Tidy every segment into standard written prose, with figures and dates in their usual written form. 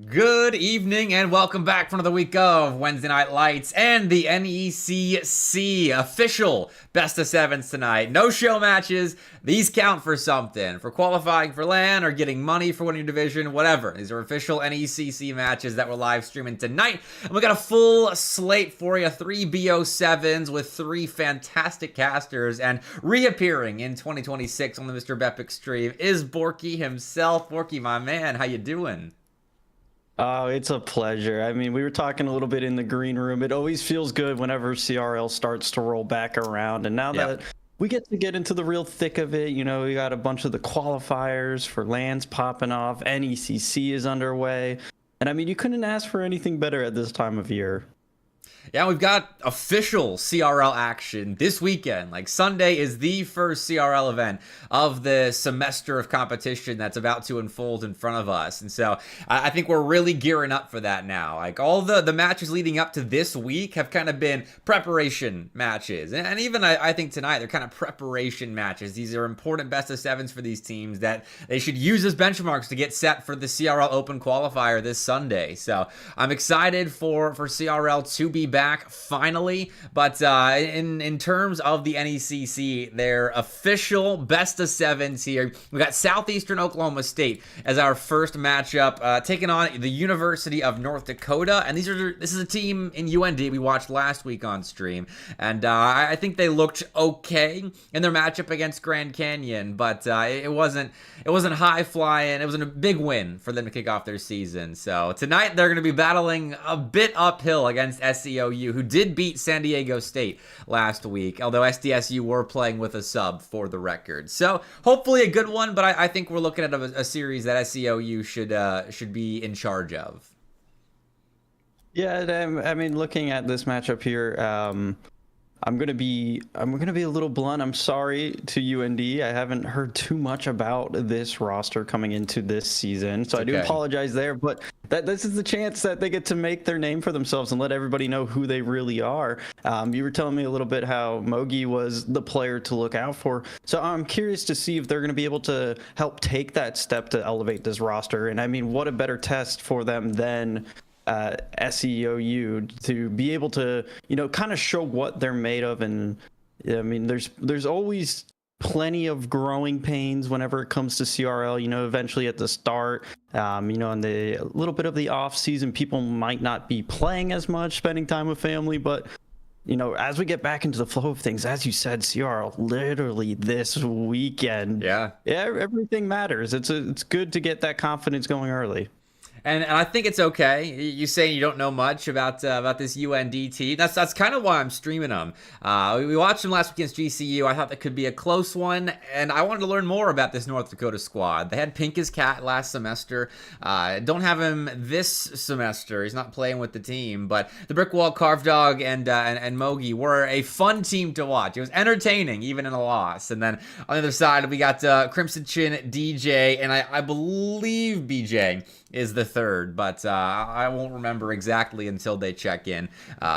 Good evening and welcome back for another week of Wednesday Night Lights and the NECC official best of sevens tonight. No show matches. These count for something. For qualifying for LAN or getting money for winning your division, whatever. These are official NECC matches that we're live streaming tonight. And we got a full slate for you. 3 BO7s with 3 fantastic casters. And reappearing in 2026 on the Mr. Bepic stream is Borky himself. Borky, my man, how you doing? Oh, it's a pleasure. I mean, we were talking a little bit in the green room. It always feels good whenever CRL starts to roll back around. And now that we get into the real thick of it, we got a bunch of the qualifiers for LANs popping off. NECC is underway. And I mean, you couldn't ask for anything better at this time of year. Yeah, we've got official CRL action this weekend. Like, Sunday is the first CRL event of the semester of competition that's about to unfold in front of us. And so I think we're really gearing up for that now. Like, all the matches leading up to this week have kind of been preparation matches. And even I think tonight, they're kind of preparation matches. These are important best of sevens for these teams that they should use as benchmarks to get set for the CRL Open qualifier this Sunday. So I'm excited for CRL to be back finally, but in terms of the NECC, their official best of sevens here, we got Southeastern Oklahoma State as our first matchup, taking on the University of North Dakota, and this is a team in UND we watched last week on stream, and I think they looked okay in their matchup against Grand Canyon, but it wasn't high flying. It wasn't a big win for them to kick off their season. So tonight they're going to be battling a bit uphill against SCOU, who did beat San Diego State last week, although SDSU were playing with a sub for the record. So hopefully a good one, but I think we're looking at a series that SCOU should be in charge of. Yeah, I mean, looking at this matchup here, I'm gonna be a little blunt. I'm sorry to UND. I haven't heard too much about this roster coming into this season, so I do apologize there. But this is the chance that they get to make their name for themselves and let everybody know who they really are. You were telling me a little bit how Mogi was the player to look out for. So I'm curious to see if they're going to be able to help take that step to elevate this roster. And I mean, what a better test for them than SEOU to be able to, kind of show what they're made of. And I mean, there's always plenty of growing pains whenever it comes to CRL, eventually at the start, in the little bit of the off season, people might not be playing as much, spending time with family, but as we get back into the flow of things, as you said, CRL literally this weekend, everything matters. It's good to get that confidence going early. And I think it's okay. You say you don't know much about this UND team. That's kind of why I'm streaming them. We watched them last week against GCU. I thought that could be a close one, and I wanted to learn more about this North Dakota squad. They had Pink as Cat last semester. Don't have him this semester. He's not playing with the team. But the Brickwall, Carve Dog, and Mogi were a fun team to watch. It was entertaining, even in a loss. And then on the other side, we got Crimson Chin, DJ, and I believe BJ is the third, but I won't remember exactly until they check in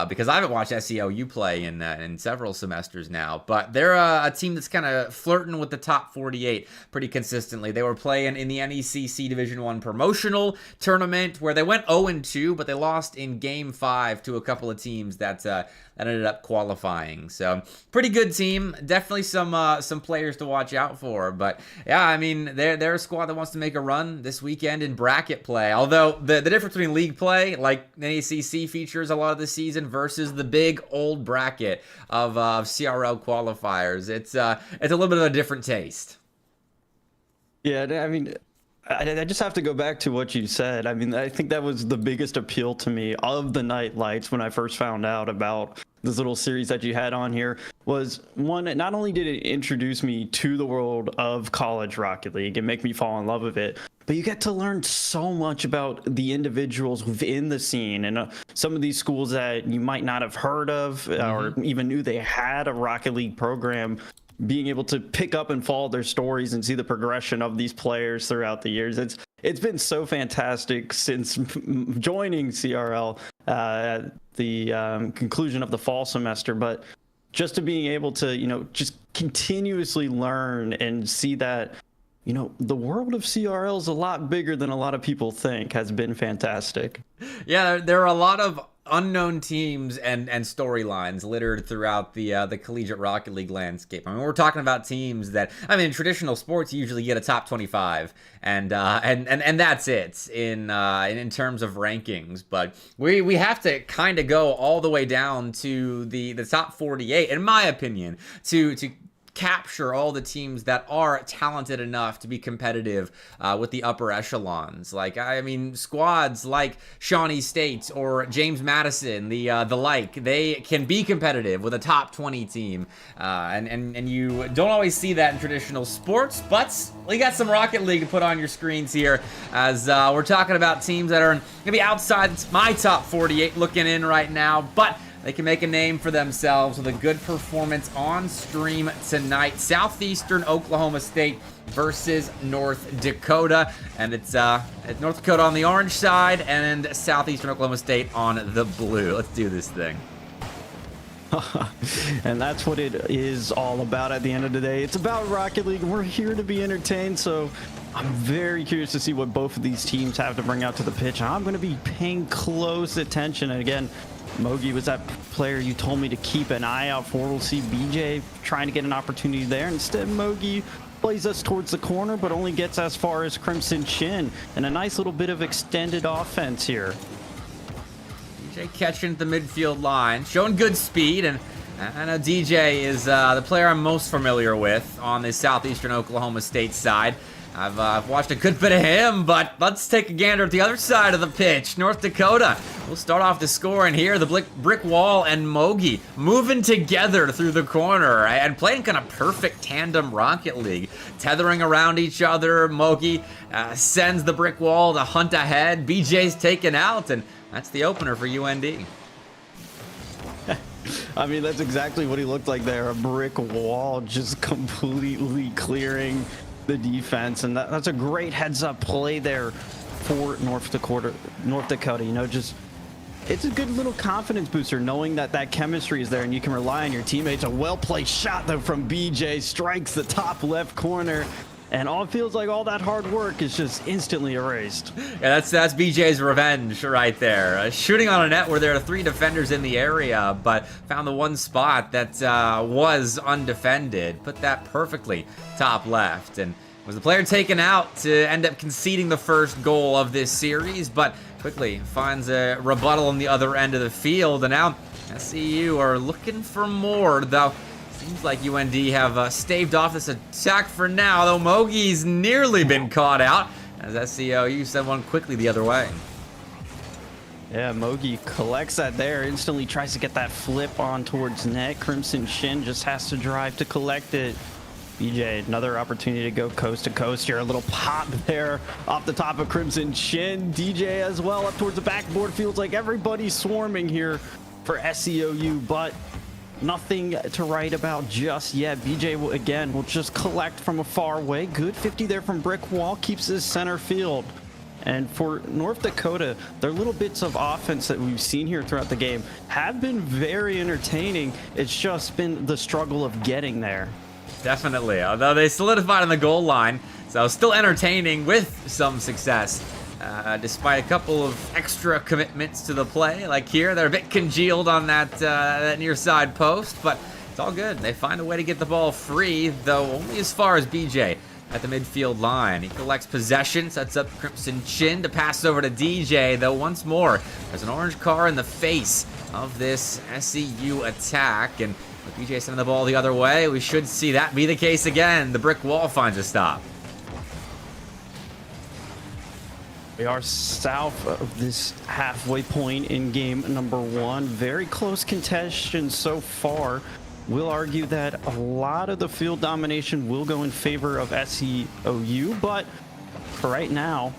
because I haven't watched SEOU play in several semesters now. But they're a team that's kind of flirting with the top 48 pretty consistently. They were playing in the NECC Division 1 promotional tournament where they went 0-2, but they lost in Game 5 to a couple of teams that ended up qualifying. So pretty good team. Definitely some players to watch out for. But yeah, I mean, they're a squad that wants to make a run this weekend in bracket play. Although the difference between league play, like NECC features a lot of the season, versus the big old bracket of CRL qualifiers, it's a little bit of a different taste. Yeah, I mean, I just have to go back to what you said. I mean, I think that was the biggest appeal to me of the Night Lights when I first found out about this little series that you had on here. Was one, not only did it introduce me to the world of college Rocket League and make me fall in love with it, but you get to learn so much about the individuals within the scene and some of these schools that you might not have heard of or even knew they had a Rocket League program. Being able to pick up and follow their stories and see the progression of these players throughout the years. It's been so fantastic since joining CRL at the conclusion of the fall semester, but just to being able to, just continuously learn and see that you know, the world of CRL is a lot bigger than a lot of people think. Has been fantastic. Yeah, there are a lot of unknown teams and storylines littered throughout the collegiate Rocket League landscape. I mean, we're talking about teams that, I mean, in traditional sports, you usually get a top 25, and that's it in terms of rankings. But we have to kind of go all the way down to the top 48, in my opinion, to capture all the teams that are talented enough to be competitive with the upper echelons. Like, I mean, squads like Shawnee State or James Madison, the like, they can be competitive with a top 20 team. And you don't always see that in traditional sports, but we got some Rocket League to put on your screens here as we're talking about teams that are going to be outside my top 48 looking in right now, but they can make a name for themselves with a good performance on stream tonight. Southeastern Oklahoma State versus North Dakota. And it's North Dakota on the orange side and Southeastern Oklahoma State on the blue. Let's do this thing. And that's what it is all about at the end of the day. It's about Rocket League. We're here to be entertained, so I'm very curious to see what both of these teams have to bring out to the pitch. I'm going to be paying close attention. And again, Mogi was that player you told me to keep an eye out for. We'll see BJ trying to get an opportunity there. Instead, Mogi plays us towards the corner, but only gets as far as Crimson Chin. And a nice little bit of extended offense here. DJ catching the midfield line, showing good speed, and I know DJ is the player I'm most familiar with on the Southeastern Oklahoma State side. I've watched a good bit of him, but let's take a gander at the other side of the pitch. North Dakota will start off the scoring here. The brick wall and Mogi moving together through the corner and playing kind of perfect tandem Rocket League. Tethering around each other, Mogi sends the brick wall to hunt ahead. BJ's taken out, and that's the opener for UND. I mean, that's exactly what he looked like there. A brick wall just completely clearing the defense, and that's a great heads-up play there for North Dakota. You know, just it's a good little confidence booster knowing that that chemistry is there and you can rely on your teammates. A well-placed shot though from BJ strikes the top left corner, and all it feels like all that hard work is just instantly erased. Yeah, that's BJ's revenge right there. Shooting on a net where there are 3 defenders in the area, but found the one spot that was undefended. Put that perfectly top left, and was the player taken out to end up conceding the first goal of this series, but quickly finds a rebuttal on the other end of the field, and now SCU are looking for more, though. Seems like UND have staved off this attack for now, though Mogi's nearly been caught out as SCU sent one quickly the other way. Yeah, Mogi collects that there, instantly tries to get that flip on towards net. Crimson Shin just has to drive to collect it. BJ, another opportunity to go coast to coast here. A little pop there off the top of Crimson Shin. DJ as well up towards the backboard. Feels like everybody's swarming here for SCOU, but nothing to write about just yet. BJ will just collect from a far away. Good 50 there from brick wall, keeps his center field. And for North Dakota, their little bits of offense that we've seen here throughout the game have been very entertaining. It's just been the struggle of getting there. Definitely, although they solidified on the goal line, so still entertaining with some success. Despite a couple of extra commitments to the play, like here, they're a bit congealed on that near side post, but it's all good. They find a way to get the ball free, though only as far as BJ at the midfield line. He collects possession, sets up Crimson Chin to pass over to DJ, though once more, there's an orange car in the face of this SCU attack, and with BJ sending the ball the other way, we should see that be the case again. The brick wall finds a stop. We are south of this halfway point in game number 1. Very close contention so far. We'll argue that a lot of the field domination will go in favor of SCOU, but for right now,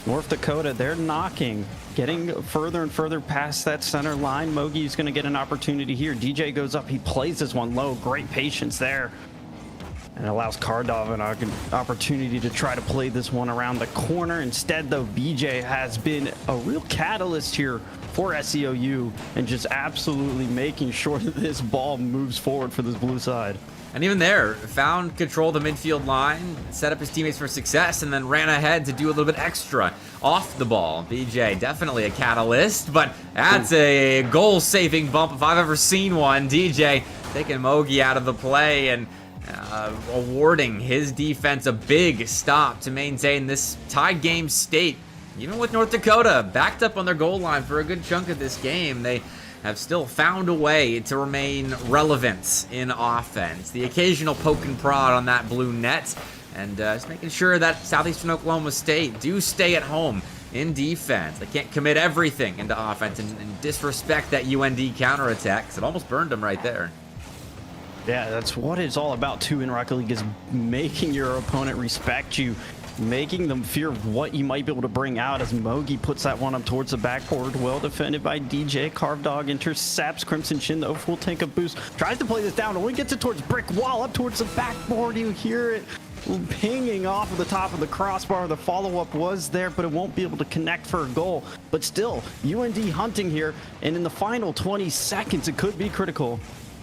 North Dakota, they're knocking, getting further and further past that center line. Mogi's going to get an opportunity here. DJ goes up, he plays this one low. Great patience there. and allows Kardov an opportunity to try to play this one around the corner. Instead, though, BJ has been a real catalyst here for SEOU and just absolutely making sure that this ball moves forward for this blue side. And even there, found control of the midfield line, set up his teammates for success, and then ran ahead to do a little bit extra off the ball. BJ, definitely a catalyst, but that's a goal-saving bump if I've ever seen one. DJ taking Mogi out of the play and awarding his defense a big stop to maintain this tied game state. Even with North Dakota backed up on their goal line for a good chunk of this game, they have still found a way to remain relevant in offense. The occasional poke and prod on that blue net, and just making sure that Southeastern Oklahoma State do stay at home in defense. They can't commit everything into offense and disrespect that UND counterattack, because it almost burned them right there. Yeah, that's what it's all about too in Rocket League, is making your opponent respect you, making them fear what you might be able to bring out. As Mogi puts that one up towards the backboard, well defended by DJ. Carve Dog intercepts Crimson Chin, though, full tank of boost. Tries to play this down, and when he gets it towards brick wall, up towards the backboard, you hear it pinging off of the top of the crossbar. The follow-up was there, but it won't be able to connect for a goal. But still, UND hunting here, and in the final 20 seconds, it could be critical.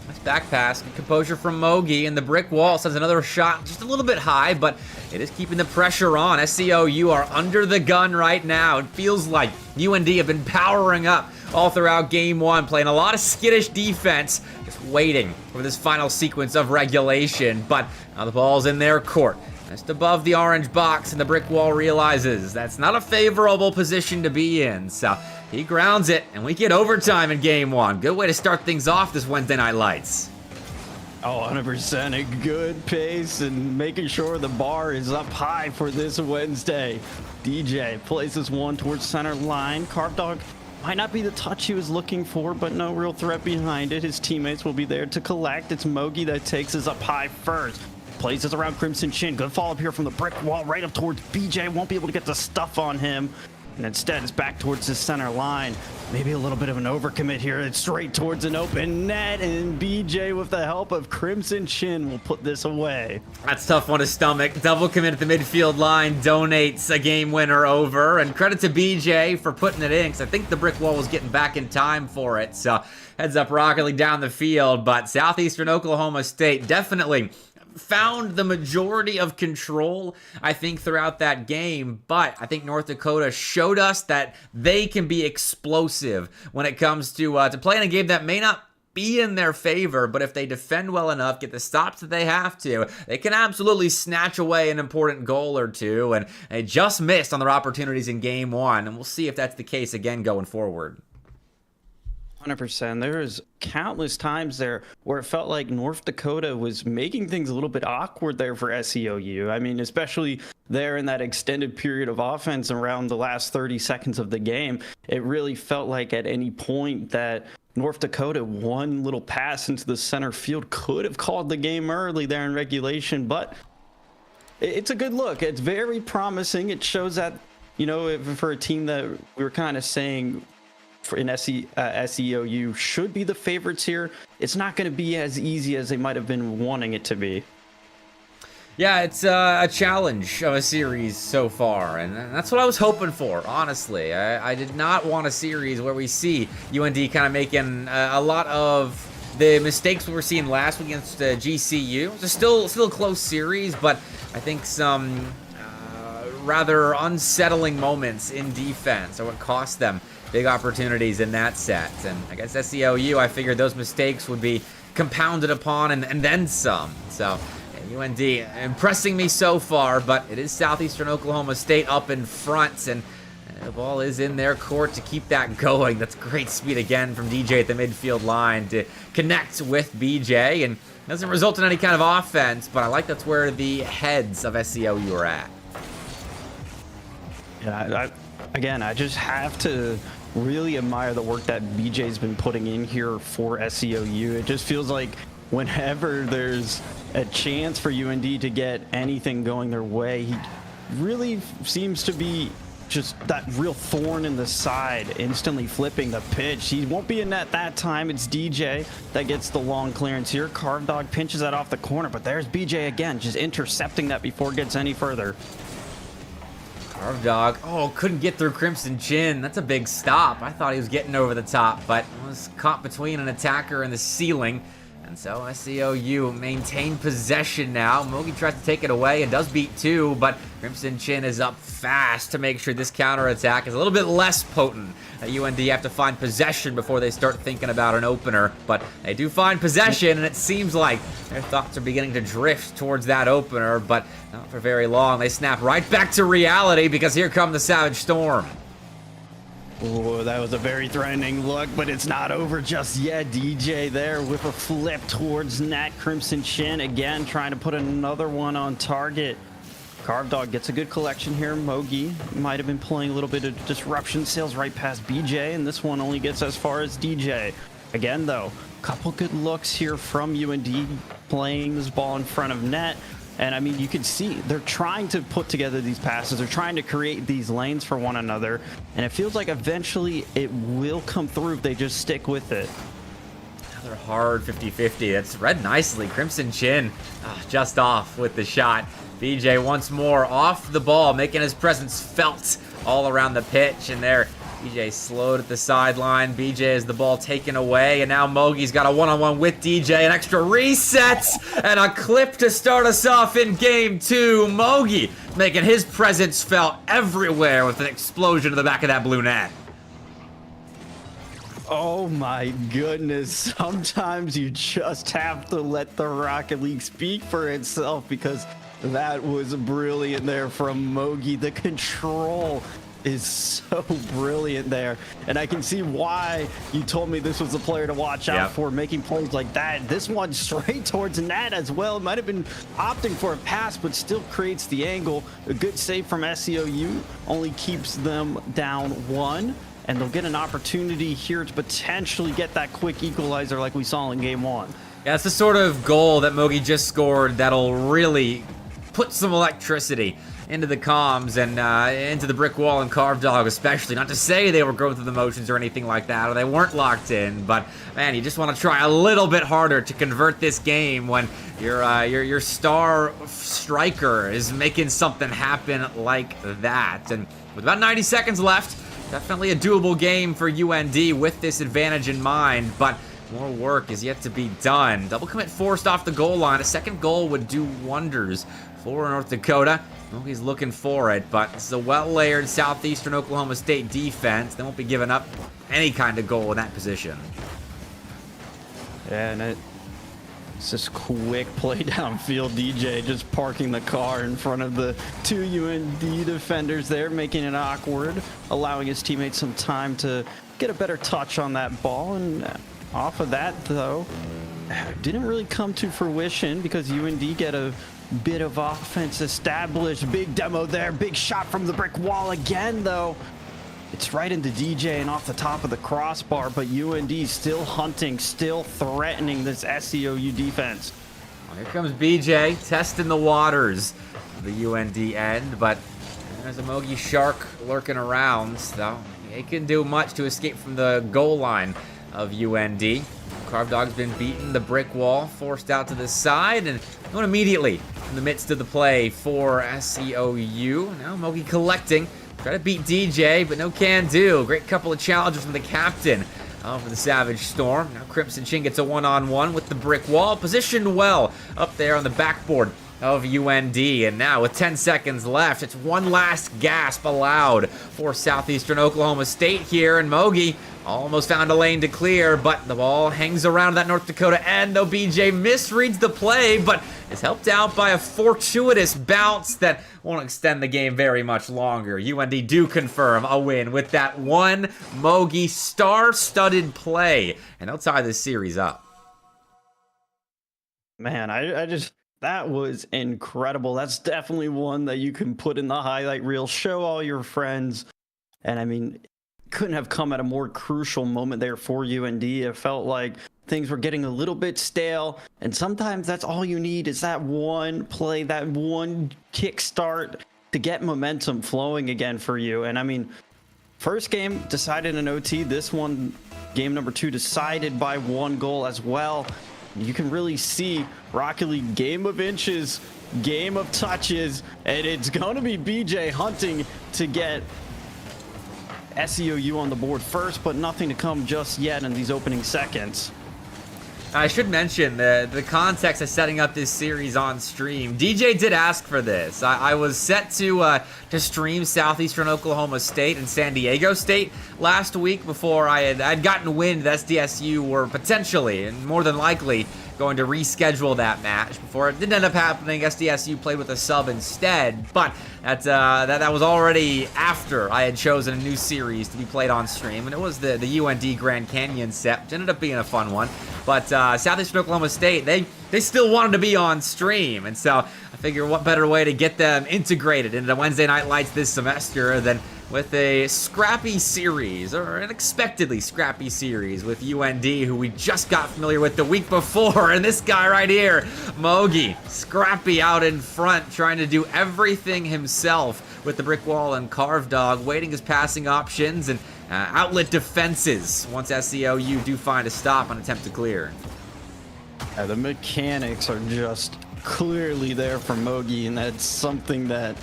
Nice back pass, good composure from Mogi, and the brick wall sends another shot just a little bit high, but it is keeping the pressure on. SCOU are under the gun right now. It feels like UND have been powering up all throughout game one, playing a lot of skittish defense, just waiting for this final sequence of regulation, but now the ball's in their court. Just above the orange box, and the brick wall realizes that's not a favorable position to be in, so he grounds it, and we get overtime in game one. Good way to start things off this Wednesday Night Lights. Oh, 100%. A good pace and making sure the bar is up high for this Wednesday. DJ plays this one towards center line. Carve Dog might not be the touch he was looking for, but no real threat behind it. His teammates will be there to collect. It's Mogi that takes us up high first. Plays this around Crimson Chin. Good follow up here from the brick wall right up towards BJ. Won't be able to get the stuff on him. And instead, it's back towards the center line. Maybe a little bit of an overcommit here. It's straight towards an open net, and BJ, with the help of Crimson Chin, will put this away. That's a tough one to stomach. Double commit at the midfield line, donates a game winner over, and credit to BJ for putting it in, because I think the brick wall was getting back in time for it. So heads up Rocket League down the field, but Southeastern Oklahoma State definitely found the majority of control, I think, throughout that game, but I think North Dakota showed us that they can be explosive when it comes to playing a game that may not be in their favor, but if they defend well enough, get the stops that they have to, they can absolutely snatch away an important goal or two, and they just missed on their opportunities in game one, and we'll see if that's the case again going forward. 100%. There was countless times there where it felt like North Dakota was making things a little bit awkward there for SEOU. I mean, especially there in that extended period of offense around the last 30 seconds of the game, it really felt like at any point that North Dakota, one little pass into the center field, could have called the game early there in regulation, but it's a good look. It's very promising. It shows that, you know, for a team that we were kind of saying in SEOU should be the favorites here, it's not going to be as easy as they might have been wanting it to be. Yeah, it's a challenge of a series so far, and that's what I was hoping for, honestly. I did not want a series where we see UND kind of making a lot of the mistakes we were seeing last week against GCU. It's still a close series, but I think some rather unsettling moments in defense are what cost them big opportunities in that set. And I guess SEOU, I figured those mistakes would be compounded upon and then some. So UND impressing me so far, but it is Southeastern Oklahoma State up in front, and the ball is in their court to keep that going. That's great speed again from DJ at the midfield line to connect with BJ, and doesn't result in any kind of offense, but I like that's where the heads of SEOU are at. Yeah, I just have to really admire the work that BJ's been putting in here for SEOU. It just feels like whenever there's a chance for UND to get anything going their way, he really seems to be just that real thorn in the side, instantly flipping the pitch. He won't be in net that time. It's DJ that gets the long clearance here. Carve Dog pinches that off the corner, but there's BJ again, just intercepting that before it gets any further. Carve Dog, oh, couldn't get through Crimson Chin. That's a big stop. I thought he was getting over the top, but was caught between an attacker and the ceiling. And so SEOU maintain possession now. Mogi tries to take it away and does beat 2, but Crimson Chin is up fast to make sure this counterattack is a little bit less potent. UND have to find possession before they start thinking about an opener, but they do find possession, and it seems like their thoughts are beginning to drift towards that opener, but not for very long. They snap right back to reality because here come the Savage Storm. Oh, that was a very threatening look, but it's not over just yet. DJ there with a flip towards net. Crimson Chin again trying to put another one on target. Carve Dog gets a good collection here. Mogi might have been playing a little bit of disruption, sails right past BJ, and this one only gets as far as DJ. Again, though, couple good looks here from UND playing this ball in front of net. And I mean, you can see they're trying to put together these passes. They're trying to create these lanes for one another. And it feels like eventually it will come through if they just stick with it. Another hard 50-50. That's read nicely. Crimson Chin just off with the shot. BJ once more off the ball, making his presence felt all around the pitch. And there, BJ slowed at the sideline. BJ has the ball taken away, and now Mogi's got a one-on-one with DJ. An extra reset and a clip to start us off in game 2. Mogi making his presence felt everywhere with an explosion to the back of that blue net. Oh my goodness. Sometimes you just have to let the Rocket League speak for itself, because that was brilliant there from Mogi. The control is so brilliant there, and I can see why you told me this was the player to watch out for, making plays like that. This one straight towards net as well. It might have been opting for a pass, but still creates the angle. A good save from SEOU only keeps them down 1, and they'll get an opportunity here to potentially get that quick equalizer like we saw in game 1. Yeah, it's the sort of goal that Mogi just scored that'll really put some electricity into the comms and into the brick wall and Carve Dog especially. Not to say they were going through the motions or anything like that, or they weren't locked in, but man, you just want to try a little bit harder to convert this game when your star striker is making something happen like that. And with about 90 seconds left, definitely a doable game for UND with this advantage in mind, but more work is yet to be done. Double commit forced off the goal line. A second goal would do wonders for North Dakota. Mogi's looking for it, but this is a well-layered Southeastern Oklahoma State defense. They won't be giving up any kind of goal in that position. Yeah, and it's this quick play downfield. DJ just parking the car in front of the 2 UND defenders there, making it awkward, allowing his teammates some time to get a better touch on that ball. And off of that, though, didn't really come to fruition because UND get a bit of offense established. Big demo there. Big shot from the brick wall again, though. It's right into DJ and off the top of the crossbar, but UND still hunting, still threatening this SEOU defense. Well, here comes BJ testing the waters of the UND end, but there's a Mogi Shark lurking around, so he can do much to escape from the goal line of UND. Carve Dog's been beaten, the brick wall forced out to the side, and going immediately in the midst of the play for SEOU. Now Mogi collecting, try to beat DJ, but no can do. Great couple of challenges from the captain of the Savage Storm. Now Crimson Chin gets a one-on-one with the brick wall, positioned well up there on the backboard of UND, and now with 10 seconds left, it's one last gasp allowed for Southeastern Oklahoma State here, and Mogi almost found a lane to clear, but the ball hangs around that North Dakota end, though BJ misreads the play, but is helped out by a fortuitous bounce that won't extend the game very much longer. UND do confirm a win with that one Mogi star-studded play, and they'll tie this series up. Man, I just... that was incredible. That's definitely one that you can put in the highlight reel, show all your friends. And I mean, couldn't have come at a more crucial moment there for UND. It felt like things were getting a little bit stale, and sometimes that's all you need is that one play, that one kickstart to get momentum flowing again for you. And I mean, first game decided in OT. This one, game number 2, decided by 1 goal as well. You can really see Rocket League game of inches, game of touches, and it's going to be BJ hunting to get SEOU on the board first, but nothing to come just yet in these opening seconds. I should mention the context of setting up this series on stream. DJ did ask for this. I was set to stream Southeastern Oklahoma State and San Diego State last week before I'd gotten wind that SDSU were potentially and more than likely going to reschedule that match. Before it didn't end up happening, SDSU played with a sub instead, but that was already after I had chosen a new series to be played on stream, and it was the UND Grand Canyon set, which ended up being a fun one. But Southeastern Oklahoma State, they still wanted to be on stream, and so I figure what better way to get them integrated into the Wednesday Night Lights this semester than with a scrappy series, or an unexpectedly scrappy series with UND, who we just got familiar with the week before, and this guy right here, Mogi, scrappy out in front, trying to do everything himself with the brick wall and Carved Dog, waiting his passing options and outlet defenses once SEOU do find a stop on attempt to clear. Yeah, the mechanics are just clearly there for Mogi, and that's something that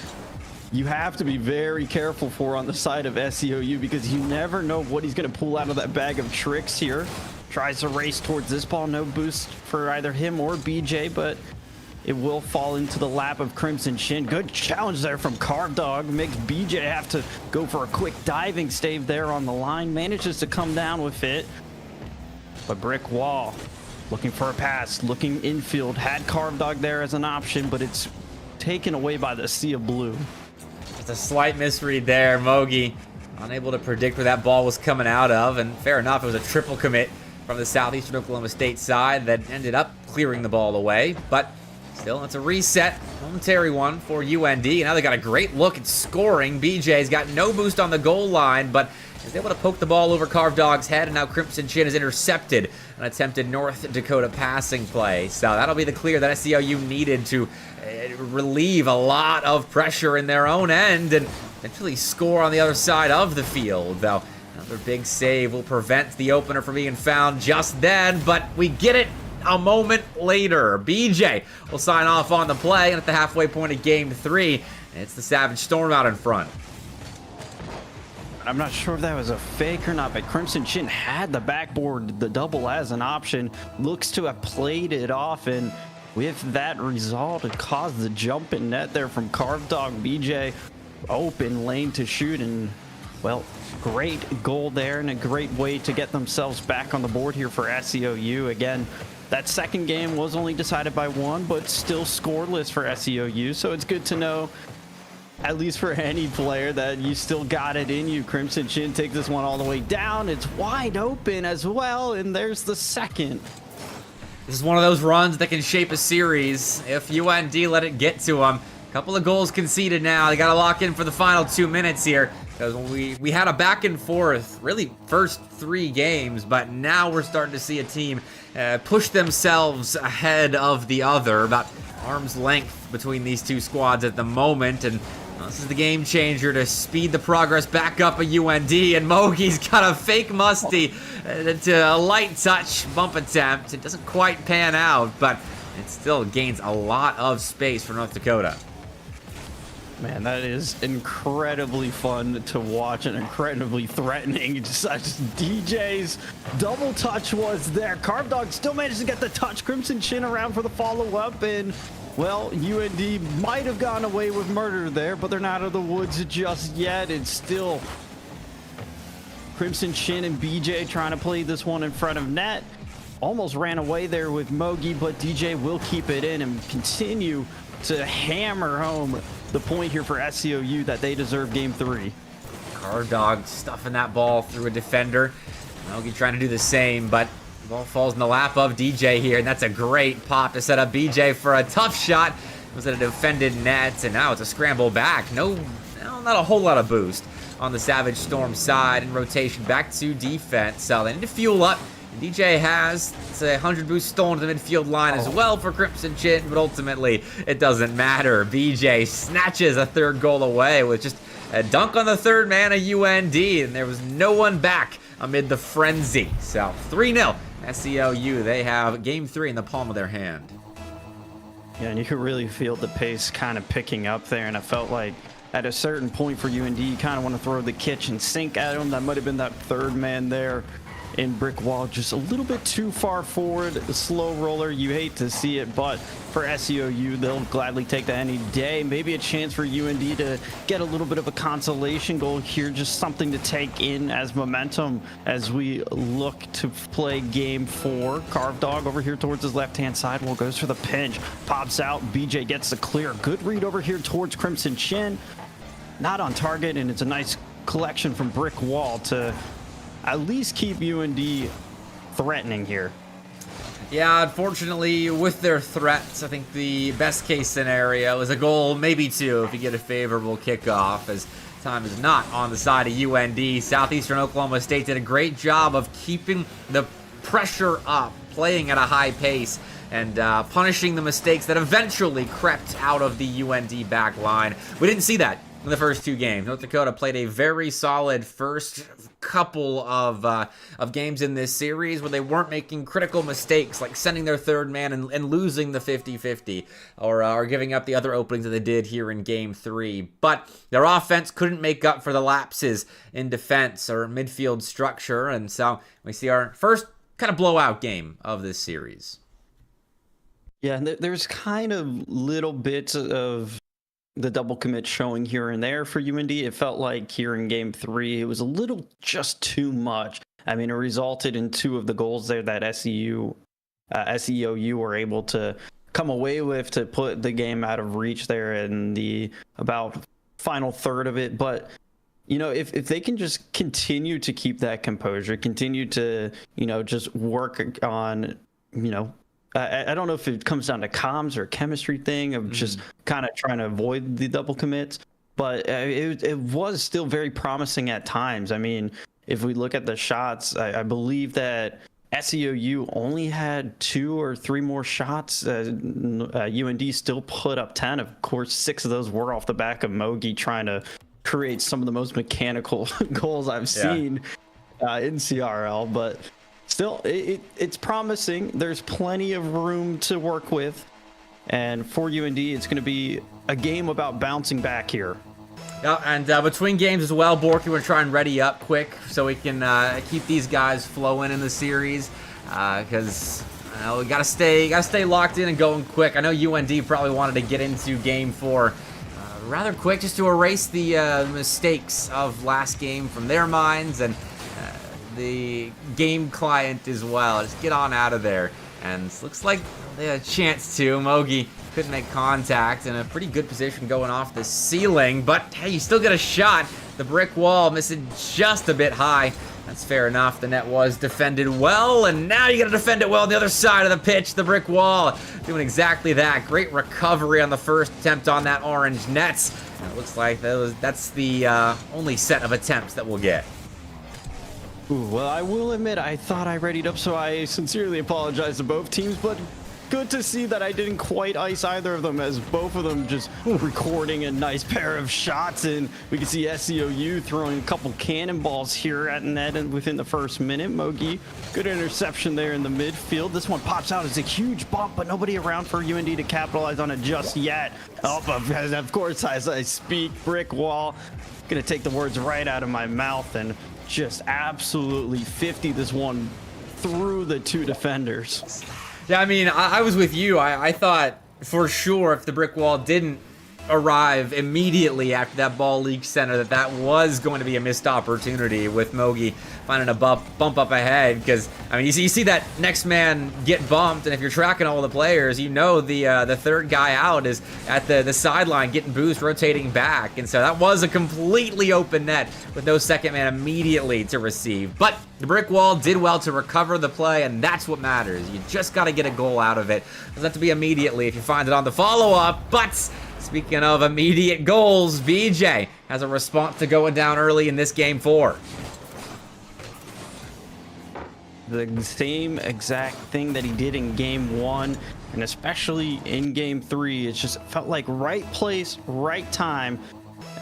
you have to be very careful for on the side of SEOU, because you never know what he's going to pull out of that bag of tricks here. Tries to race towards this ball. No boost for either him or BJ, but it will fall into the lap of Crimson Chin. Good challenge there from Carved Dog. Makes BJ have to go for a quick diving stave there on the line. Manages to come down with it. But brick wall. Looking for a pass. Looking infield. Had Carved Dog there as an option, but it's taken away by the sea of blue. Just a slight misread there. Mogi unable to predict where that ball was coming out of, and fair enough, it was a triple commit from the Southeastern Oklahoma State side that ended up clearing the ball away, but still, it's a reset, momentary one for UND. Now they got a great look at scoring. BJ's got no boost on the goal line, but is able to poke the ball over Carved Dog's head, and now Crimson Chin has intercepted an attempted North Dakota passing play. So that'll be the clear that SEOU needed to relieve a lot of pressure in their own end and eventually score on the other side of the field, though another big save will prevent the opener from being found just then, but we get it a moment later. BJ will sign off on the play, and at the halfway point of game 3, it's the Savage Storm out in front. I'm not sure if that was a fake or not, but Crimson Chin had the backboard, the double as an option. Looks to have played it off, and with that result, it caused the jump in net there from Carved Dog. BJ open lane to shoot, and well, great goal there and a great way to get themselves back on the board here for SEOU. Again, that second game was only decided by 1, but still scoreless for SEOU, so it's good to know, at least for any player, that you still got it in you. Crimson Chin takes this one all the way down. It's wide open as well, and there's the second. This is one of those runs that can shape a series if UND let it get to them. A couple of goals conceded now. They got to lock in for the final 2 minutes here, because we had a back and forth, really first 3 games, but now we're starting to see a team push themselves ahead of the other, about arm's length between these two squads at the moment, and this is the game changer to speed the progress back up at UND, and Mogi's got a fake musty to a light touch bump attempt. It doesn't quite pan out, but it still gains a lot of space for North Dakota. Man, that is incredibly fun to watch and incredibly threatening. Such DJ's double touch was there. Carved Dog still managed to get the touch. Crimson Chin around for the follow-up, and well, UND might have gone away with murder there, but they're not out of the woods just yet. It's still Crimson Chin and BJ trying to play this one in front of net. Almost ran away there with Mogi, but DJ will keep it in and continue to hammer home the point here for SEOU that they deserve game 3. Carved Dog stuffing that ball through a defender. Mogi trying to do the same, but the ball falls in the lap of DJ here, and that's a great pop to set up BJ for a tough shot. It was at a defended net, and now it's a scramble back. No, not a whole lot of boost on the Savage Storm side, and rotation back to defense. So they need to fuel up DJ has a 100 boost stolen to the midfield line as well for Crimson Chin, but ultimately it doesn't matter. BJ snatches a third goal away with just a dunk on the third man of UND, and there was no one back amid the frenzy. So 3-0 SEOU. They have game 3 in the palm of their hand. Yeah, and you could really feel the pace kind of picking up there, and I felt like at a certain point for UND, you kind of want to throw the kitchen sink at him. That might have been that third man there in brick wall, just a little bit too far forward. A slow roller, you hate to see it, but for SEOU, they'll gladly take that any day. Maybe a chance for UND to get a little bit of a consolation goal here, just something to take in as momentum as we look to play game 4. Carved Dog over here towards his left-hand side. Well, goes for the pinch, pops out. BJ gets the clear. Good read over here towards Crimson Chin. Not on target, and it's a nice collection from brick wall to at least keep UND threatening here. Yeah, unfortunately, with their threats, I think the best case scenario is a goal, maybe 2, if you get a favorable kickoff, as time is not on the side of UND. Southeastern Oklahoma State did a great job of keeping the pressure up, playing at a high pace, and punishing the mistakes that eventually crept out of the UND back line. We didn't see that in the first 2 games. North Dakota played a very solid first couple of games in this series where they weren't making critical mistakes like sending their third man and losing the 50-50 or giving up the other openings that they did here in game 3. But their offense couldn't make up for the lapses in defense or midfield structure, and so we see our first kind of blowout game of this series. Yeah, and there's kind of little bits of the double commit showing here and there for UND. It felt like here in game 3, it was a little just too much. I mean, it resulted in 2 of the goals there that SEOU were able to come away with to put the game out of reach there in the about final third of it. But, you know, if they can just continue to keep that composure, continue to, you know, just work on, you know, I don't know if it comes down to comms or a chemistry thing of just kind of trying to avoid the double commits, but it was still very promising at times. I mean, if we look at the shots, I believe that SEOU only had 2 or 3 more shots. UND still put up 10. Of course, 6 of those were off the back of Mogi trying to create some of the most mechanical goals I've seen in CRL, but still, it's promising. There's plenty of room to work with. And for UND, it's going to be a game about bouncing back here. Yeah, and between games as well, Borky, we're trying to ready up quick so we can keep these guys flowing in the series. Because we gotta stay locked in and going quick. I know UND probably wanted to get into game 4 rather quick, just to erase the mistakes of last game from their minds, and the game client as well. Just get on out of there. And it looks like they had a chance to. Mogi couldn't make contact, in a pretty good position going off the ceiling, but hey, you still get a shot. The brick wall missing just a bit high. That's fair enough. The net was defended well, and now you gotta defend it well on the other side of the pitch. The brick wall doing exactly that. Great recovery on the first attempt on that orange net. And it looks like that's the only set of attempts that we'll get. Ooh, well, I will admit, I thought I readied up, so I sincerely apologize to both teams, but good to see that I didn't quite ice either of them, as both of them just recording a nice pair of shots, and we can see SEOU throwing a couple cannonballs here at net within the first minute. Mogi, good interception there in the midfield. This one pops out as a huge bump, but nobody around for UND to capitalize on it just yet. Oh, of course, as I speak, brick wall. Gonna take the words right out of my mouth and just absolutely 50 this one through the 2 defenders. Yeah, I mean, I was with you. I thought for sure if the brick wall didn't arrive immediately after that ball leaked center, that was going to be a missed opportunity with Mogi finding a bump up ahead. Because, I mean, you see that next man get bumped, and if you're tracking all the players, you know the third guy out is at the sideline getting boost, rotating back. And so that was a completely open net with no second man immediately to receive. But the brick wall did well to recover the play, and that's what matters. You just got to get a goal out of it. It doesn't have to be immediately if you find it on the follow-up, but speaking of immediate goals, BJ has a response to going down early in this game 4. the same exact thing that he did in game 1, and especially in game 3. It just felt like right place, right time.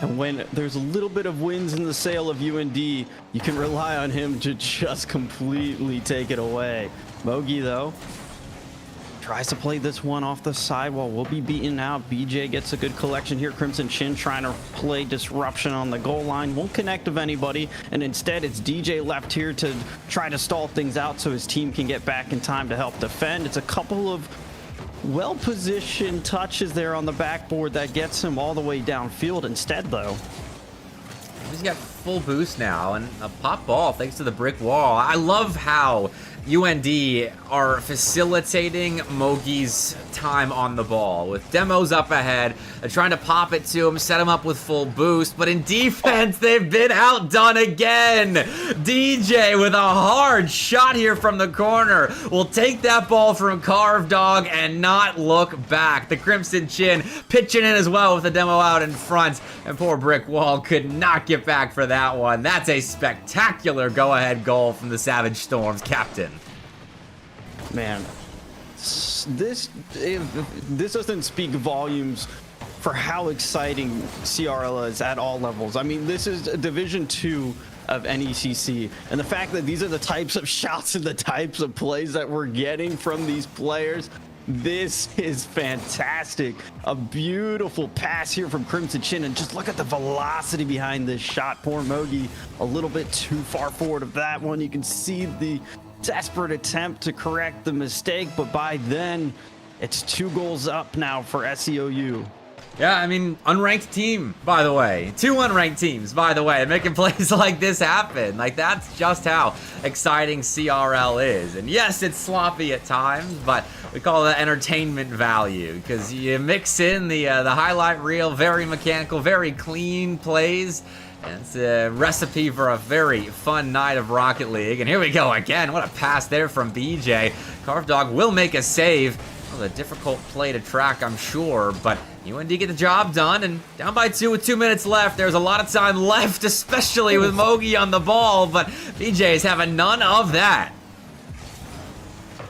And when there's a little bit of winds in the sail of UND, you can rely on him to just completely take it away. Mogi, though, tries to play this one off the sidewall. Will be beaten out. BJ gets a good collection here. Crimson Chin trying to play disruption on the goal line. Won't connect with anybody. And instead, it's DJ left here to try to stall things out so his team can get back in time to help defend. It's a couple of well-positioned touches there on the backboard that gets him all the way downfield. Instead, though, he's got full boost now, and a pop ball thanks to the brick wall. I love how UND are facilitating Mogi's time on the ball with demos up ahead. They're trying to pop it to him, set him up with full boost, but in defense, they've been outdone again. DJ with a hard shot here from the corner will take that ball from Carved Dog and not look back. The Crimson Chin pitching in as well with the demo out in front, and poor Brick Wall could not get back for that one. That's a spectacular go-ahead goal from the Savage Storm's captain. Man, this doesn't speak volumes for how exciting CRL is at all levels. I mean, this is Division 2 of NECC, and the fact that these are the types of shots and the types of plays that we're getting from these players, this is fantastic. A beautiful pass here from Crimson Chin, and just look at the velocity behind this shot. Poor Mogi a little bit too far forward of that one. You can see the desperate attempt to correct the mistake, but by then it's 2 goals up now for SEOU. Yeah, I mean, unranked team, by the way. 2 unranked teams, by the way, making plays like this happen. Like, that's just how exciting CRL is. And yes, it's sloppy at times, but we call that entertainment value, because you mix in the highlight reel, very mechanical, very clean plays. And it's a recipe for a very fun night of Rocket League. And here we go again. What a pass there from BJ. Carved Dog will make a save. Well, a difficult play to track, I'm sure, but UND get the job done, and down by 2 with 2 minutes left. There's a lot of time left, especially with Mogi on the ball, but BJ is having none of that.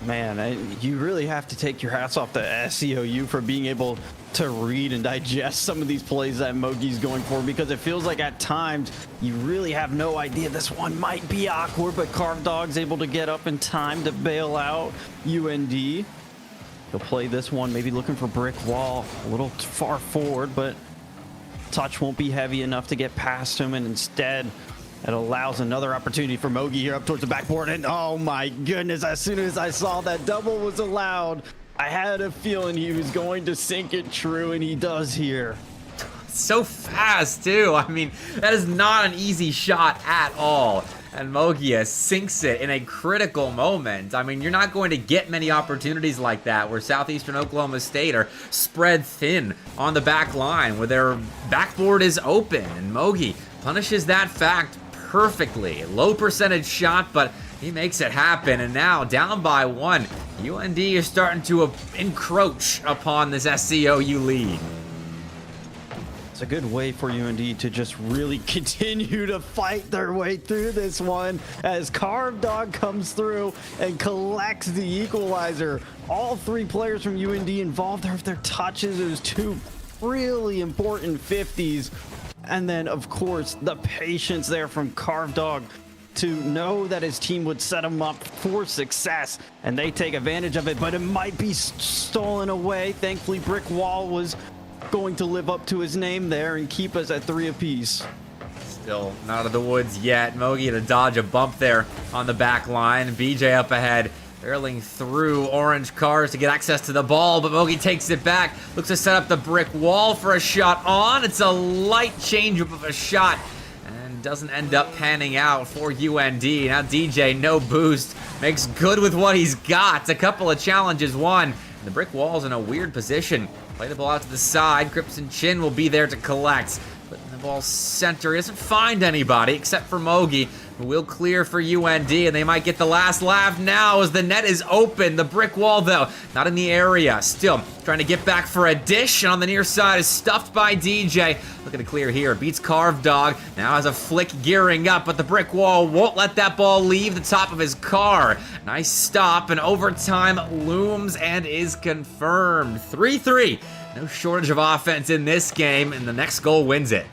Man, you really have to take your hats off to SEOU for being able to read and digest some of these plays that Mogi's going for, because it feels like at times you really have no idea. This one might be awkward, but Carved Dog's able to get up in time to bail out UND. He'll play this one, maybe looking for Brick Wall, a little far forward, but touch won't be heavy enough to get past him, and instead it allows another opportunity for Mogi here up towards the backboard. And oh my goodness, as soon as I saw that double was allowed, I had a feeling he was going to sink it true, and he does here. So fast, too. I mean, that is not an easy shot at all. And Mogia sinks it in a critical moment. I mean, you're not going to get many opportunities like that where Southeastern Oklahoma State are spread thin on the back line, where their backboard is open. And Mogi punishes that fact perfectly. Low percentage shot, but he makes it happen. And now, down by 1, UND is starting to encroach upon this SCOU lead. It's a good way for UND to just really continue to fight their way through this one as Carved Dog comes through and collects the equalizer. All 3 players from UND involved there with their touches. It was 2 really important 50s. And then, of course, the patience there from Carved Dog to know that his team would set him up for success, and they take advantage of it, but it might be stolen away. Thankfully, Brick Wall was going to live up to his name there and keep us at 3 apiece. Still not out of the woods yet. Mogi to dodge a bump there on the back line. BJ up ahead, barreling through orange cars to get access to the ball, but Mogi takes it back. Looks to set up the Brick Wall for a shot on. It's a light change of a shot, and doesn't end up panning out for UND. Now DJ, no boost, makes good with what he's got. A couple of challenges won. The Brick Wall's in a weird position. Play the ball out to the side. Crimson Chin will be there to collect. But in the ball center, he doesn't find anybody except for Mogi. will clear for UND, and they might get the last laugh now as the net is open. The brick wall, though, not in the area. Still trying to get back for a dish, and on the near side is stuffed by DJ. Looking to clear here. Beats Carved Dog. Now has a flick gearing up, but the brick wall won't let that ball leave the top of his car. Nice stop, and overtime looms and is confirmed. 3-3. No shortage of offense in this game, and the next goal wins it.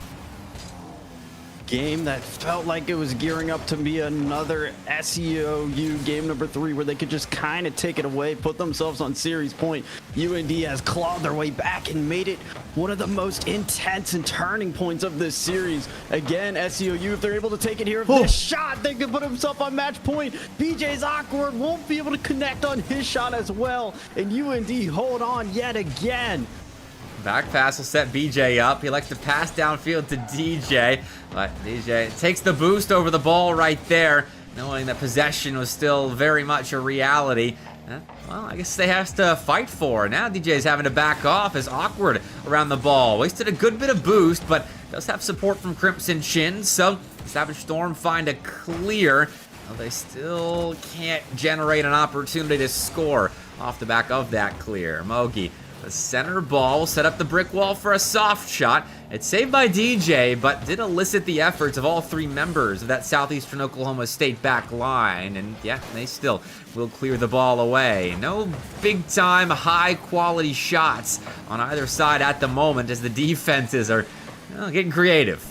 Game that felt like it was gearing up to be another SEOU game number 3 where they could just kind of take it away, put themselves on series point. UND has clawed their way back and made it one of the most intense and turning points of this series. Again, SEOU, if they're able to take it here, this shot, they can put himself on match point. BJ's awkward, won't be able to connect on his shot as well, and UND hold on yet again. Back pass will set BJ up. He likes to pass downfield to DJ, but DJ takes the boost over the ball right there, knowing that possession was still very much a reality. Well, I guess they have to fight for it. Now DJ's having to back off as awkward around the ball. Wasted a good bit of boost, but does have support from Crimson Chin, so Savage Storm find a clear. Well, they still can't generate an opportunity to score off the back of that clear. Mogi, the center ball, set up the brick wall for a soft shot. It's saved by DJ, but did elicit the efforts of all 3 members of that Southeastern Oklahoma State back line. And yeah, they still will clear the ball away. No big-time, high-quality shots on either side at the moment as the defenses are getting creative.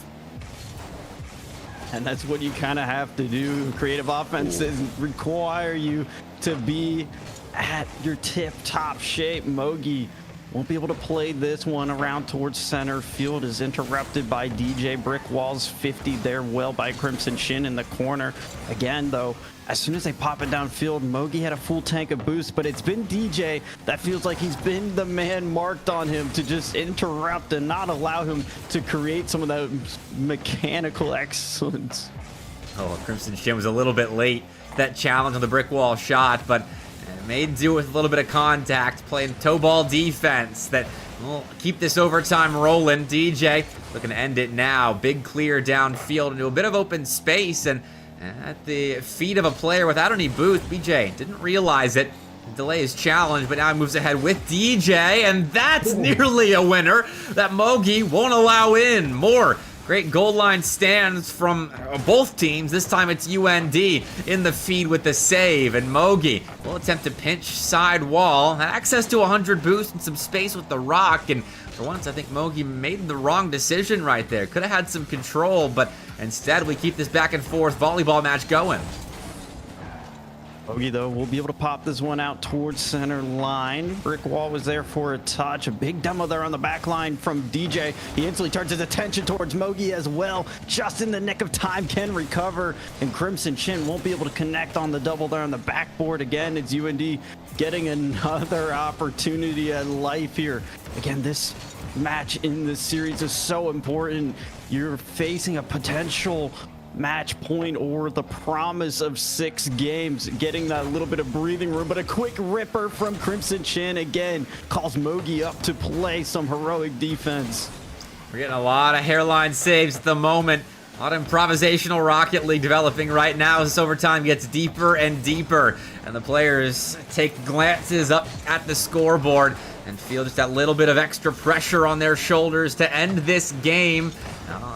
And that's what you kind of have to do. Creative offenses require you to be at your tip-top shape. Mogi won't be able to play this one around towards center field, is interrupted by DJ. Brick walls 50 there, well by Crimson Shin in the corner. Again, though, as soon as they pop it downfield, Mogi had a full tank of boost, but it's been DJ that feels like he's been the man marked on him to just interrupt and not allow him to create some of that mechanical excellence. Oh, Crimson Shin was a little bit late. That challenge on the brick wall shot, but made do with a little bit of contact, playing toe ball defense that will keep this overtime rolling. DJ looking to end it now. Big clear downfield into a bit of open space, and at the feet of a player without any boost. BJ didn't realize it. Delay his challenge, but now he moves ahead with DJ, and that's nearly a winner that Mogi won't allow in. More great goal line stands from both teams. This time it's UND in the feed with the save, and Mogi will attempt to pinch side wall. Had access to 100 boost and some space with the rock, and for once I think Mogi made the wrong decision right there. Could have had some control, but instead we keep this back and forth volleyball match going. Mogi, though, will be able to pop this one out towards center line. Brick wall was there for a touch. A big demo there on the back line from DJ. He instantly turns his attention towards Mogi as well. Just in the nick of time, can recover. And Crimson Chin won't be able to connect on the double there on the backboard. Again, it's UND getting another opportunity at life here. Again, this match in this series is so important. You're facing a potential match point or the promise of 6 games, getting that little bit of breathing room, but a quick ripper from Crimson Chin again calls Mogi up to play some heroic defense. We're getting a lot of hairline saves at the moment. A lot of improvisational Rocket League developing right now as this overtime gets deeper and deeper, and the players take glances up at the scoreboard and feel just that little bit of extra pressure on their shoulders to end this game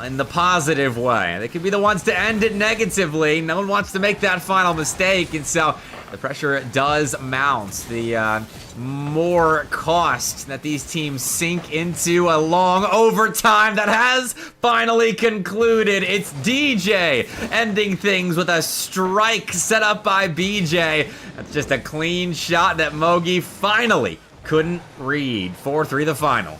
in the positive way. They could be the ones to end it negatively. No one wants to make that final mistake, and so the pressure does mount. The more cost that these teams sink into a long overtime that has finally concluded. It's DJ ending things with a strike set up by BJ. That's just a clean shot that Mogi finally couldn't read. 4-3 the final.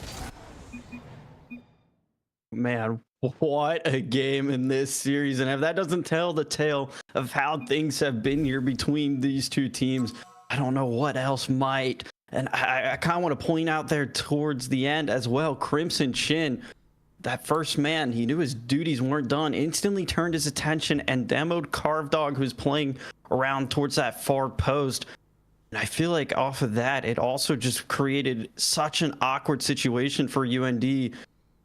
Man, what a game in this series. And if that doesn't tell the tale of how things have been here between these two teams, I don't know what else might. And I kind of want to point out there towards the end as well, Crimson Chin, that first man, he knew his duties weren't done, instantly turned his attention and demoed Carved Dog, who's playing around towards that far post. And I feel like off of that, it also just created such an awkward situation for UND.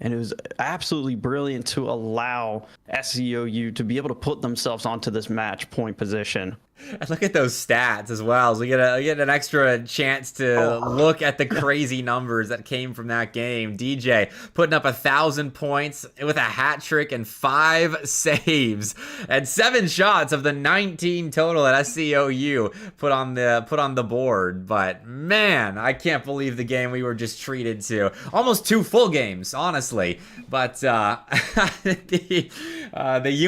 And it was absolutely brilliant to allow SCOU to be able to put themselves onto this match point position. And look at those stats as well. So we get an extra chance to look at the crazy numbers that came from that game. DJ putting up 1,000 points with a hat trick and 5 saves and 7 shots of the 19 total that SCOU put on the board. But man, I can't believe the game we were just treated to. Almost 2 full games, honestly. But the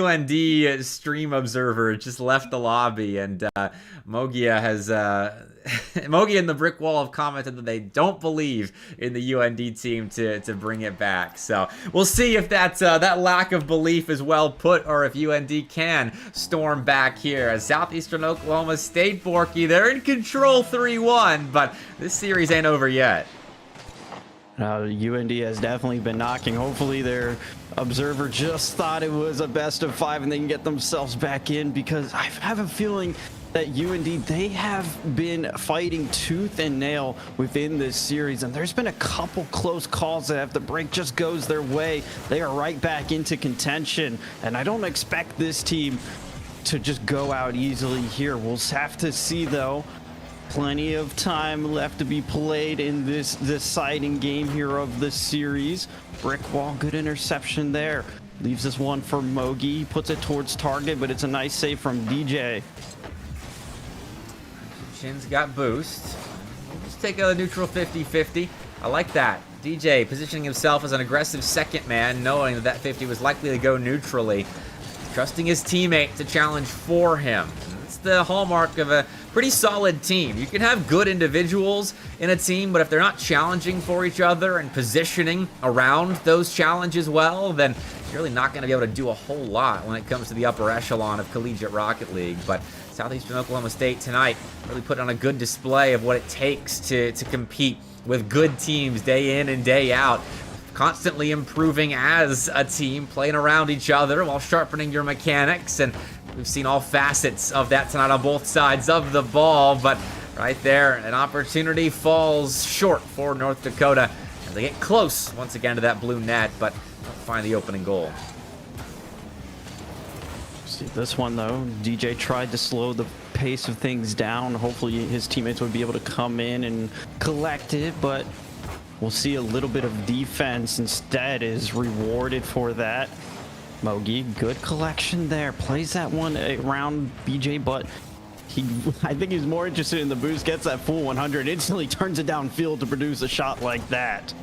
UND stream observer just left the lobby, and Mogia has Mogia and the Brick Wall have commented that they don't believe in the UND team to bring it back. So we'll see if that lack of belief is well put, or if UND can storm back here. As Southeastern Oklahoma State, Borky, they're in control 3-1, but this series ain't over yet. UND has definitely been knocking. Hopefully their observer just thought it was a best of 5 and they can get themselves back in, because I have a feeling that UND, they have been fighting tooth and nail within this series, and there's been a couple close calls that if the break just goes their way, they are right back into contention. And I don't expect this team to just go out easily here. We'll have to see though. Plenty of time left to be played in this deciding game here of the series. Brick Wall, good interception there. Leaves this one for Mogi. Puts it towards target, but it's a nice save from DJ. Shin's got boost. We'll just take a neutral 50-50. I like that. DJ positioning himself as an aggressive second man, knowing that that 50 was likely to go neutrally. Trusting his teammate to challenge for him. It's the hallmark of a pretty solid team. You can have good individuals in a team, but if they're not challenging for each other and positioning around those challenges well, then you're really not going to be able to do a whole lot when it comes to the upper echelon of Collegiate Rocket League. But Southeastern Oklahoma State tonight really put on a good display of what it takes to compete with good teams day in and day out. Constantly improving as a team, playing around each other while sharpening your mechanics, and we've seen all facets of that tonight on both sides of the ball. But right there, an opportunity falls short for North Dakota as they get close once again to that blue net, but don't find the opening goal. See this one though, DJ tried to slow the pace of things down. Hopefully his teammates would be able to come in and collect it, but we'll see a little bit of defense instead is rewarded for that. Mogi, good collection there. Plays that one around BJ, but I think he's more interested in the boost. Gets that full 100, instantly turns it downfield to produce a shot like that.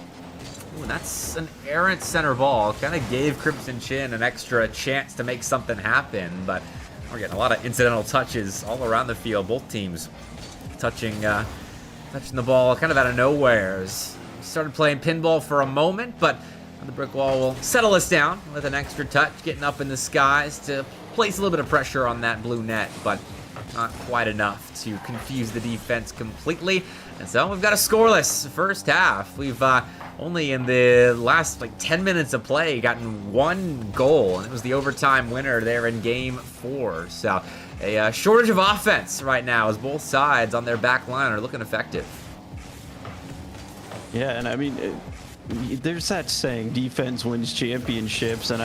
Ooh, that's an errant center ball. Kind of gave Crimson Chin an extra chance to make something happen, but we're getting a lot of incidental touches all around the field. Both teams touching the ball kind of out of nowhere. Started playing pinball for a moment, but the Brick Wall will settle us down with an extra touch, getting up in the skies to place a little bit of pressure on that blue net, but not quite enough to confuse the defense completely. And so we've got a scoreless first half. We've only in the last 10 minutes of play gotten 1 goal, and it was the overtime winner there in game 4. So a shortage of offense right now as both sides on their back line are looking effective. Yeah, and I mean, there's that saying, defense wins championships, and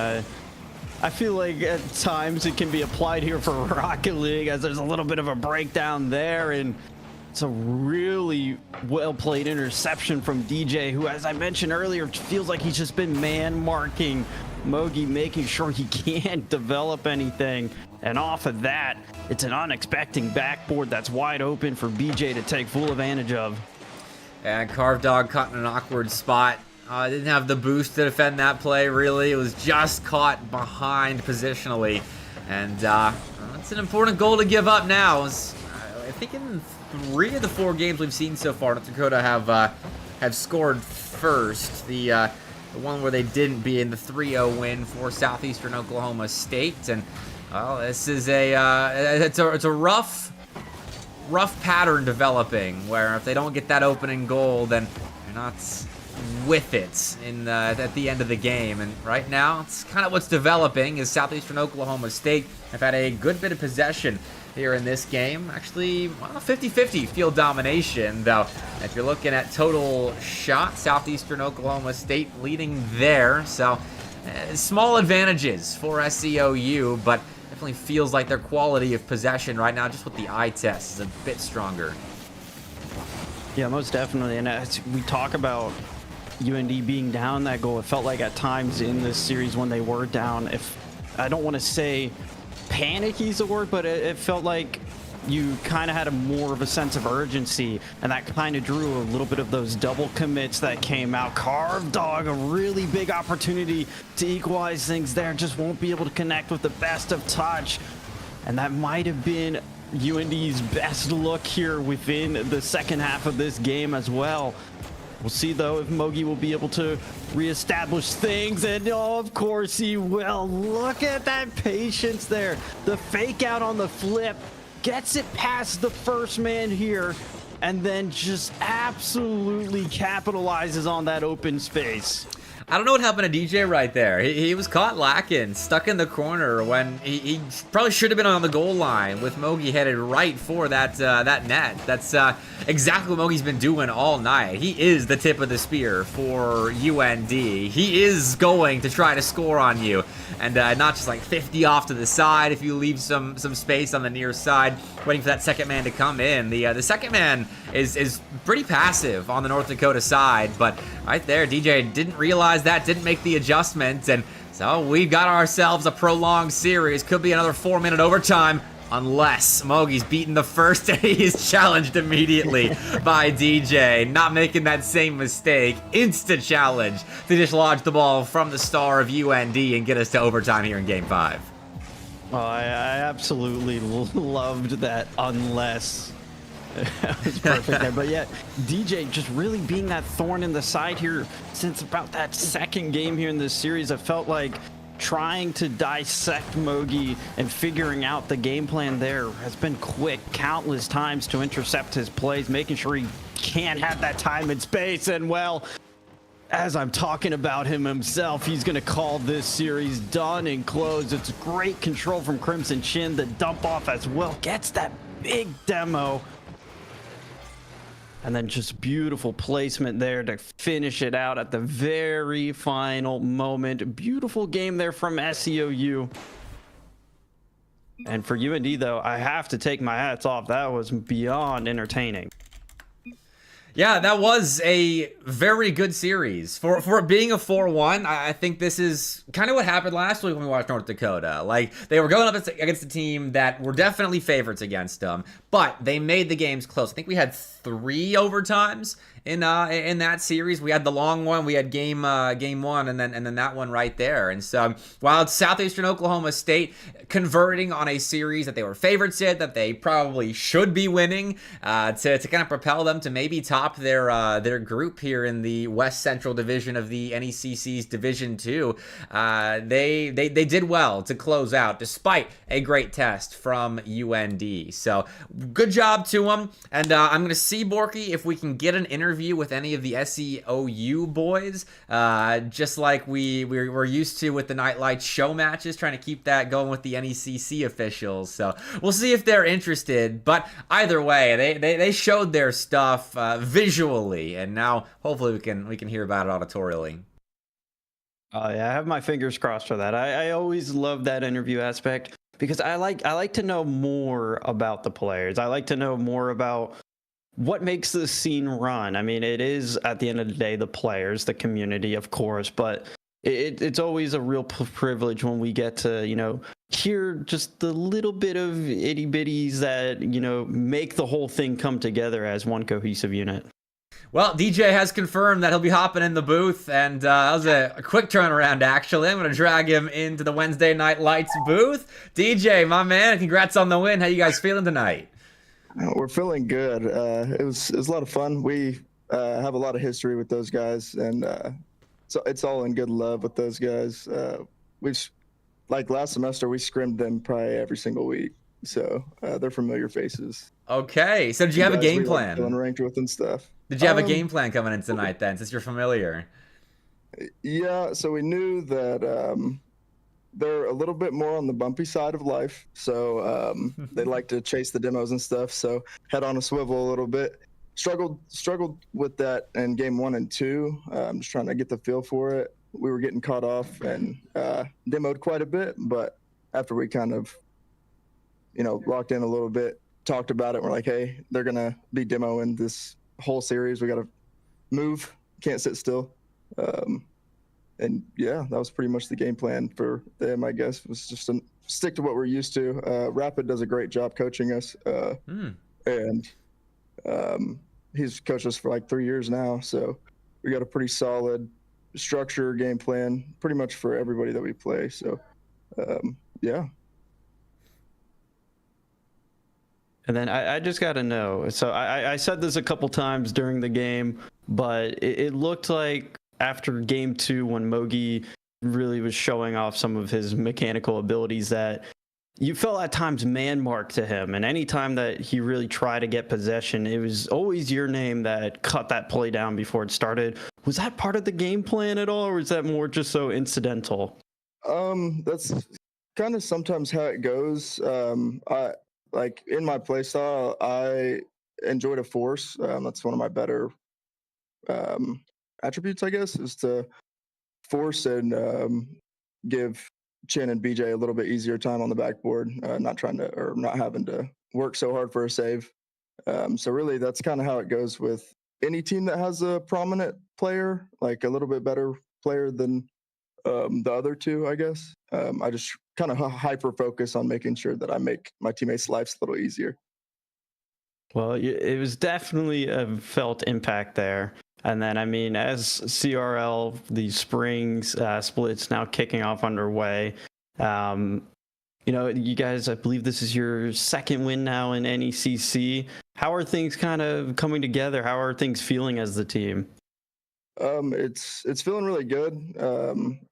I feel like at times it can be applied here for Rocket League, as there's a little bit of a breakdown there, and it's a really well-played interception from DJ, who, as I mentioned earlier, feels like he's just been man-marking Mogi, making sure he can't develop anything. And off of that, it's an unexpected backboard that's wide open for BJ to take full advantage of. And Carved Dog caught in an awkward spot. Didn't have the boost to defend that play, really. It was just caught behind positionally. And it's an important goal to give up now. I think in 3 of the 4 games we've seen so far, North Dakota have scored first. The one where they didn't be in the 3-0 win for Southeastern Oklahoma State. And well, this is it's a rough pattern developing, where if they don't get that opening goal, then they're not with it at the end of the game. And right now, it's kind of what's developing is Southeastern Oklahoma State have had a good bit of possession here in this game. Actually, well, 50-50 field domination, though. If you're looking at total shots, Southeastern Oklahoma State leading there. So Small advantages for SCOU, but definitely feels like their quality of possession right now, just with the eye test, is a bit stronger. Yeah, most definitely. And as we talk about UND being down that goal, it felt like at times in this series when they were down, if I don't want to say panicky is the word, but it felt like you kind of had more of a sense of urgency, and that kind of drew a little bit of those double commits that came out. Carved Dog, a really big opportunity to equalize things there, just won't be able to connect with the best of touch, and that might have been UND's best look here within the second half of this game as well. We'll see, though, if Mogi will be able to reestablish things, and oh, of course he will. Look at that patience there. The fake out on the flip, gets it past the first man here, and then just absolutely capitalizes on that open space. I don't know what happened to DJ right there. He was caught lacking, stuck in the corner when he probably should have been on the goal line with Mogi headed right for that net. That's exactly what Mogi's been doing all night. He is the tip of the spear for UND. He is going to try to score on you, and not just like 50 off to the side if you leave some space on the near side, waiting for that second man to come in. The second man is pretty passive on the North Dakota side, but right there, DJ didn't realize that, didn't make the adjustment, and so we've got ourselves a prolonged series. Could be another 4-minute overtime, unless Mogi's beaten the first and he is challenged immediately by DJ. Not making that same mistake. Insta challenge to dislodge the ball from the star of UND and get us to overtime here in Game 5. Oh, I absolutely loved that unless. That was perfect there. But yeah, DJ just really being that thorn in the side here since about that second game here in this series. I felt like trying to dissect Mogi and figuring out the game plan there has been quick countless times to intercept his plays, making sure he can't have that time and space. And well, as I'm talking about him himself, he's going to call this series done and closed. It's great control from Crimson Chin. The dump off as well gets that big demo. And then just beautiful placement there to finish it out at the very final moment. Beautiful game there from SCOU. And for UND, though, I have to take my hats off. That was beyond entertaining. Yeah, that was a very good series. For it being a 4-1, I think this is kind of what happened last week when we watched North Dakota. Like, they were going up against a team that were definitely favorites against them, but they made the games close. I think we had 3 overtimes in that series. We had the long one, we had game 1, and then that one right there. And so while it's Southeastern Oklahoma State converting on a series that they were favorites in, that they probably should be winning, to kind of propel them to maybe top their group here in the West Central Division of the NECC's Division 2, they did well to close out despite a great test from UND. So good job to them, and I'm going to see, Borky, if we can get an interview with any of the SCOU boys, just like we're used to with the Nightlight show matches, trying to keep that going with the NECC officials. So we'll see if they're interested, but either way, they showed their stuff visually, and now hopefully we can hear about it auditorially. Yeah, I have my fingers crossed for that. I always love that interview aspect because I like to know more about the players. I like to know more about what makes this scene run. I mean, it is at the end of the day the players, the community, of course, but it's always a real privilege when we get to, hear just the little bit of itty bitties that, make the whole thing come together as one cohesive unit. Well, DJ has confirmed that he'll be hopping in the booth, and that was a quick turnaround, actually. I'm going to drag him into the Wednesday Night Lights booth. DJ, my man, congrats on the win. How you guys feeling tonight? We're feeling good. It was a lot of fun. We have a lot of history with those guys, and so it's all in good love with those guys. Like last semester, we scrimmed them probably every single week, so they're familiar faces. Okay, so did you have a game plan? Feeling ranked with and stuff. Did you have a game plan coming in tonight then, since you're familiar? Yeah, so we knew that they're a little bit more on the bumpy side of life, so they like to chase the demos and stuff, so head on a swivel a little bit. Struggled with that in game 1 and 2. I'm just trying to get the feel for it. we were getting caught off and demoed quite a bit. But after we kind of, locked in a little bit, talked about it, we're like, hey, they're going to be demoing this whole series. We got to move, can't sit still. And yeah, that was pretty much the game plan for them, I guess, was just to stick to what we're used to. Rapid does a great job coaching us. And he's coached us for like 3 years now. So we got a pretty solid structure game plan pretty much for everybody that we play. So yeah. And then I just got to know. So I said this a couple times during the game, but it looked like after game 2, when Mogi really was showing off some of his mechanical abilities, that you felt at times man-marked to him. And any time that he really tried to get possession, it was always your name that cut that play down before it started. Was that part of the game plan at all, or was that more just so incidental? That's kind of sometimes how it goes. Like in my play style, I enjoy to force. That's one of my better attributes, I guess, is to force and give Chin and BJ a little bit easier time on the backboard, not having to work so hard for a save. So really, that's kind of how it goes with any team that has a prominent player, like a little bit better player than the other two, I guess. I just kind of hyper focus on making sure that I make my teammates' lives a little easier. Well, it was definitely a felt impact there. And then, I mean, as CRL, the spring splits now kicking off underway, you guys, I believe this is your second win now in NECC. How are things kind of coming together? How are things feeling as the team? It's feeling really good.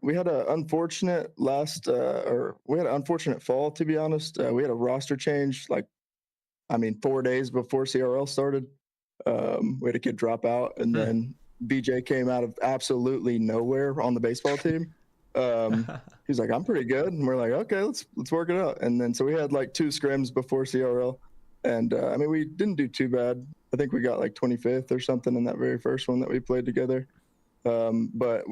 We had an unfortunate unfortunate fall, to be honest. We had a roster change, 4 days before CRL started. We had a kid drop out, and then BJ came out of absolutely nowhere on the baseball team. He's like, I'm pretty good. And we're like, okay, let's work it out. And then, so we had like 2 scrims before CRL. And we didn't do too bad. I think we got like 25th or something in that very first one that we played together. But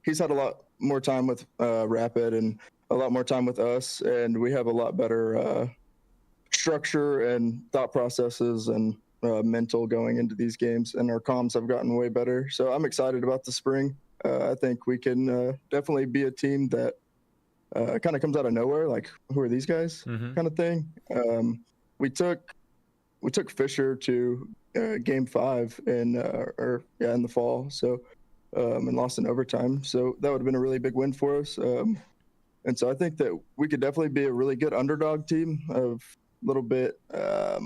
he's had a lot more time with Rapid and a lot more time with us. And we have a lot better structure and thought processes and mental going into these games. And our comms have gotten way better. So I'm excited about the spring. I think we can definitely be a team that kind of comes out of nowhere, like, who are these guys kind of thing. We took Fisher to game 5 in the fall, so and lost in overtime. So that would have been a really big win for us. And so I think that we could definitely be a really good underdog team, of a little bit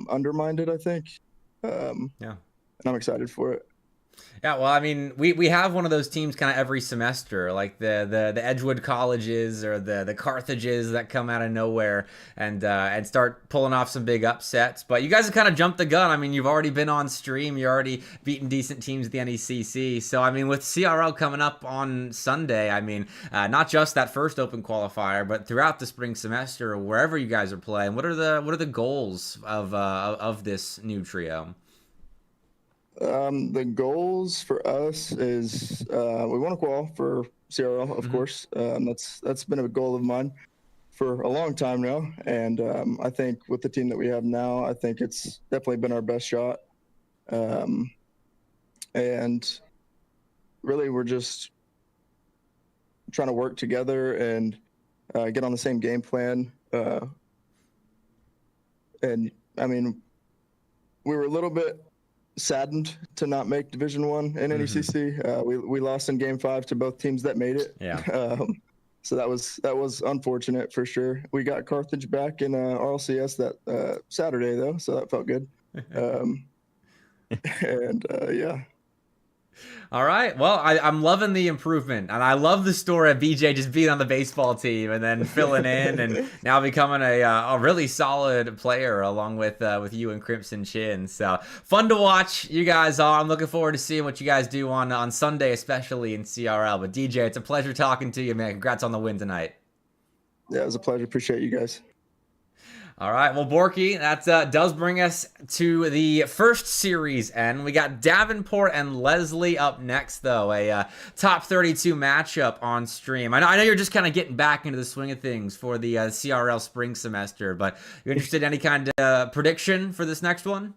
undermined, I think. And I'm excited for it. Yeah, well, I mean, we have one of those teams kind of every semester, like the Edgewood colleges or the Carthages that come out of nowhere and start pulling off some big upsets. But you guys have kind of jumped the gun. I mean, you've already been on stream. You're already beating decent teams at the NECC. So, I mean, with CRL coming up on Sunday, I mean, not just that first open qualifier, but throughout the spring semester, wherever you guys are playing, what are the goals of this new trio? The goals for us is we want to qual for CRL, of course. That's been a goal of mine for a long time now. And I think with the team that we have now, I think it's definitely been our best shot. And really, we're just trying to work together and get on the same game plan. And I mean, we were a little bit saddened to not make Division 1 in NECC. We lost in game 5 to both teams that made it. So that was unfortunate for sure. We got Carthage back in RLCS that Saturday though, so that felt good. Yeah. All right. Well, I'm loving the improvement, and I love the story of BJ just being on the baseball team and then filling in, and now becoming a really solid player along with you and Crimson Chin. So fun to watch. You guys are. I'm looking forward to seeing what you guys do on Sunday, especially in CRL. But DJ, it's a pleasure talking to you, man. Congrats on the win tonight. Yeah, it was a pleasure. Appreciate you guys. All right, well, Borky, that does bring us to the first series end. We got Davenport and Lesley up next, though, a top 32 matchup on stream. I know you're just kind of getting back into the swing of things for the CRL spring semester, but you're interested in any kind of prediction for this next one?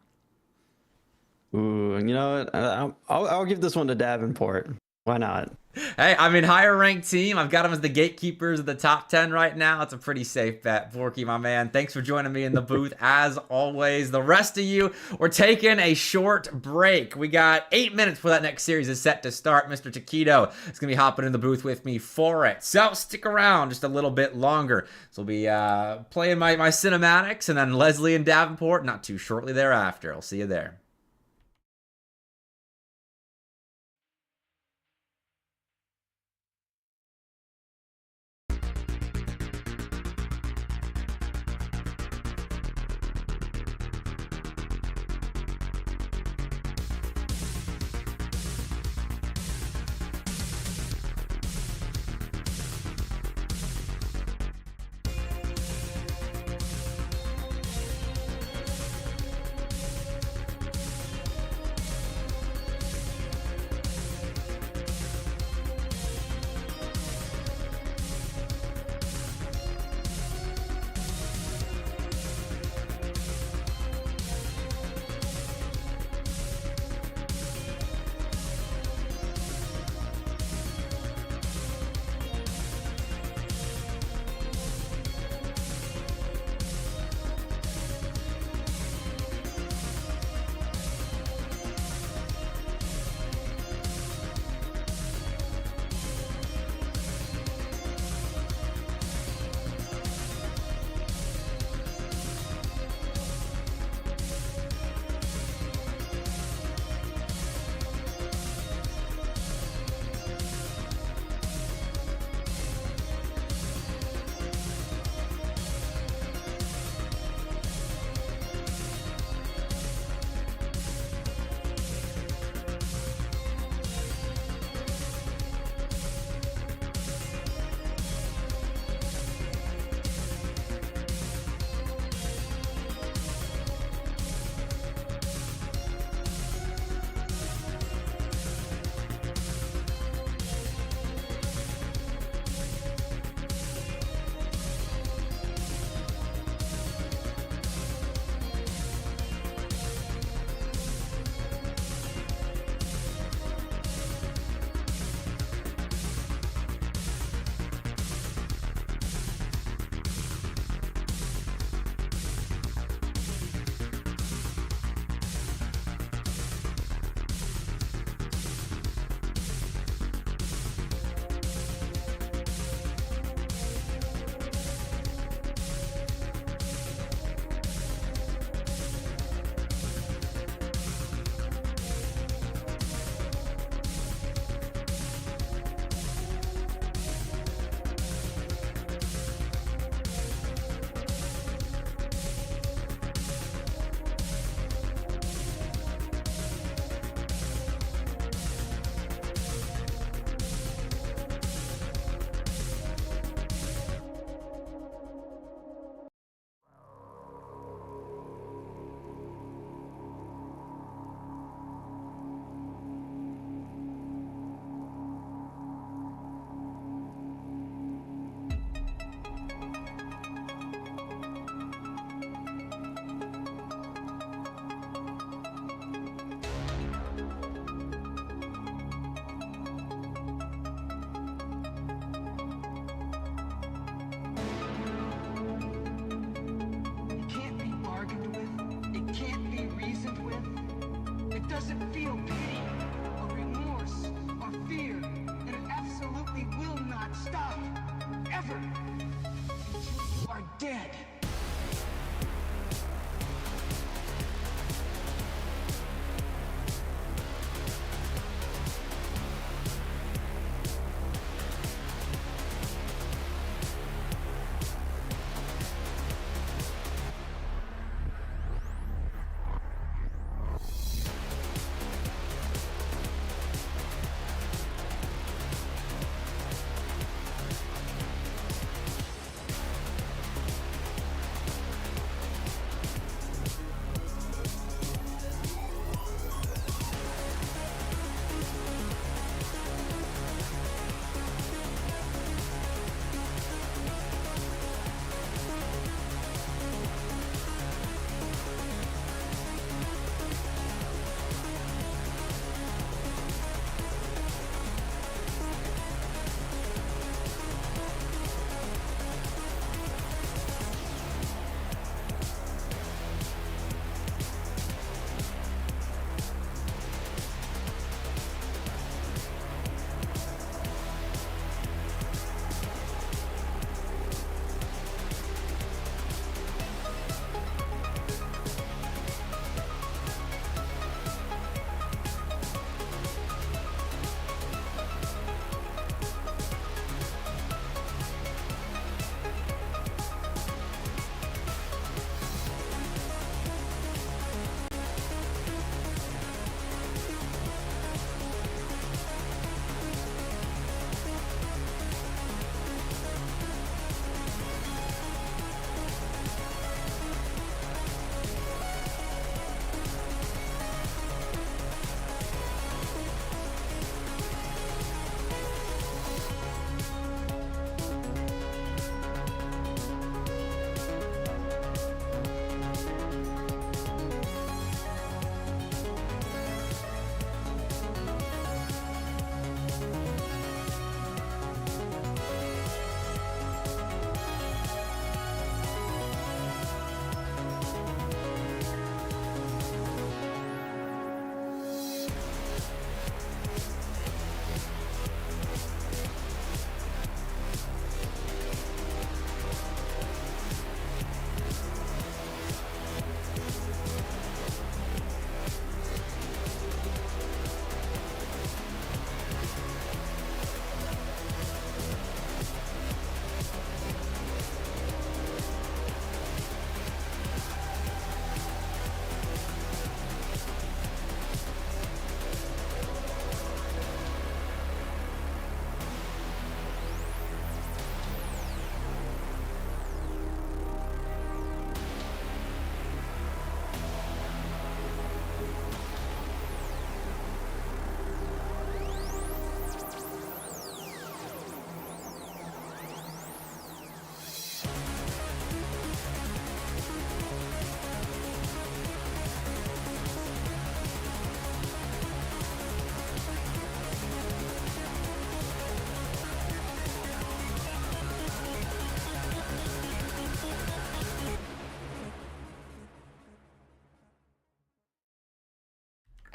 Ooh, you know what? I'll give this one to Davenport. Why not? Hey, I mean, higher ranked team. I've got them as the gatekeepers of the top 10 right now. It's a pretty safe bet. Borky, my man, thanks for joining me in the booth as always. The rest of you, we're taking a short break. We got 8 minutes before that next series is set to start. Mr. Taquito is going to be hopping in the booth with me for it. So stick around just a little bit longer. So we'll be playing my cinematics, and then Lesley and Davenport not too shortly thereafter. I'll see you there.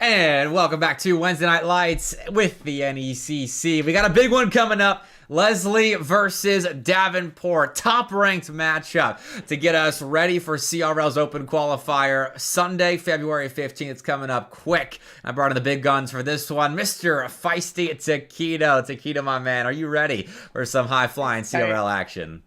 And welcome back to Wednesday Night Lights with the NECC. We got a big one coming up. Lesley versus Davenport, top-ranked matchup to get us ready for CRL's Open Qualifier Sunday, February 15th. It's coming up quick. I brought in the big guns for this one, Mr. Feisty Taquito. Taquito, my man, are you ready for some high-flying CRL action?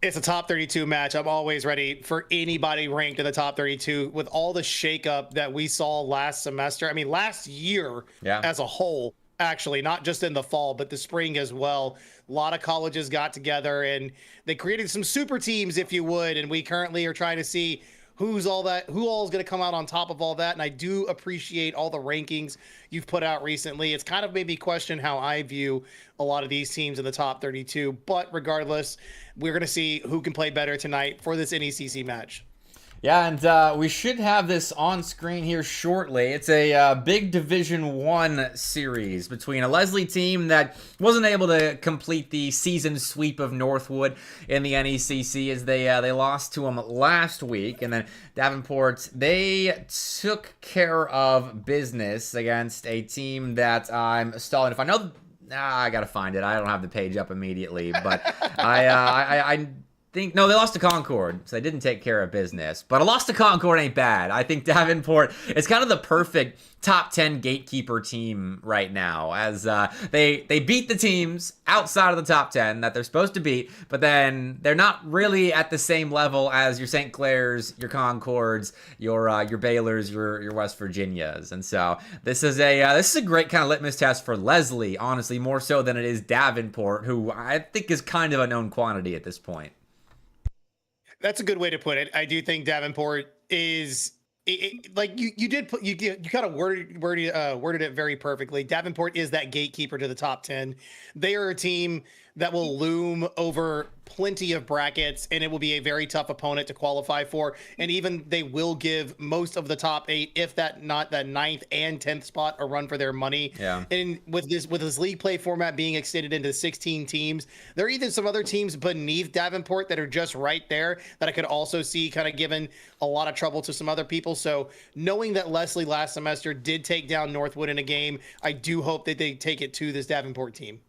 It's a top 32 match. I'm always ready for anybody ranked in the top 32 with all the shakeup that we saw last semester. I mean, last year as a whole, actually, not just in the fall, but the spring as well. A lot of colleges got together and they created some super teams, if you would. And we currently are trying to see who all is going to come out on top of all that. And I do appreciate all the rankings you've put out recently. It's kind of made me question how I view a lot of these teams in the top 32. But regardless, we're going to see who can play better tonight for this NECC match. Yeah, and we should have this on screen here shortly. It's a big Division 1 series between a Lesley team that wasn't able to complete the season sweep of Northwood in the NECC as they lost to them last week. And then Davenport, they took care of business against a team that I'm stalling. If I know... I gotta find it. I don't have the page up immediately, but I think, no, they lost to Concord, so they didn't take care of business. But a loss to Concord ain't bad. I think Davenport is kind of the perfect top 10 gatekeeper team right now, as they beat the teams outside of the top 10 that they're supposed to beat, but then they're not really at the same level as your St. Clair's, your Concords, your Baylor's, your West Virginias. And so this is a great kind of litmus test for Lesley, honestly, more so than it is Davenport, who I think is kind of a known quantity at this point. That's a good way to put it. I do think Davenport is like you kind of worded it very perfectly. Davenport is that gatekeeper to the top 10. They are a team that will loom over plenty of brackets, and it will be a very tough opponent to qualify for. And even they will give most of the top 8, if not that 9th and 10th spot, a run for their money. Yeah. And with this league play format being extended into 16 teams, there are even some other teams beneath Davenport that are just right there that I could also see kind of giving a lot of trouble to some other people. So knowing that Lesley last semester did take down Northwood in a game, I do hope that they take it to this Davenport team.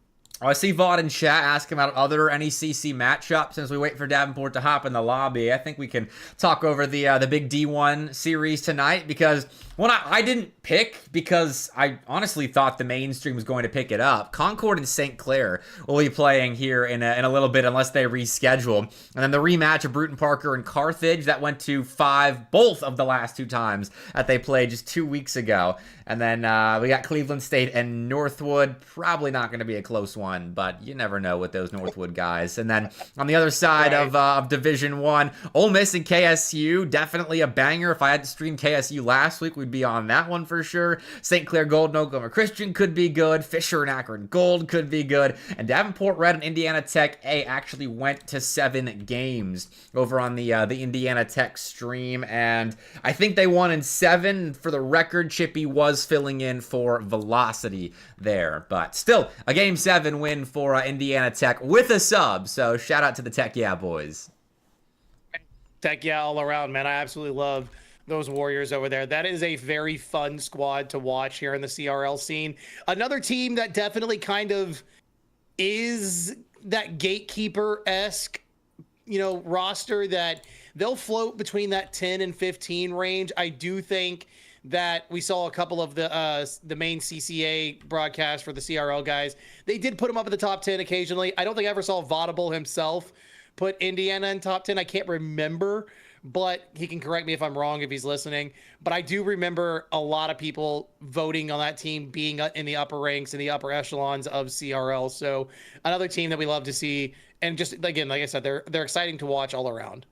I see Vaught in chat asking about other NECC matchups. Since we wait for Davenport to hop in the lobby, I think we can talk over the big D1 series tonight, because one I didn't pick because I honestly thought the mainstream was going to pick it up. Concord and St. Clair will be playing here in a little bit unless they reschedule. And then the rematch of Bruton Parker and Carthage that went to 5 both of the last 2 times that they played just 2 weeks ago. And then we got Cleveland State and Northwood. Probably not going to be a close one, but you never know with those Northwood guys. And then on the other side of Division 1, Ole Miss and KSU, definitely a banger. If I had to stream KSU last week, we'd be on that one for sure. St. Clair Gold and Oklahoma Christian could be good. Fisher and Akron Gold could be good. And Davenport Red and Indiana Tech A actually went to 7 games over on the Indiana Tech stream, and I think they won in 7. For the record, Chippy was filling in for Velocity there, but still a Game 7 win for Indiana Tech with a sub. So shout out to the Tech Yeah boys. Tech Yeah all around, man. I absolutely love those Warriors over there. That is a very fun squad to watch here in the CRL scene. Another team that definitely kind of is that gatekeeper-esque, roster that they'll float between that 10 and 15 range. I do think that we saw a couple of the main CCA broadcasts for the CRL guys. They did put him up at the top 10 occasionally. I don't think I ever saw Vaudable himself put Indiana in top 10. I can't remember, but he can correct me if I'm wrong if he's listening. But I do remember a lot of people voting on that team being in the upper ranks, in the upper echelons of CRL. So another team that we love to see. And just, again, like I said, they're exciting to watch all around.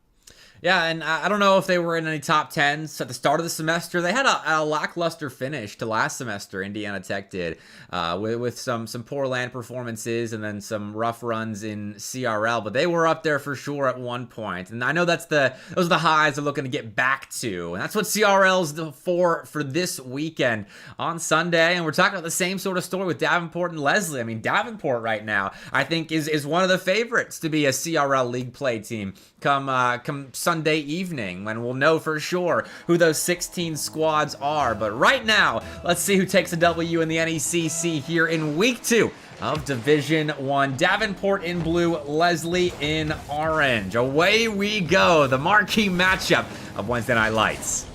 Yeah, and I don't know if they were in any top 10s at the start of the semester. They had a lackluster finish to last semester, Indiana Tech did, with some poor land performances and then some rough runs in CRL, but they were up there for sure at one point. And I know those are the highs they're looking to get back to. And that's what CRL's for this weekend on Sunday. And we're talking about the same sort of story with Davenport and Lesley. I mean, Davenport right now, I think, is one of the favorites to be a CRL league play team come Sunday Sunday evening when we'll know for sure who those 16 squads are. But right now, let's see who takes a W in the NECC here in week 2 of Division 1. Davenport in blue, Lesley in orange. Away we go, the marquee matchup of Wednesday Night Lights.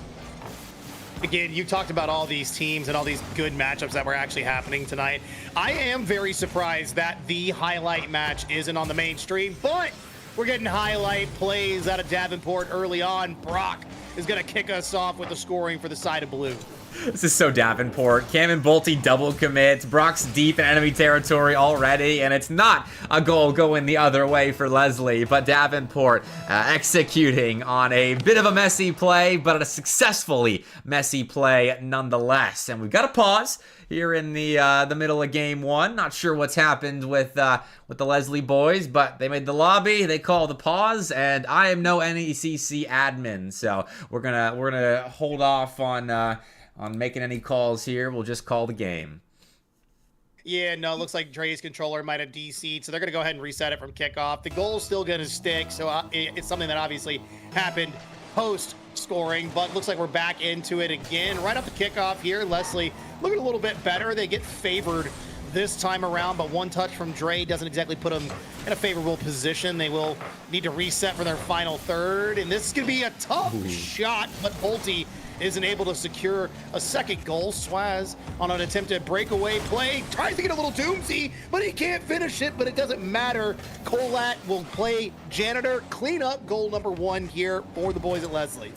Again, you talked about all these teams and all these good matchups that were actually happening tonight. I am very surprised that the highlight match isn't on the mainstream, but we're getting highlight plays out of Davenport early on. Brock is going to kick us off with the scoring for the side of blue. This is so Davenport. Cam and Bolte double commits. Brock's deep in enemy territory already, and it's not a goal going the other way for Lesley, but Davenport executing on a bit of a messy play, but a successfully messy play nonetheless. And we've got a pause here in the middle of game 1. Not sure what's happened with the Lesley boys, but they made the lobby, they call the pause, and I am no NECC admin, so we're gonna hold off on making any calls here. We'll just call the game. Yeah, no, it looks like Dre's controller might have DC'd, so they're going to go ahead and reset it from kickoff. The goal's still going to stick, so it's something that obviously happened post-scoring, but looks like we're back into it again. Right off the kickoff here, Lesley looking a little bit better. They get favored this time around, but one touch from Dre doesn't exactly put them in a favorable position. They will need to reset for their final third, and this is going to be a tough shot, but Bolte isn't able to secure a second goal. Swaz on an attempted breakaway play tries to get a little doomsy, but he can't finish it, but it doesn't matter. Colat will play janitor, clean up goal number 1 here for the boys at Lesley.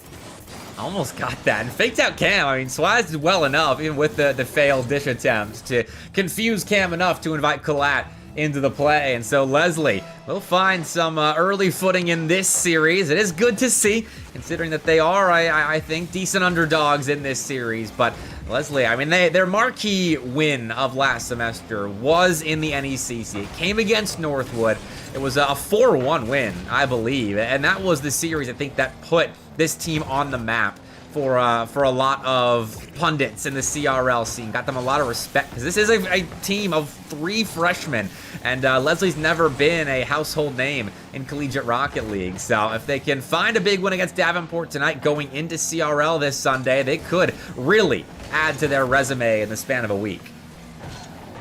Almost got that. And faked out Cam. I mean, Swaz did well enough, even with the failed dish attempts, to confuse Cam enough to invite Colat into the play. And so Lesley will find some early footing in this series. It is good to see, considering that they are, I think, decent underdogs in this series. But Lesley, I mean, their marquee win of last semester was in the NECC. It came against Northwood. It was a 4-1 win, I believe. And that was the series, I think, that put this team on the map for a lot of pundits in the CRL scene. Got them a lot of respect, because this is a team of 3 freshmen, and Lesley's never been a household name in Collegiate Rocket League. So if they can find a big win against Davenport tonight going into CRL this Sunday, they could really add to their resume in the span of a week.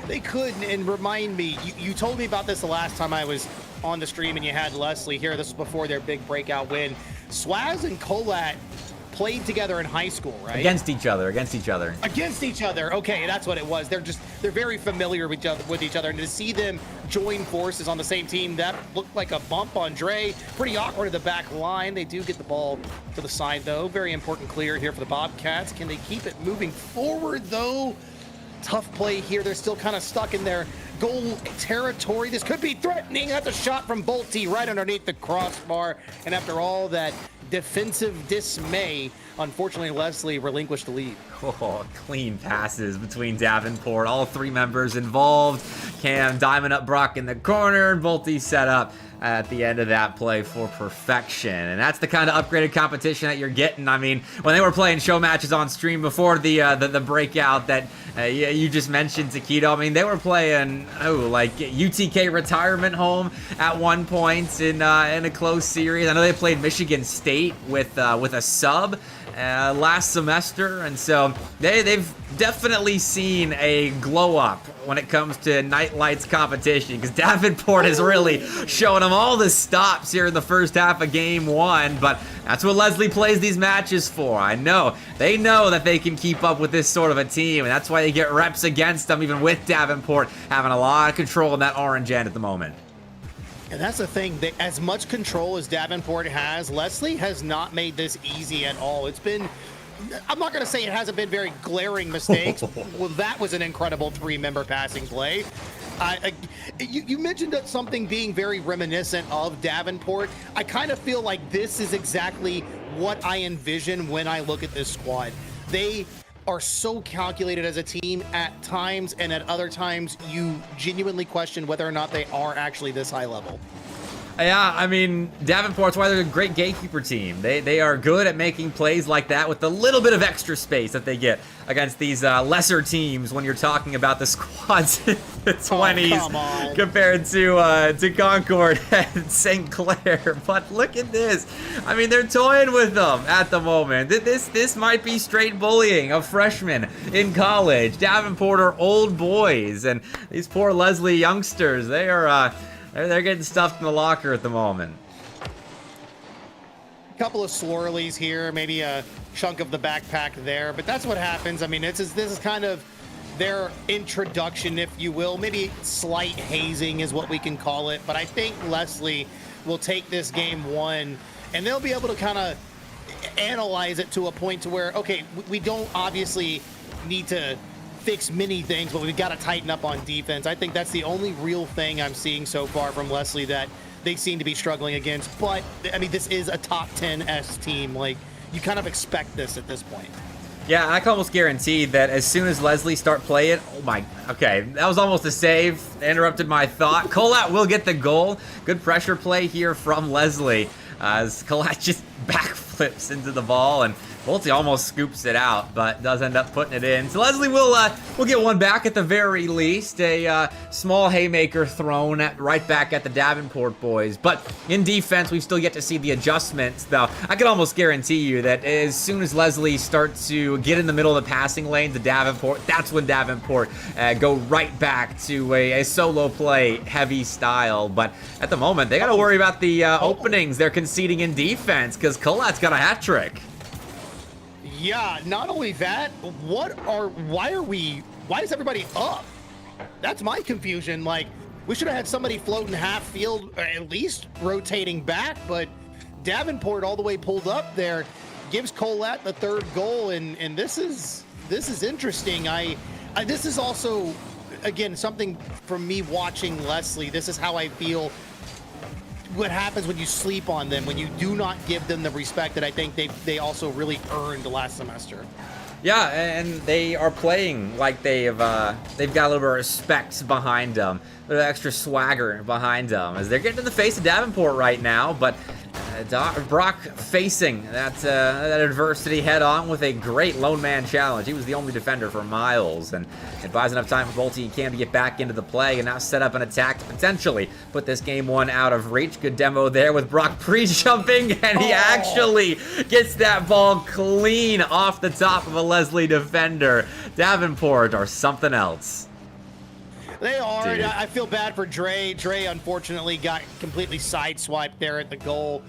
They could, and remind me, you told me about this the last time I was on the stream and you had Lesley here. This was before their big breakout win. Swaz and Colat played together in high school, right? Against each other. Against each other. Okay, that's what it was. They're very familiar with each other, and to see them join forces on the same team, that looked like a bump on Dre. Pretty awkward at the back line. They do get the ball to the side, though. Very important clear here for the Bobcats. Can they keep it moving forward, though? Tough play here. They're still kind of stuck in their goal territory. This could be threatening. That's a shot from Bolte right underneath the crossbar. And after all that defensive dismay, unfortunately, Lesley relinquished the lead. Oh, clean passes between Davenport. All 3 members involved. Cam diamond up Brock in the corner, and Bolte set up at the end of that play for perfection. And that's the kind of upgraded competition that you're getting. I mean, when they were playing show matches on stream before the breakout that you just mentioned, Taquito, I mean, they were playing, like UTK retirement home at one point in a close series. I know they played Michigan State with a sub last semester, and so they've definitely seen a glow up when it comes to Night Lights competition, because Davenport is really showing them all the stops here in the first half of game 1, but that's what Lesley plays these matches for. I know they know that they can keep up with this sort of a team, and that's why they get reps against them, even with Davenport having a lot of control in that orange end at the moment. And that's the thing, that as much control as Davenport has, Lesley has not made this easy at all. It's been, I'm not going to say it hasn't been very glaring mistakes. Well, that was an incredible 3-member passing play. You mentioned that something being very reminiscent of Davenport. I kind of feel like this is exactly what I envision when I look at this squad. They are so calculated as a team at times, and at other times you genuinely question whether or not they are actually this high level. Yeah, I mean, Davenport's why they're a great gatekeeper team. They are good at making plays like that with a little bit of extra space that they get against these lesser teams when you're talking about the squads in the 20s compared to Concord and St. Clair. But look at this. I mean, they're toying with them at the moment. This might be straight bullying of freshmen in college. Davenport are old boys, and these poor Lesley youngsters, they're getting stuffed in the locker at the moment. A couple of swirlies here, maybe a chunk of the backpack there, but that's what happens. I mean, this is kind of their introduction, if you will. Maybe slight hazing is what we can call it, but I think Lesley will take this game one, and they'll be able to kind of analyze it to a point to where, okay, we don't obviously need to fix many things, but we've got to tighten up on defense. I think that's the only real thing I'm seeing so far from Lesley that they seem to be struggling against. But I mean, this is a top 10 team. Like, you kind of expect this at this point. Yeah, I can almost guarantee that as soon as Lesley start playing, okay, that was almost a save. Interrupted my thought. Colat will get the goal. Good pressure play here from Lesley as Colat just backflips into the ball, and Bolte almost scoops it out, but does end up putting it in. So Lesley will get one back at the very least. A small haymaker thrown right back at the Davenport boys. But in defense, we still get to see the adjustments, though. I can almost guarantee you that as soon as Lesley starts to get in the middle of the passing lane to Davenport, that's when Davenport go right back to a solo play heavy style. But at the moment, they got to worry about the openings they're conceding in defense, because Colat's got a hat trick. Yeah, not only that, why is everybody up? That's my confusion. Like, we should have had somebody floating half field, or at least rotating back, but Davenport all the way pulled up there, gives Colat the third goal, and this is interesting. This is also, again, something from me watching Lesley. This is how I feel what happens when you sleep on them, when you do not give them the respect that I think they also really earned last semester. Yeah, and they are playing like they've got a little bit of respect behind them, a little extra swagger behind them, as they're getting in the face of Davenport right now. But Brock facing that adversity head on with a great lone man challenge. He was the only defender for miles, and it buys enough time for Bolte and Cam to get back into the play and now set up an attack to potentially put this game one out of reach. Good demo there with Brock pre-jumping, and he actually gets that ball clean off the top of a Lesley defender. Davenport or something else. They are. Dude. I feel bad for Dre. Dre, unfortunately, got completely sideswiped there at the goal.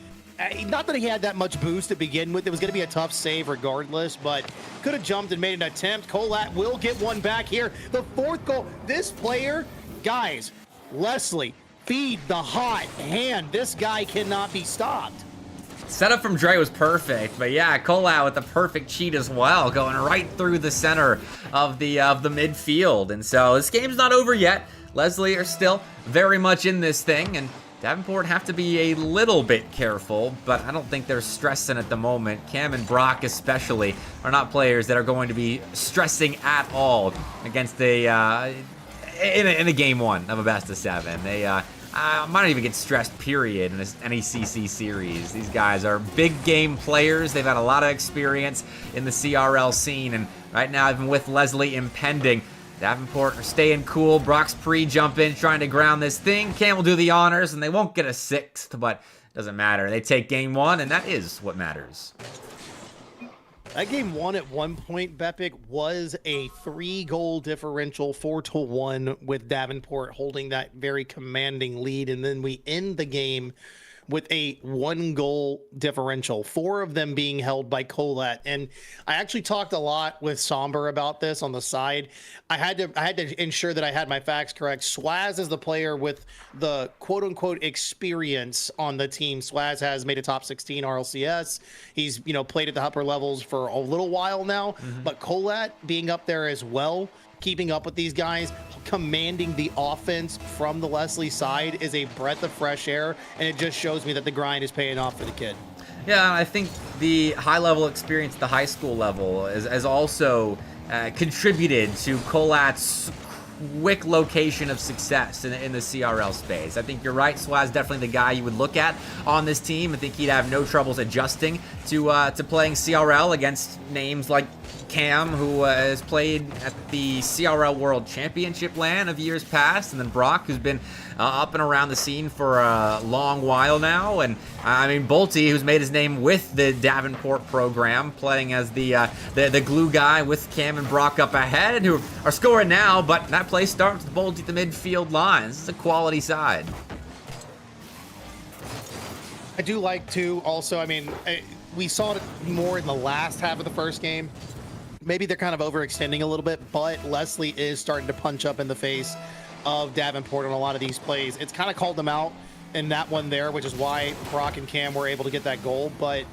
Not that he had that much boost to begin with. It was going to be a tough save regardless, but could have jumped and made an attempt. Colat will get one back here. The fourth goal. This player, guys, Lesley, feed the hot hand. This guy cannot be stopped. Setup from Dre was perfect, but yeah, Colat with the perfect cheat as well, going right through the center of the midfield. And so this game's not over yet. Lesley are still very much in this thing, and Davenport have to be a little bit careful, but I don't think they're stressing at the moment. Cam and Brock especially are not players that are going to be stressing at all against in a game one of a best of seven. They might not even get stressed, period, in this NECC series. These guys are big game players. They've had a lot of experience in the CRL scene, and right now, even with Lesley impending, Davenport are staying cool. Brock's pre-jumping, trying to ground this thing. Cam will do the honors, and they won't get a sixth, but it doesn't matter. They take game one, and that is what matters. That game one at one point, Bepic, was a 3-goal differential, 4-1, with Davenport holding that very commanding lead. And then we end the game with a 1-goal differential, 4 of them being held by Colat. And I actually talked a lot with Somber about this on the side. I had to ensure that I had my facts correct. Swaz is the player with the quote unquote experience on the team. Swaz has made a top 16 RLCS. He's, played at the upper levels for a little while now, but Colat being up there as well, keeping up with these guys, commanding the offense from the Lesley side is a breath of fresh air, and it just shows me that the grind is paying off for the kid. Yeah, I think the high-level experience at the high school level has also contributed to Colat's quick location of success in the CRL space. I think you're right. Swaz definitely the guy you would look at on this team. I think he'd have no troubles adjusting to playing CRL against names like Cam, who has played at the CRL World Championship LAN of years past, and then Brock, who's been up and around the scene for a long while now, and I mean Bolty, who's made his name with the Davenport program, playing as the glue guy with Cam and Brock up ahead, who are scoring now, but that play starts with Bolty at the midfield line. This is a quality side. I do like to also, I mean, we saw it more in the last half of the first game. Maybe they're kind of overextending a little bit, but Lesley is starting to punch up in the face of Davenport on a lot of these plays. It's kind of called them out in that one there, which is why Brock and Cam were able to get that goal, but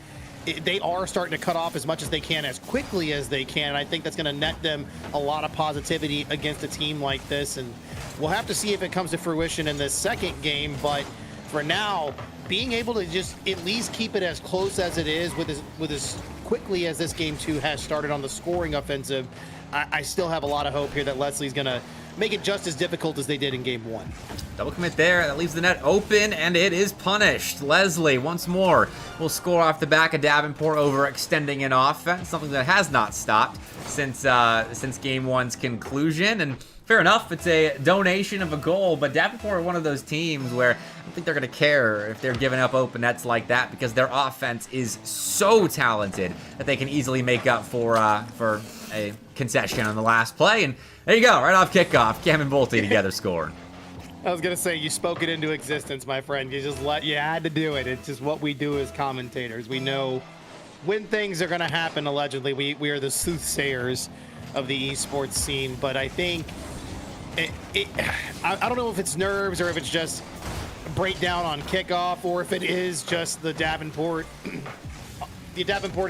they are starting to cut off as much as they can, as quickly as they can. And I think that's going to net them a lot of positivity against a team like this, and we'll have to see if it comes to fruition in this second game, but for now, being able to just at least keep it as close as it is with as quickly as this game 2 has started on the scoring offensive, I still have a lot of hope here that Leslie's gonna make it just as difficult as they did in game 1. Double commit there, that leaves the net open, and it is punished. Lesley, once more, will score off the back of Davenport, overextending an offense, something that has not stopped since game 1's conclusion, and fair enough, it's a donation of a goal, but Davenport are one of those teams where I don't think they're going to care if they're giving up open nets like that, because their offense is so talented that they can easily make up for a concession on the last play. And there you go, right off kickoff, Cam and Bolty together scored. I was gonna say, you spoke it into existence, my friend. You had to do it. It's just what we do as commentators. We know when things are gonna happen. Allegedly, we are the soothsayers of the esports scene. But I think I don't know if it's nerves or if it's just a breakdown on kickoff, or if it is just the Davenport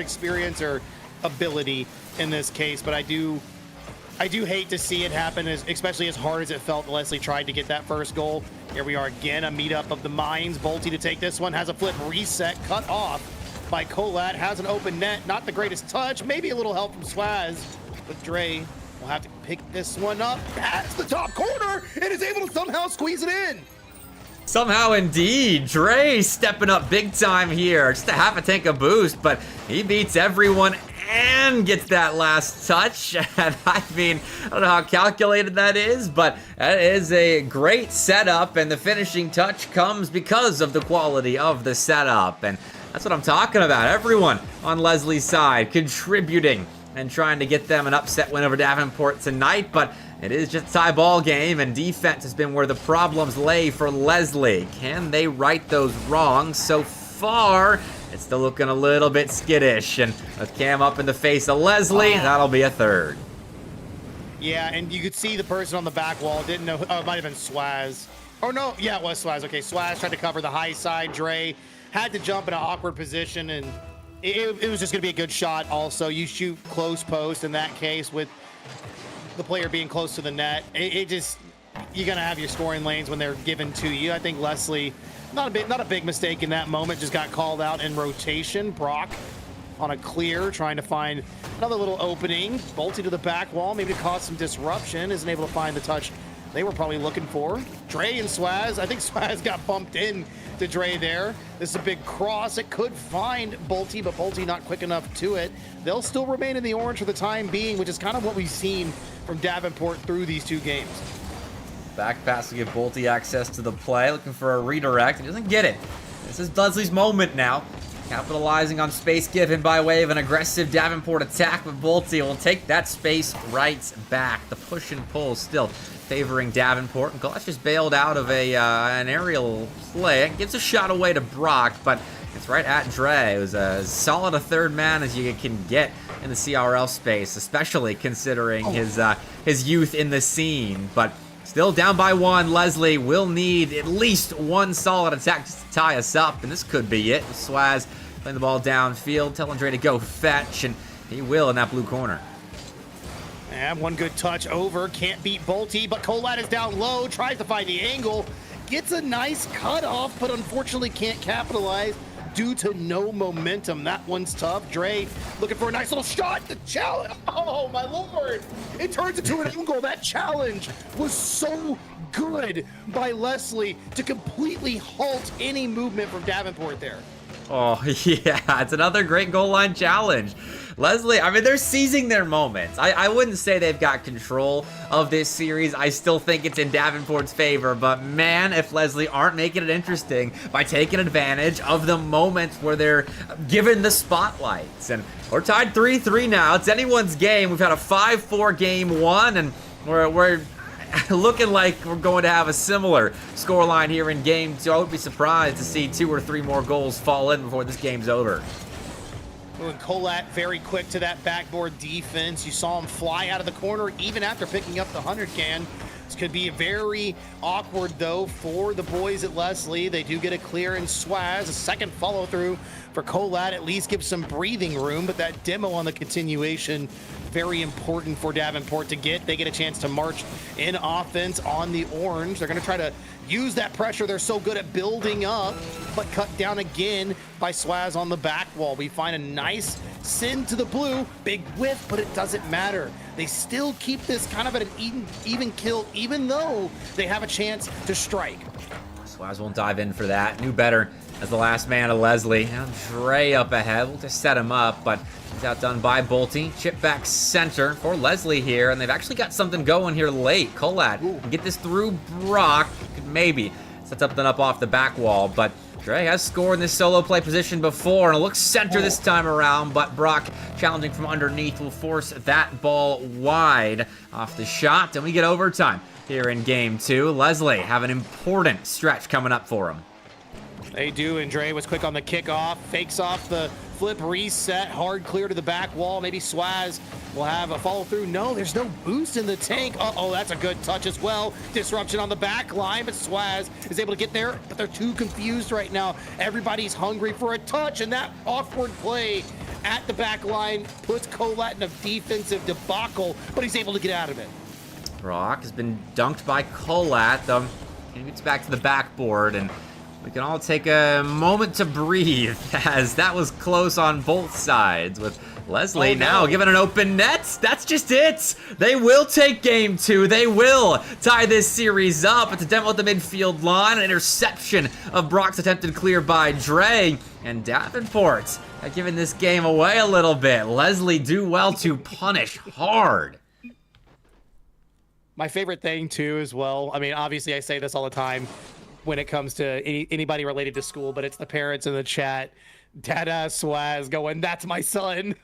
experience or ability in this case. But I do hate to see it happen, especially as hard as it felt Lesley tried to get that first goal. Here we are again, a meetup of the minds. Bolty to take this one, has a flip reset, cut off by Colat, has an open net, not the greatest touch, maybe a little help from Swaz, but Dre will have to pick this one up past the top corner and is able to somehow squeeze it in. Somehow indeed, Dre stepping up big time here. Just a half a tank of boost, but he beats everyone and gets that last touch. And I mean, I don't know how calculated that is, but that is a great setup, and the finishing touch comes because of the quality of the setup. And that's what I'm talking about. Everyone on Leslie's side contributing and trying to get them an upset win over Davenport tonight, but it is just a tie ball game, and defense has been where the problems lay for Lesley. Can they right those wrongs? So far, it's still looking a little bit skittish, and with Cam up in the face of Lesley, that'll be a third. Yeah, and you could see the person on the back wall didn't know. Oh, it might have been Swaz. Oh no, yeah, it was Swaz. Okay, Swaz tried to cover the high side. Dre had to jump in an awkward position, and it was just going to be a good shot. Also, you shoot close post in that case with the player being close to the net. You're going to have your scoring lanes when they're given to you. I think Lesley, not a big mistake in that moment, just got called out in rotation. Brock on a clear, trying to find another little opening. Bolty to the back wall, maybe to cause some disruption. Isn't able to find the touch they were probably looking for. Dre and Swaz, I think Swaz got bumped in to Dre there. This is a big cross. It could find Bolty, but Bolty not quick enough to it. They'll still remain in the orange for the time being, which is kind of what we've seen from Davenport through these two games. Back pass to give Bolty access to the play, looking for a redirect. He doesn't get it. This is Leslie's moment now. Capitalizing on space given by way of an aggressive Davenport attack, but Bolty will take that space right back. The push and pull still favoring Davenport. And Glass just bailed out of an aerial play. It gives a shot away to Brock, but it's right at Dre. It was as solid a third man as you can get in the CRL space, especially considering his youth in the scene. But still down by one. Lesley will need at least one solid attack just to tie us up, and this could be it. Swaz playing the ball downfield, telling Dre to go fetch, and he will in that blue corner. And one good touch over, can't beat Bolty, but Colat is down low, tries to find the angle, gets a nice cut off, but unfortunately can't capitalize. due to no momentum. That one's tough. Dre looking for a nice little shot. The challenge. Oh, my Lord. It turns into an own goal. That challenge was so good by Lesley to completely halt any movement from Davenport there. Oh, yeah, it's another great goal line challenge. Lesley, I mean, they're seizing their moments. I wouldn't say they've got control of this series. I still think it's in Davenport's favor, but man, if Lesley aren't making it interesting by taking advantage of the moments where they're given the spotlights. And we're tied 3-3 now. It's anyone's game. We've had a 5-4 game one, and we're looking like we're going to have a similar scoreline here in game two. I would be surprised to see 2 or 3 more goals fall in before this game's over. And Colat very quick to that backboard defense. You saw him fly out of the corner even after picking up the 100 can. This could be very awkward, though, for the boys at Lesley. They do get a clear and Swaz. A second follow-through for Colat at least gives some breathing room, but that demo on the continuation, very important for Davenport to get. They get a chance to march in offense on the orange. They're going to try to use that pressure they're so good at building up, but cut down again by Swaz on the back wall. We find a nice send to the blue. Big whiff, but it doesn't matter. They still keep this kind of at an even kill, even though they have a chance to strike. Swaz won't dive in for that. Knew better as the last man of Lesley. Now Dre up ahead. We'll just set him up, but he's outdone by Bolte. Chip back center for Lesley here, and they've actually got something going here late. Colat can get this through Brock. Could maybe set something up off the back wall, but Dre has scored in this solo play position before, and it looks center this time around, but Brock challenging from underneath will force that ball wide off the shot, and we get overtime here in game two. Lesley have an important stretch coming up for them. They do, and Dre was quick on the kickoff, fakes off the flip reset, hard clear to the back wall. Maybe Swaz will have a follow through. No, there's no boost in the tank. Uh-oh, that's a good touch as well. Disruption on the back line, but Swaz is able to get there, but they're too confused right now. Everybody's hungry for a touch, and that awkward play at the back line puts Colat in a defensive debacle, but he's able to get out of it. Brock has been dunked by Colat. He gets back to the backboard, and we can all take a moment to breathe as that was close on both sides with Lesley now given an open net. That's just it. They will take game two. They will tie this series up. It's a demo at the midfield line, an interception of Brock's attempted clear by Dre, and Davenport have given this game away a little bit. Lesley do well to punish hard. My favorite thing too as well, I mean, obviously I say this all the time when it comes to anybody related to school, but it's the parents in the chat, Dada Swaz going, that's my son.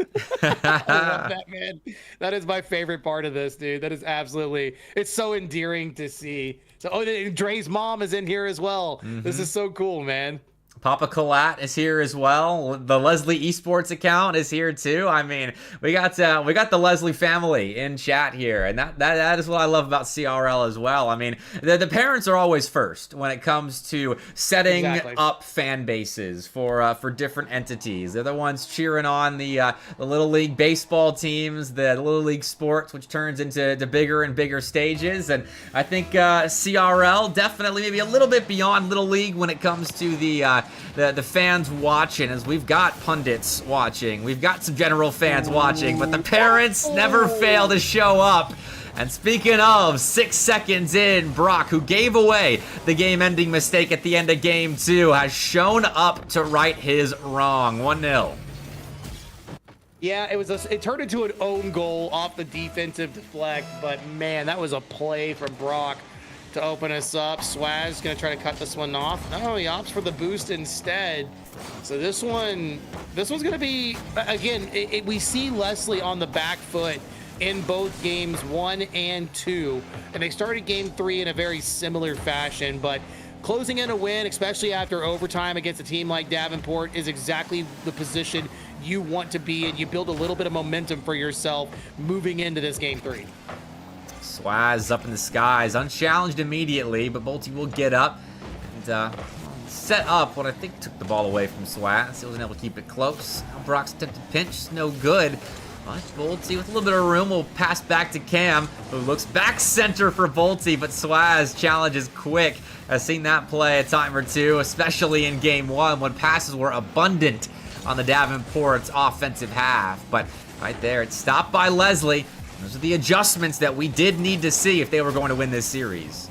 I love that, man. That is my favorite part of this, dude. That is absolutely, it's so endearing to see. So, Dre's mom is in here as well. This is so cool, man. Papa Colat is here as well. The Lesley Esports account is here too. I mean, we got the Lesley family in chat here, and that is what I love about CRL as well. I mean, the parents are always first when it comes to setting up fan bases for different entities. They're the ones cheering on the Little League baseball teams, the Little League sports, which turns into bigger and bigger stages. And I think CRL definitely maybe a little bit beyond Little League when it comes to the fans watching, as we've got pundits watching, we've got some general fans watching, but the parents never fail to show up. And speaking of, 6 seconds in, Brock, who gave away the game-ending mistake at the end of game two, has shown up to right his wrong. 1-0. Yeah, it turned into an own goal off the defensive deflect, but man, that was a play from Brock to open us up. Swaz gonna try to cut this one off. No, he opts for the boost instead. So this one's gonna be, again, we see Lesley on the back foot in both games 1 and 2, and they started game 3 in a very similar fashion, but closing in a win, especially after overtime against a team like Davenport, is exactly the position you want to be in. You build a little bit of momentum for yourself moving into this game 3. Swaz up in the skies, unchallenged immediately, but Bolte will get up and set up what I think took the ball away from Swaz. He wasn't able to keep it close. Now Brock's attempted pinch, no good. But Volty with a little bit of room will pass back to Cam, who looks back center for Volty, but Swaz challenges quick. I've seen that play a time or two, especially in game 1 when passes were abundant on the Davenport's offensive half. But right there, it's stopped by Lesley. Those are the adjustments that we did need to see if they were going to win this series.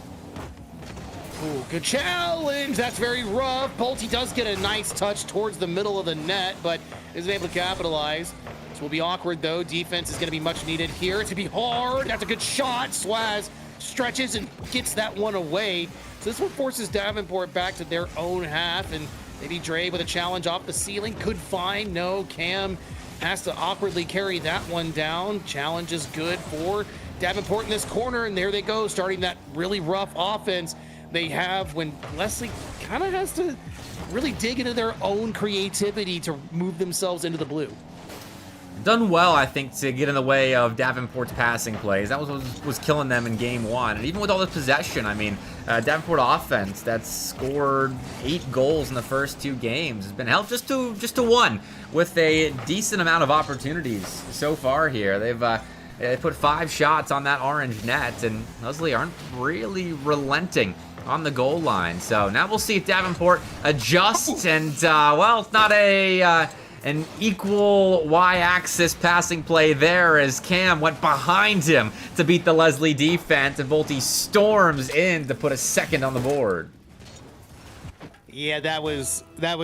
Ooh, good challenge. That's very rough. Bolte does get a nice touch towards the middle of the net, but isn't able to capitalize. This will be awkward, though. Defense is going to be much needed here. It's going to be hard. That's a good shot. Swaz stretches and gets that one away. So this one forces Davenport back to their own half, and maybe Dre with a challenge off the ceiling could find. No, Cam has to awkwardly carry that one down. Challenge is good for Davenport in this corner, and there they go, starting that really rough offense they have when Lesley kind of has to really dig into their own creativity to move themselves into the blue. Done well, I think, to get in the way of Davenport's passing plays. That was killing them in game 1. And even with all this possession, I mean, Davenport offense that's scored 8 goals in the first 2 games has been held just to 1 with a decent amount of opportunities so far here. They put 5 shots on that orange net, and Lesley aren't really relenting on the goal line. So now we'll see if Davenport adjusts, and well, it's not an equal Y-axis passing play there as Cam went behind him to beat the Lesley defense, and Volty storms in to put a second on the board. Yeah, that was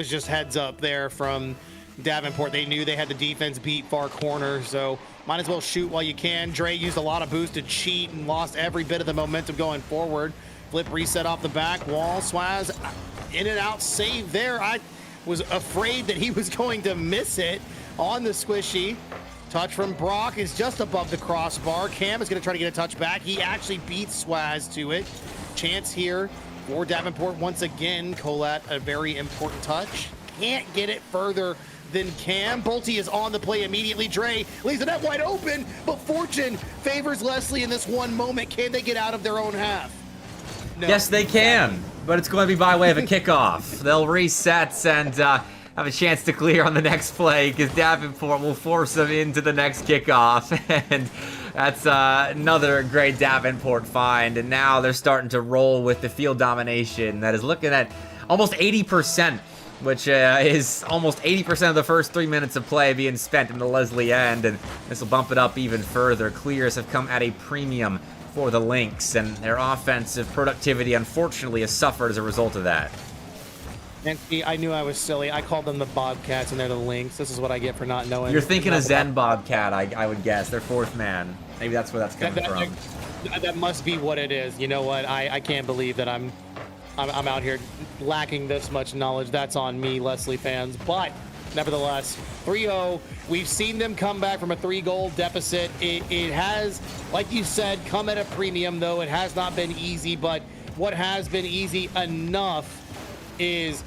just heads up there from Davenport. They knew they had the defense beat far corner, so might as well shoot while you can. Dre used a lot of boost to cheat and lost every bit of the momentum going forward. Flip reset off the back wall. Swaz in and out save there. I was afraid that he was going to miss it on the squishy. Touch from Brock is just above the crossbar. Cam is going to try to get a touch back. He actually beats Swaz to it. Chance here for Davenport once again. Colette, a very important touch. Can't get it further than Cam. Bolte is on the play immediately. Dre leaves the net wide open, but fortune favors Lesley in this one moment. Can they get out of their own half? No. Yes, they can, but it's going to be by way of a kickoff. They'll reset and have a chance to clear on the next play because Davenport will force them into the next kickoff. And that's another great Davenport find. And now they're starting to roll with the field domination that is looking at almost 80%, which is almost 80% of the first 3 minutes of play being spent in the Lesley end. And this will bump it up even further. Clears have come at a premium for the Lynx, and their offensive productivity, unfortunately, has suffered as a result of that. And I knew I was silly. I called them the Bobcats, and they're the Lynx. This is what I get for not knowing. You're thinking of Zen Bobcat, I would guess. Their 4th man. Maybe that's where that's coming from. That must be what it is. You know what? I can't believe that I'm out here lacking this much knowledge. That's on me, Lesley fans. But nevertheless, 3-0. We've seen them come back from a 3-goal deficit. It has, like you said, come at a premium, though. It has not been easy, but what has been easy enough is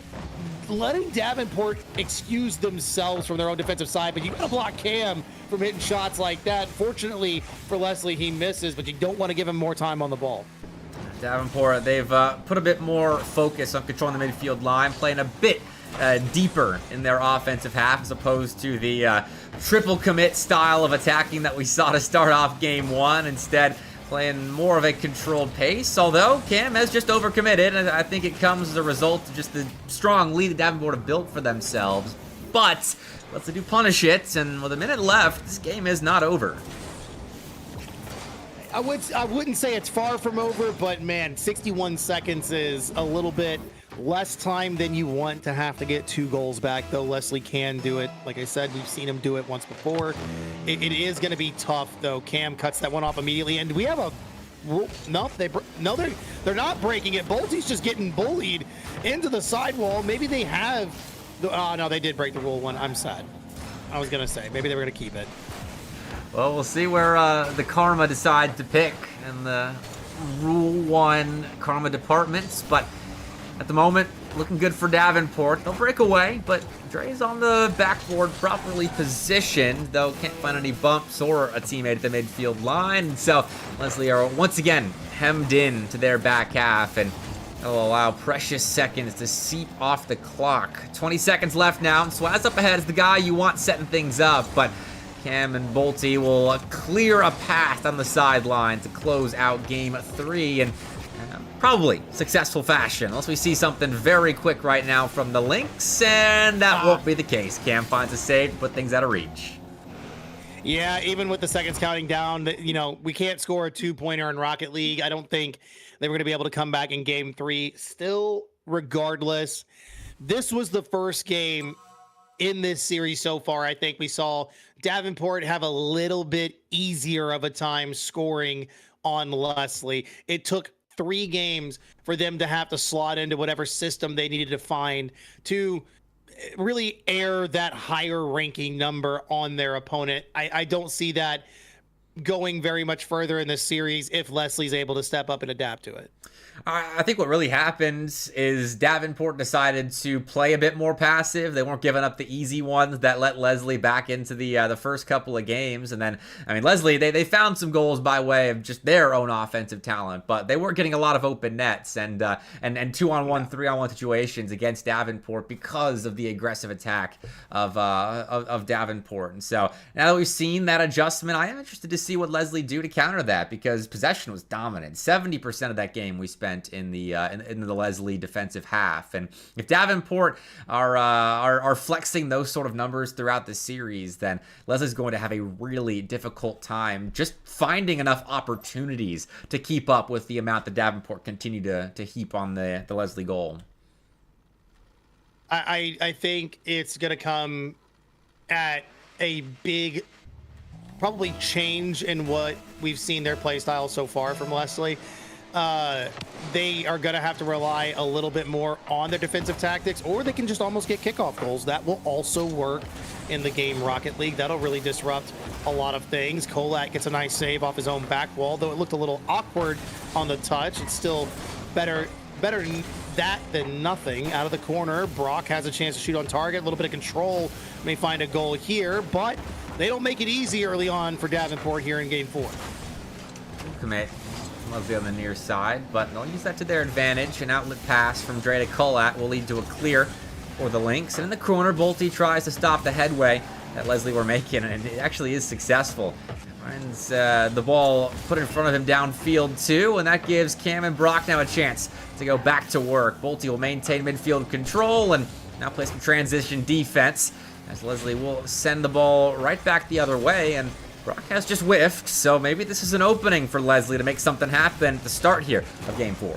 letting Davenport excuse themselves from their own defensive side, but you gotta block Cam from hitting shots like that. Fortunately for Lesley, he misses, but you don't want to give him more time on the ball. Davenport, they've put a bit more focus on controlling the midfield line, playing a bit deeper in their offensive half as opposed to the triple commit style of attacking that we saw to start off game 1. Instead, playing more of a controlled pace, although Cam has just overcommitted, and I think it comes as a result of just the strong lead that Davenport have built for themselves. But let's do punish it, and with a minute left, this game is not over. I wouldn't say it's far from over, but man, 61 seconds is a little bit less time than you want to have to get 2 goals back, though Lesley can do it. Like I said, we've seen him do it once before. It is going to be tough, though. Cam cuts that one off immediately, and we have a no, they're not breaking it. Bolte's just getting bullied into the sidewall. Maybe they have. Oh no, they did break the rule one. I'm sad. I was gonna say maybe they were gonna keep it. Well, we'll see where the Karma decide to pick in the Rule 1 Karma departments, but at the moment, looking good for Davenport. They'll break away, but Dre's on the backboard, properly positioned, though can't find any bumps or a teammate at the midfield line. And so Lesley are once again hemmed in to their back half, and it'll allow precious seconds to seep off the clock. 20 seconds left now, and Swaz up ahead is the guy you want setting things up, but Cam and Bolte will clear a path on the sideline to close out game 3 in probably successful fashion, unless we see something very quick right now from the Lynx, and that won't be the case. Cam finds a save to put things out of reach. Yeah, even with the seconds counting down, you know, we can't score a 2-pointer in Rocket League. I don't think they were going to be able to come back in game 3. Still, regardless, this was the first game in this series so far. I think we saw Davenport have a little bit easier of a time scoring on Lesley. It took 3 games for them to have to slot into whatever system they needed to find to really air that higher ranking number on their opponent. I don't see that going very much further in this series if Leslie's able to step up and adapt to it. I think what really happened is Davenport decided to play a bit more passive. They weren't giving up the easy ones that let Lesley back into the first couple of games. And then, I mean, Lesley, they found some goals by way of just their own offensive talent, but they weren't getting a lot of open nets and 2-on-1, 3-on-1 situations against Davenport because of the aggressive attack of Davenport. And so now that we've seen that adjustment, I am interested to see what Lesley do to counter that, because possession was dominant. 70% of that game we spent in the Lesley defensive half, and if Davenport are flexing those sort of numbers throughout the series, then Leslie's going to have a really difficult time just finding enough opportunities to keep up with the amount that Davenport continue to heap on the Lesley goal. I think it's going to come at a big probably change in what we've seen their play style so far from Lesley. They are going to have to rely a little bit more on their defensive tactics, or they can just almost get kickoff goals. That will also work in the game Rocket League. That'll really disrupt a lot of things. Kolat gets a nice save off his own back wall, though it looked a little awkward on the touch. It's still better that than nothing. Out of the corner, Brock has a chance to shoot on target. A little bit of control, may find a goal here, but they don't make it easy early on for Davenport here in game 4. Commit. Lesley on the near side, but they'll use that to their advantage. An outlet pass from Dre to Kolat will lead to a clear for the Lynx. And in the corner, Bolte tries to stop the headway that Lesley were making, and it actually is successful. Finds the ball put in front of him downfield too, and that gives Cam and Brock now a chance to go back to work. Bolte will maintain midfield control and now play some transition defense, as Lesley will send the ball right back the other way, and Brock has just whiffed, so maybe this is an opening for Lesley to make something happen at the start here of game 4.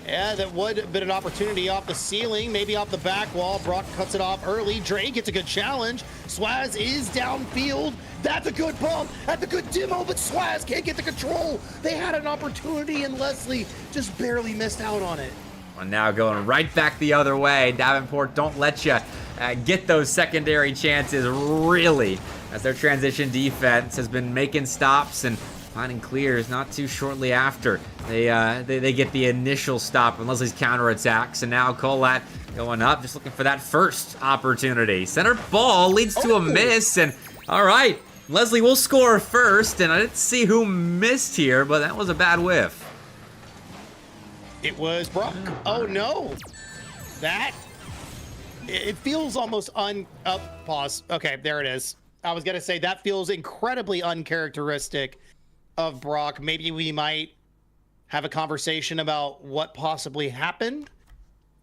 Yeah, that would have been an opportunity off the ceiling, maybe off the back wall. Brock cuts it off early. Dre gets a good challenge. Swaz is downfield. That's a good bump. That's a good demo, but Swaz can't get the control. They had an opportunity, and Lesley just barely missed out on it. And now going right back the other way. Davenport don't let you get those secondary chances, really, as their transition defense has been making stops and finding clears not too shortly after they get the initial stop on Leslie's counterattacks. And now Kolat going up, just looking for that first opportunity. Center ball leads to a miss, and all right, Lesley will score first, and I didn't see who missed here, but that was a bad whiff. It was Brock. Oh no, it feels almost pause. Okay, there it is. I was gonna say that feels incredibly uncharacteristic of Brock. Maybe we might have a conversation about what possibly happened.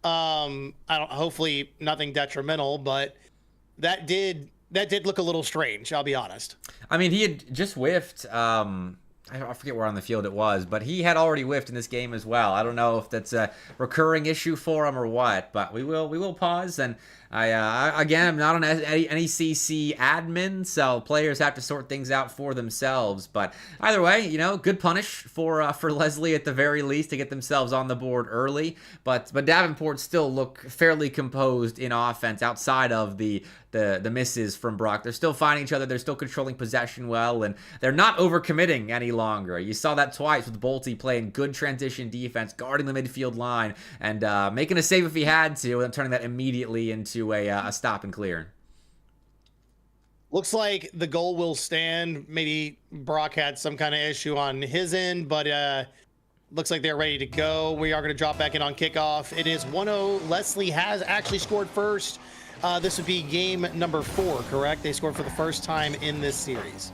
Hopefully nothing detrimental, but that did look a little strange, I'll be honest. I mean, he had just whiffed. I forget where on the field it was, but he had already whiffed in this game as well. I don't know if that's a recurring issue for him or what, but we will pause. And again, I'm not an NECC admin, so players have to sort things out for themselves. But either way, good punish for Lesley at the very least to get themselves on the board early. But Davenport still look fairly composed in offense outside of the misses from Brock. They're still finding each other. They're still controlling possession well, and they're not overcommitting any longer. You saw that twice with Bolte playing good transition defense, guarding the midfield line, and making a save if he had to, and then turning that immediately into a stop and clear. Looks like the goal will stand. Maybe Brock had some kind of issue on his end, but looks like they're ready to go. We are going to drop back in on kickoff. It is 1-0. Lesley has actually scored first. this would be game number 4, correct? They scored for the first time in this series.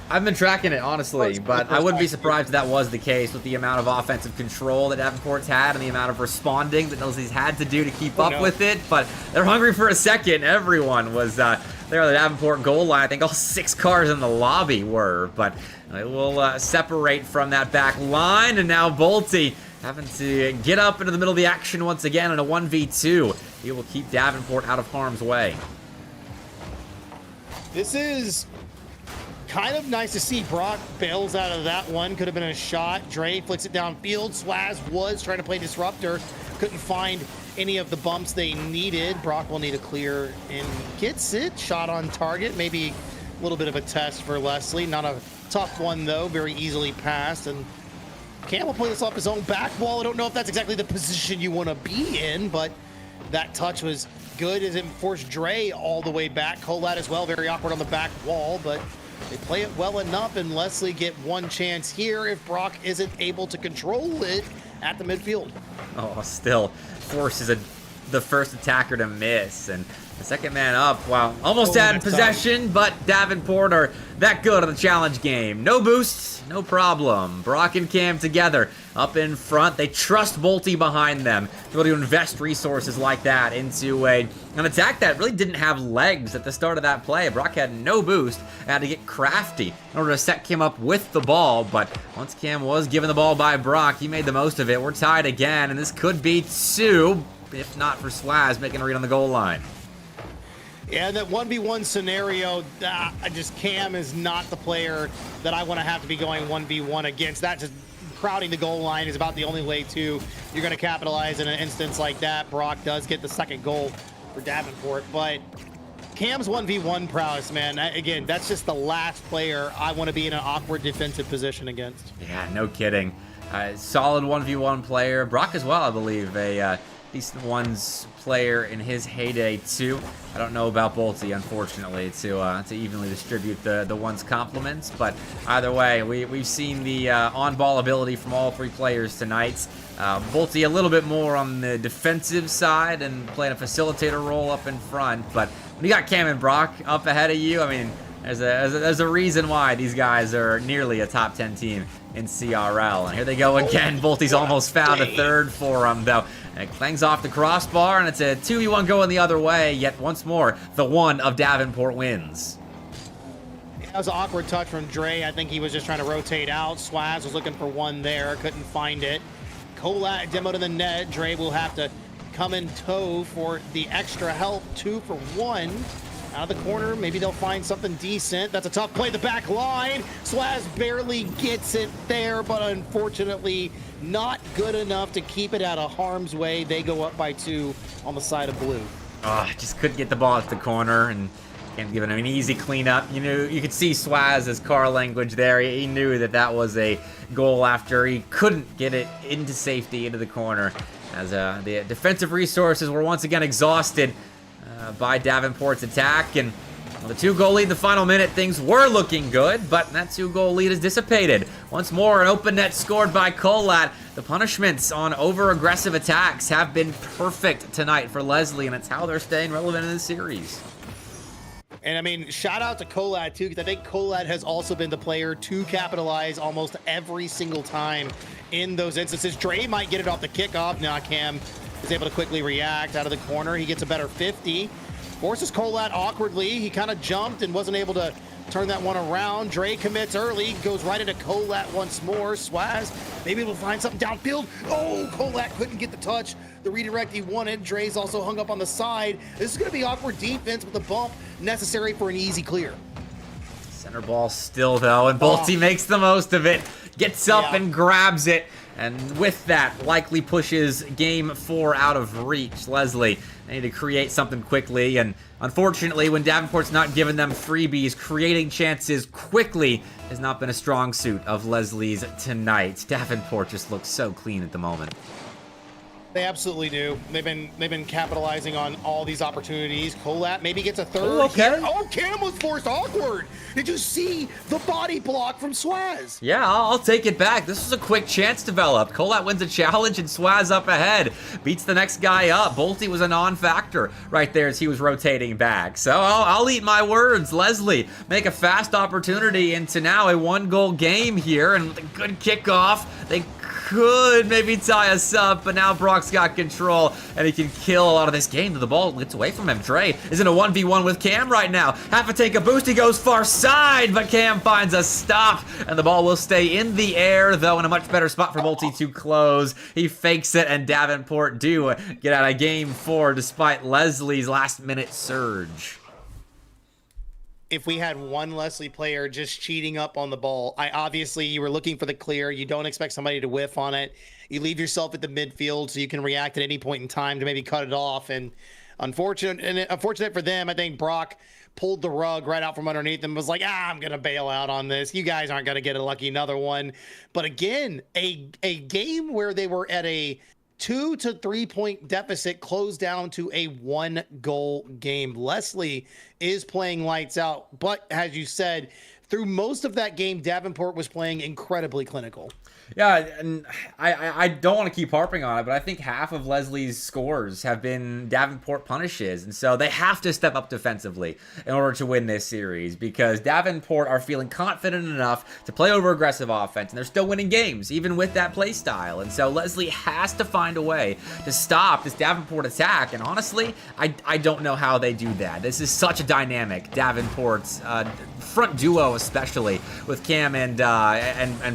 I've been tracking it, honestly, but I wouldn't be surprised if that was the case with the amount of offensive control that Davenport's had and the amount of responding that Lesley's had to do to keep up with it. But they're hungry for a second. Everyone was there on the Davenport goal line. I think all 6 cars in the lobby were, but it will separate from that back line. And now Bolte having to get up into the middle of the action once again in a 1v2. He will keep Davenport out of harm's way. This is kind of nice to see. Brock bails out of that one. Could have been a shot. Dre flicks it downfield. Swaz was trying to play disruptor. Couldn't find any of the bumps they needed. Brock will need a clear and gets it. Shot on target. Maybe a little bit of a test for Lesley. Not a tough one, though. Very easily passed. And Cam will play this off his own back wall. I don't know if that's exactly the position you want to be in, but that touch was good as it forced Dre all the way back. Colat as well. Very awkward on the back wall, but they play it well enough, and Lesley get one chance here if Brock isn't able to control it at the midfield. Oh, still forces the first attacker to miss, and the second man up, wow, almost had possession, but Davenport are that good on the challenge game. No boosts, no problem. Brock and Cam together up in front. They trust Bolte behind them to be able to invest resources like that into an attack that really didn't have legs at the start of that play. Brock had no boost, had to get crafty in order to set Cam up with the ball, but once Cam was given the ball by Brock, he made the most of it. We're tied again, and this could be 2, if not for Swaz making a read on the goal line. Yeah, that 1v1 scenario, Cam is not the player that I want to have to be going 1v1 against. That just crowding the goal line is about the only way you're going to capitalize in an instance like that. Brock does get the second goal for Davenport, but Cam's 1v1 prowess, man, again, that's just the last player I want to be in an awkward defensive position against. Yeah, no kidding. Solid 1v1 player. Brock as well, I believe, a decent ones player in his heyday too. I don't know about Bolte, unfortunately, to evenly distribute the ones compliments, but either way, we've seen the on-ball ability from all 3 players tonight. Bolte a little bit more on the defensive side and playing a facilitator role up in front, but when you got Cam and Brock up ahead of you, I mean, there's a reason why these guys are nearly a top 10 team in CRL. And here they go again. Bolte's almost found a third for them, though. It clangs off the crossbar, and it's a 2v1 going the other way. Yet once more, the one of Davenport wins. That was an awkward touch from Dre. I think he was just trying to rotate out. Swaz was looking for one there, couldn't find it. Colat demoed in the net. Dre will have to come in tow for the extra help. 2 for 1. Out of the corner, maybe they'll find something decent. That's a tough play, the back line. Swaz barely gets it there, but unfortunately not good enough to keep it out of harm's way. They go up by 2 on the side of blue. Just couldn't get the ball at the corner, and can't give it an easy cleanup. You could see Swaz's car language there. He knew that was a goal after he couldn't get it into safety into the corner, as the defensive resources were once again exhausted by Davenport's attack. And the 2-goal lead in the final minute, things were looking good, but that 2-goal lead is dissipated. Once more, an open net scored by Colat. The punishments on over-aggressive attacks have been perfect tonight for Lesley, and it's how they're staying relevant in this series. And I mean, shout out to Colat too, because I think Colat has also been the player to capitalize almost every single time in those instances. Dre might get it off the kickoff. Now Cam is able to quickly react out of the corner. He gets a better 50. Forces Colat awkwardly. He kind of jumped and wasn't able to turn that one around. Dre commits early, goes right into Colat once more. Swaz maybe able to find something downfield. Oh, Colat couldn't get the touch, the redirect he wanted. Dre's also hung up on the side. This is going to be awkward defense with the bump necessary for an easy clear. Center ball still, though, and Bolte makes the most of it. Gets up and grabs it. And with that, likely pushes game 4 out of reach. Lesley, they need to create something quickly. And unfortunately, when Davenport's not giving them freebies, creating chances quickly has not been a strong suit of Lesley's tonight. Davenport just looks so clean at the moment. They absolutely do. They've been capitalizing on all these opportunities. Colat maybe gets a third. Ooh, okay. Here. Oh, Cam was forced awkward. Did you see the body block from Swaz? Yeah, I'll take it back. This was a quick chance developed. Colat wins a challenge and Swaz up ahead. Beats the next guy up. Bolty was a non-factor right there as he was rotating back. So I'll eat my words. Lesley make a fast opportunity into now a 1-goal game here. And with a good kickoff, they could maybe tie us up, but now Brock's got control and he can kill a lot of this game. The ball gets away from him. Dre is in a 1v1 with Cam right now. Have to take a boost. He goes far side, but Cam finds a stop and the ball will stay in the air, though in a much better spot for Bolty to close. He fakes it and Davenport do get out of game 4 despite Leslie's last-minute surge. If we had one Lesley player just cheating up on the ball, obviously you were looking for the clear. You don't expect somebody to whiff on it. You leave yourself at the midfield so you can react at any point in time to maybe cut it off. And unfortunate for them, I think Brock pulled the rug right out from underneath them, was like, I'm going to bail out on this. You guys aren't going to get a lucky another one. But again, a game where they were at a 2 to 3 point deficit closed down to a 1-goal game. Lesley is playing lights out, but as you said, through most of that game, Davenport was playing incredibly clinical. Yeah, and I don't want to keep harping on it, but I think half of Leslie's scores have been Davenport punishes, and so they have to step up defensively in order to win this series, because Davenport are feeling confident enough to play over aggressive offense, and they're still winning games, even with that play style, and so Lesley has to find a way to stop this Davenport attack, and honestly, I don't know how they do that. This is such a dynamic Davenport's front duo, especially with Cam and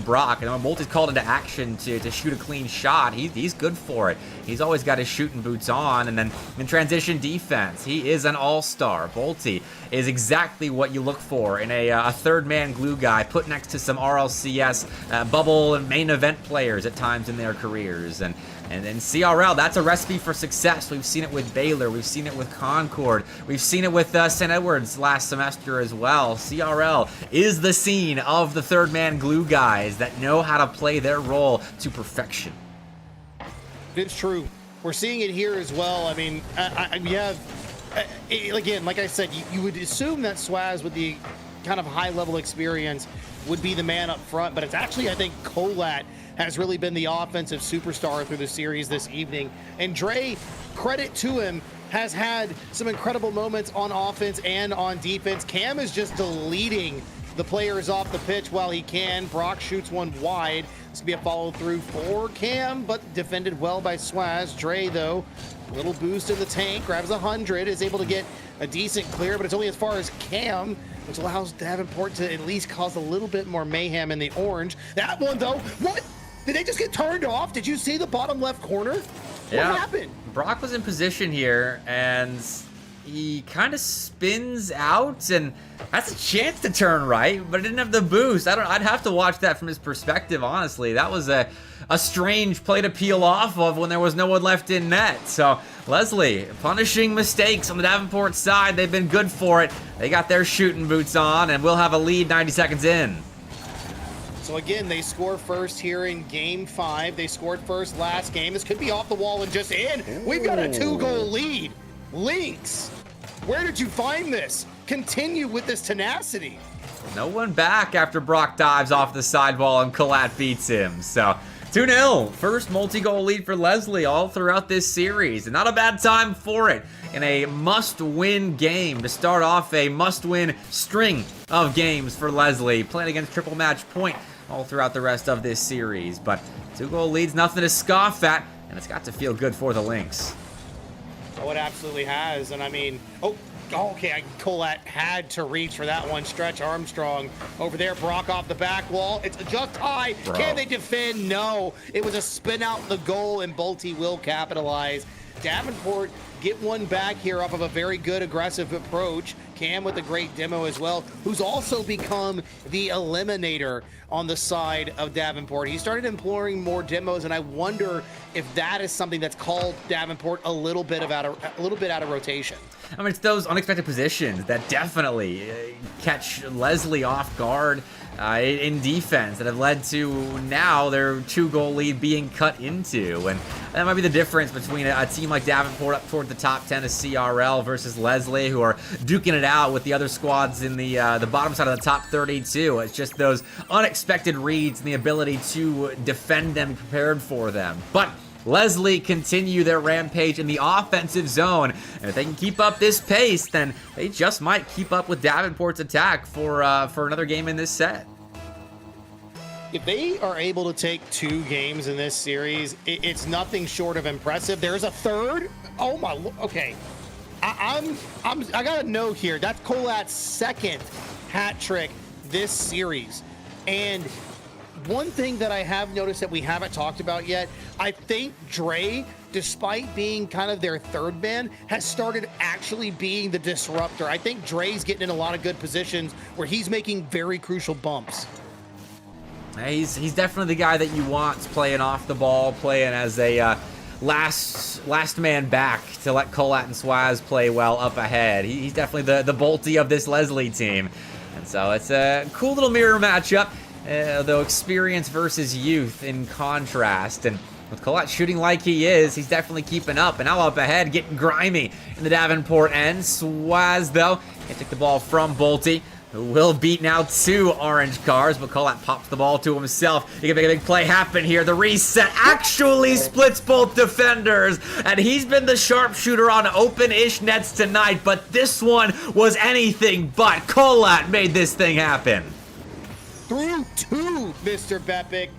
Brock, and when Bolty's called into action to shoot a clean shot, he's good for it. He's always got his shooting boots on, and then in transition defense, he is an all-star. Bolty is exactly what you look for in a third-man glue guy put next to some RLCS bubble and main event players at times in their careers. And in CRL, that's a recipe for success. We've seen it with Baylor. We've seen it with Concord. We've seen it with St. Edwards last semester as well. CRL is the scene of the third-man glue guys that know how to play their role to perfection. It's true. We're seeing it here as well. I mean, again, like I said, you would assume that Swaz with the kind of high-level experience would be the man up front, but it's actually, I think, Colat has really been the offensive superstar through the series this evening. And Dre, credit to him, has had some incredible moments on offense and on defense. Cam is just deleting the players off the pitch while he can. Brock shoots one wide. This could be a follow-through for Cam, but defended well by Swaz. Dre, though, a little boost in the tank, grabs 100, is able to get a decent clear, but it's only as far as Cam, which allows Davenport to at least cause a little bit more mayhem in the orange. That one, though, what? Did they just get turned off? Did you see the bottom left corner? Yeah. What happened? Brock was in position here, and he kind of spins out, and that's a chance to turn right, but it didn't have the boost. I'd have to watch that from his perspective, honestly. That was a strange play to peel off of when there was no one left in net. So Lesley punishing mistakes on the Davenport side. They've been good for it. They got their shooting boots on, and we'll have a lead 90 seconds in. So again, they score first here in game 5. They scored first last game. This could be off the wall and just in. We've got a 2-goal lead. Lynx, where did you find this? Continue with this tenacity. No one back after Brock dives off the sidewall and Colat beats him. So 2-0, first multi-goal lead for Lesley all throughout this series. And not a bad time for it in a must-win game to start off a must-win string of games for Lesley, playing against Triple Match Point all throughout the rest of this series. But 2-goal leads, nothing to scoff at, and it's got to feel good for the Lynx. Oh, it absolutely has. And I mean, okay, Colat had to reach for that one. Stretch Armstrong over there. Brock off the back wall. It's just high. Bro. Can they defend? No. It was a spin out the goal, and Bolty will capitalize. Davenport get one back here off of a very good aggressive approach. Cam with a great demo as well, who's also become the eliminator on the side of Davenport. He started employing more demos, and I wonder if that is something that's called Davenport a little bit out of rotation. I mean, it's those unexpected positions that definitely catch Lesley off guard. in defense that have led to now their 2-goal lead being cut into. And that might be the difference between a team like Davenport up toward the top 10 of CRL versus Lesley, who are duking it out with the other squads in the bottom side of the top 32. It's just those unexpected reads and the ability to defend them prepared for them. But Lesley continue their rampage in the offensive zone, and if they can keep up this pace, then they just might keep up with Davenport's attack for another game in this set. If they are able to take 2 games in this series, it's nothing short of impressive. There's a third. Oh my, okay. I got a note here. That's Colat's second hat trick this series, and one thing that I have noticed that we haven't talked about yet, I think Dre, despite being kind of their third man, has started actually being the disruptor. I think Dre's getting in a lot of good positions where he's making very crucial bumps. He's definitely the guy that you want playing off the ball, playing as a last man back to let Colat and Swaz play well up ahead. He's definitely the Bolty of this Lesley team. And so it's a cool little mirror matchup. Though experience versus youth in contrast, and with Colat shooting like he is, he's definitely keeping up, and now up ahead, getting grimy in the Davenport end. Swaz, though, can't take the ball from Bolty, who will beat now 2 orange cars, but Colat pops the ball to himself. He can make a big play happen here. The reset actually splits both defenders, and he's been the sharpshooter on open-ish nets tonight, but this one was anything but. Colat made this thing happen. Through 2, Mr. Bepic.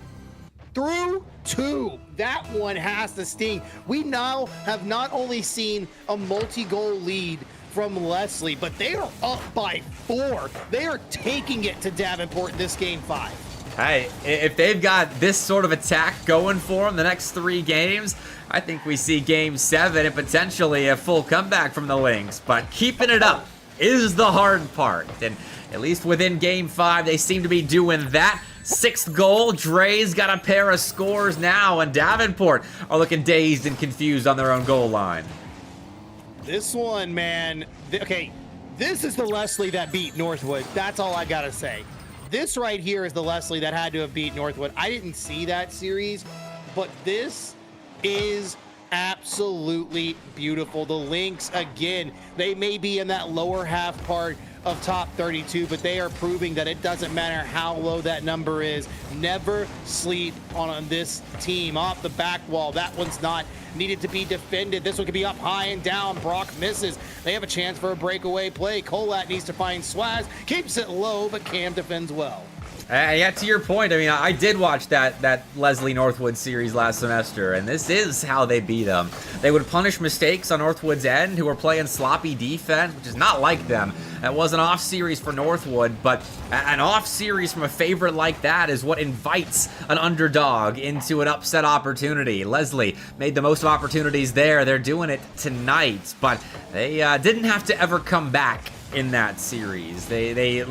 Through 2. That one has to sting. We now have not only seen a multi-goal lead from Lesley, but they are up by 4. They are taking it to Davenport in this game 5. Hey, if they've got this sort of attack going for them the next 3 games, I think we see game 7 and potentially a full comeback from the Lynx. But keeping it up is the hard part. And at least within game 5, they seem to be doing that. 6th goal, Dre's got a pair of scores now, and Davenport are looking dazed and confused on their own goal line. This one, man, okay, this is the Lesley that beat Northwood. That's all I gotta say. This right here is the Lesley that had to have beat Northwood. I didn't see that series, but this is absolutely beautiful. The Lynx, again, they may be in that lower half part of top 32, but they are proving that it doesn't matter how low that number is. Never sleep on this team. Off the back wall, that one's not needed to be defended. This one could be up high and down. Brock misses. They have a chance for a breakaway play. Colat needs to find Swaz, keeps it low, but Cam defends well. Yeah, to your point, I mean, I did watch that Lesley Northwood series last semester, and this is how they beat them. They would punish mistakes on Northwood's end, who were playing sloppy defense, which is not like them. That was an off series for Northwood, but an off series from a favorite like that is what invites an underdog into an upset opportunity. Lesley made the most of opportunities there. They're doing it tonight, but they didn't have to ever come back in that series. They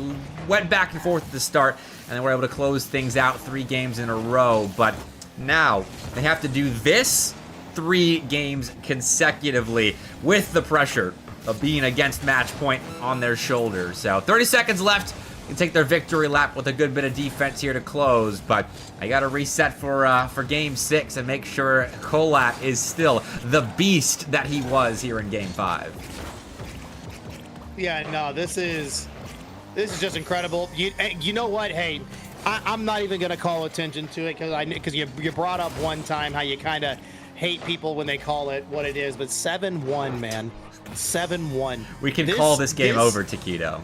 went back and forth at the start, and they were able to close things out 3 games in a row. But now they have to do this 3 games consecutively with the pressure of being against match point on their shoulders. So 30 seconds left. Can take their victory lap with a good bit of defense here to close, but I got to reset for game 6 and make sure Colat is still the beast that he was here in game 5. Yeah, no, this is just incredible. You know what? Hey, I'm not even gonna call attention to it because you brought up one time how you kind of hate people when they call it what it is, but 7-1, man. 7-1. We can call this game over, Taquito.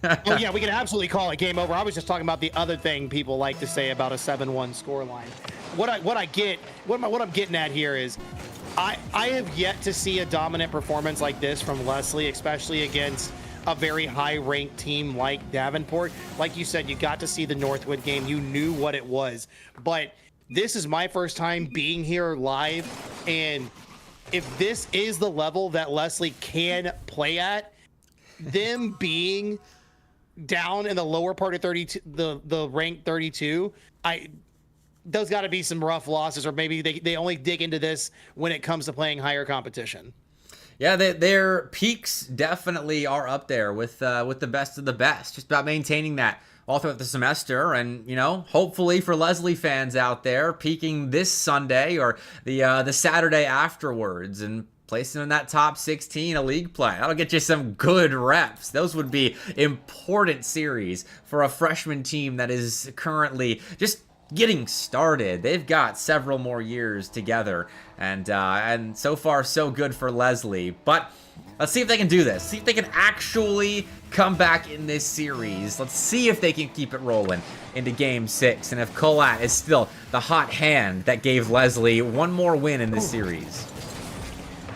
Oh yeah, we can absolutely call it game over. I was just talking about the other thing people like to say about a 7-1 scoreline. What I'm getting at here is I have yet to see a dominant performance like this from Lesley, especially against a very high-ranked team like Davenport. Like you said, you got to see the Northwood game. You knew what it was. But this is my first time being here live, and if this is the level that Lesley can play at, them being down in the lower part of 32, the rank 32, those got to be some rough losses, or maybe they only dig into this when it comes to playing higher competition. Yeah, their peaks definitely are up there with the best of the best. Just about maintaining that all throughout the semester, and hopefully for Lesley fans out there, peaking this Sunday or the Saturday afterwards and placing in that top 16 of league play. That'll get you some good reps. Those would be important series for a freshman team that is currently just getting started. They've got several more years together, and so far so good for Lesley. But let's see if they can do this. See if they can actually come back in this series. Let's see if they can keep it rolling into Game 6, and if Colat is still the hot hand that gave Lesley one more win in this series.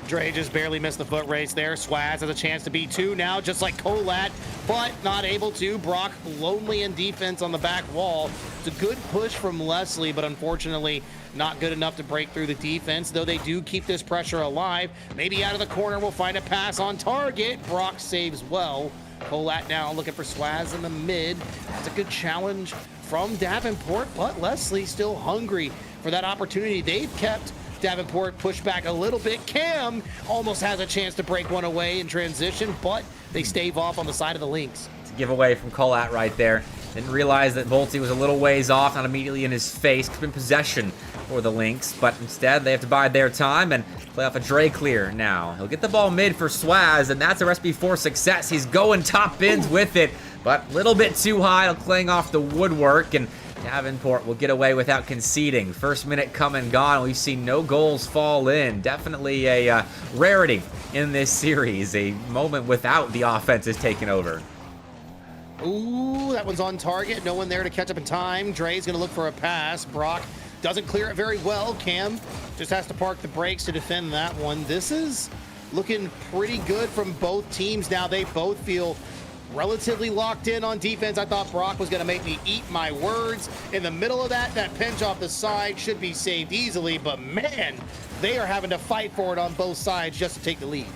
Dre just barely missed the foot race there. Swaz has a chance to be 2 now, just like Colat, but not able to. Brock lonely in defense on the back wall. It's a good push from Lesley, but unfortunately not good enough to break through the defense, though they do keep this pressure alive. Maybe out of the corner we'll find a pass on target. Brock saves well. Colat now looking for Swaz in the mid. That's a good challenge from Davenport, but Lesley still hungry for that opportunity. They've kept Davenport pushed back a little bit. Cam almost has a chance to break one away in transition, but they stave off on the side of the Lynx. It's a giveaway from Colat right there. Didn't realize that Bolte was a little ways off, not immediately in his face. It's been possession for the Lynx, but instead they have to bide their time and play off a Dre clear now. He'll get the ball mid for Swaz, and that's a recipe for success. He's going top bins with it, but a little bit too high, playing off the woodwork, and Davenport will get away without conceding. First minute come and gone. We've seen no goals fall in. Definitely a rarity in this series. A moment without the offense is taken over. Ooh, that one's on target. No one there to catch up in time. Dre's going to look for a pass. Brock doesn't clear it very well. Cam just has to park the brakes to defend that one. This is looking pretty good from both teams now. They both feel relatively locked in on defense. I thought Brock was going to make me eat my words. In the middle of that pinch off the side should be saved easily, but man, they are having to fight for it on both sides just to take the lead.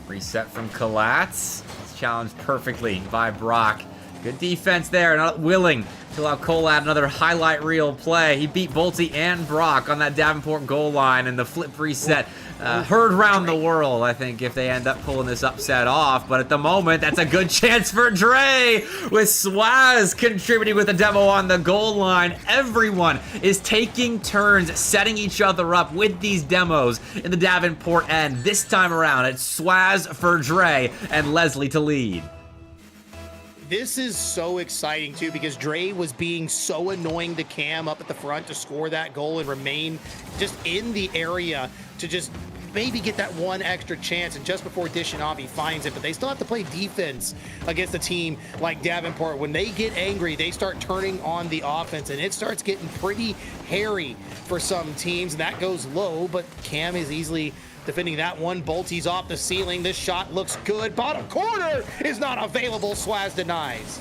Reset from Colatz. It's challenged perfectly by Brock. Good defense there, not willing to allow Colat another highlight reel play. He beat Bolte and Brock on that Davenport goal line, and the flip reset heard round the world, I think, if they end up pulling this upset off. But at the moment, that's a good chance for Dre, with Swaz contributing with a demo on the goal line. Everyone is taking turns setting each other up with these demos in the Davenport end. This time around, it's Swaz for Dre and Lesley to lead. This is so exciting too, because Dre was being so annoying to Cam up at the front to score that goal and remain just in the area to just maybe get that one extra chance, and just before dishing off he finds it. But they still have to play defense against a team like Davenport. When they get angry, they start turning on the offense, and it starts getting pretty hairy for some teams, and that goes low. But Cam is easily defending that one. Bolte's off the ceiling. This shot looks good. Bottom corner is not available. Swaz denies.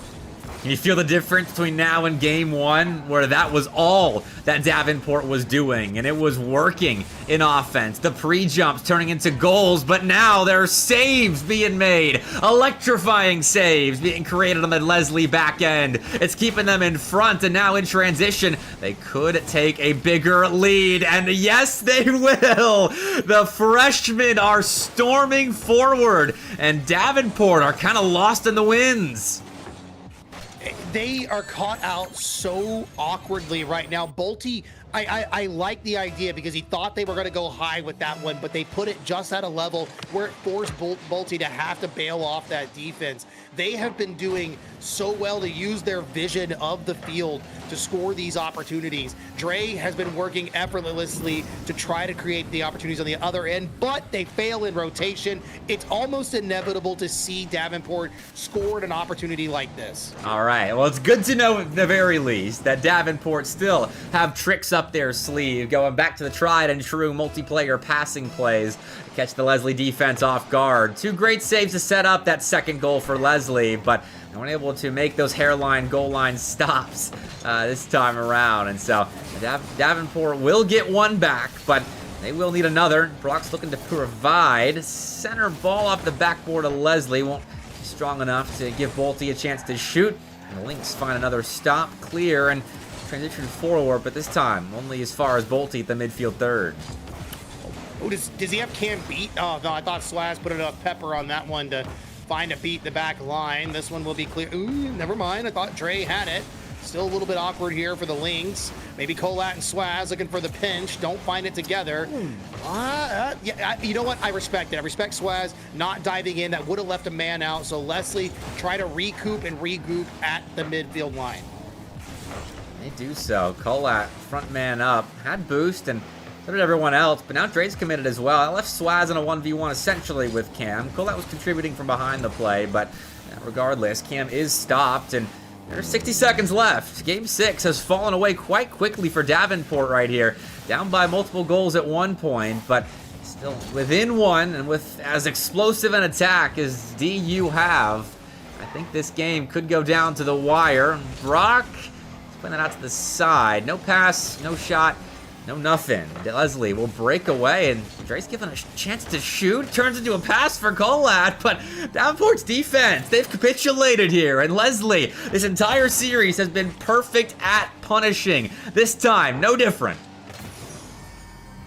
Can you feel the difference between now and Game 1, where that was all that Davenport was doing, and it was working in offense? The pre-jumps turning into goals, but now there are saves being made. Electrifying saves being created on the Lesley back end. It's keeping them in front, and now in transition, they could take a bigger lead, and yes, they will. The freshmen are storming forward, and Davenport are kind of lost in the winds. They are caught out so awkwardly right now. Bolte, I like the idea because he thought they were going to go high with that one, but they put it just at a level where it forced Bolte to have to bail off that defense. They have been doing so well to use their vision of the field to score these opportunities. Dre has been working effortlessly to try to create the opportunities on the other end, but they fail in rotation. It's almost inevitable to see Davenport score an opportunity like this. All right, well, it's good to know at the very least that Davenport still have tricks up their sleeve, going back to the tried and true multiplayer passing plays to catch the Lesley defense off guard. 2 great saves to set up that second goal for Lesley, but they weren't able to make those hairline goal line stops this time around. And so Davenport will get one back, but they will need another. Brock's looking to provide. Center ball off the backboard of Lesley. Won't be strong enough to give Bolte a chance to shoot. And the Lynx find another stop, clear, and transition forward, but this time only as far as Bolte at the midfield third. Oh, does he have Cam beat? Oh, no, I thought Swaz put enough pepper on that one to find a beat the back line. This one will be clear. Ooh, never mind. I thought Dre had it. Still a little bit awkward here for the Lynx. Maybe Colat and Swaz looking for the pinch. Don't find it together. Yeah, you know what? I respect it. I respect Swaz not diving in. That would have left a man out. So Lesley try to recoup and regroup at the midfield line. They do so. Colat, front man up, had boost, and so did everyone else, but now Dre's committed as well. I left Swaz in a 1v1 essentially with Cam. Colat was contributing from behind the play, but regardless, Cam is stopped, and there's 60 seconds left. Game 6 has fallen away quite quickly for Davenport right here. Down by multiple goals at one point, but still within one, and with as explosive an attack as DU have, I think this game could go down to the wire. Brock, putting that out to the side. No pass, no shot, no nothing. Lesley will break away, and Dre's given a chance to shoot. Turns into a pass for Colat, but Davenport's defense, they've capitulated here. And Lesley, this entire series has been perfect at punishing. This time, no different.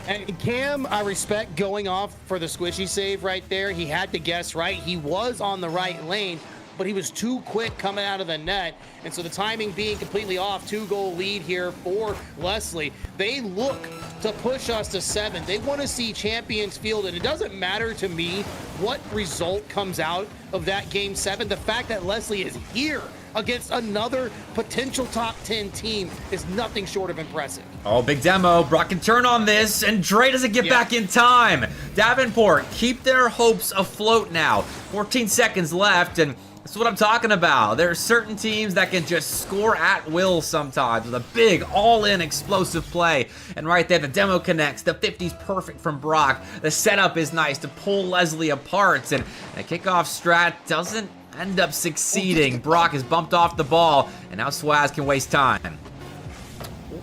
And Cam, I respect going off for the squishy save right there. He had to guess right. He was on the right lane, but he was too quick coming out of the net. And so the timing being completely off, 2-goal lead here for Lesley. They look to push us to 7. They want to see Champions Field, and it doesn't matter to me what result comes out of that game 7. The fact that Lesley is here against another potential top 10 team is nothing short of impressive. Oh, big demo. Brock can turn on this, and Dre doesn't get back in time. Davenport keep their hopes afloat now. 14 seconds left, and that's what I'm talking about. There are certain teams that can just score at will sometimes with a big all-in explosive play. And right there, the demo connects. The 50's perfect from Brock. The setup is nice to pull Lesley apart. And the kickoff strat doesn't end up succeeding. Brock is bumped off the ball, and now Swaz can waste time.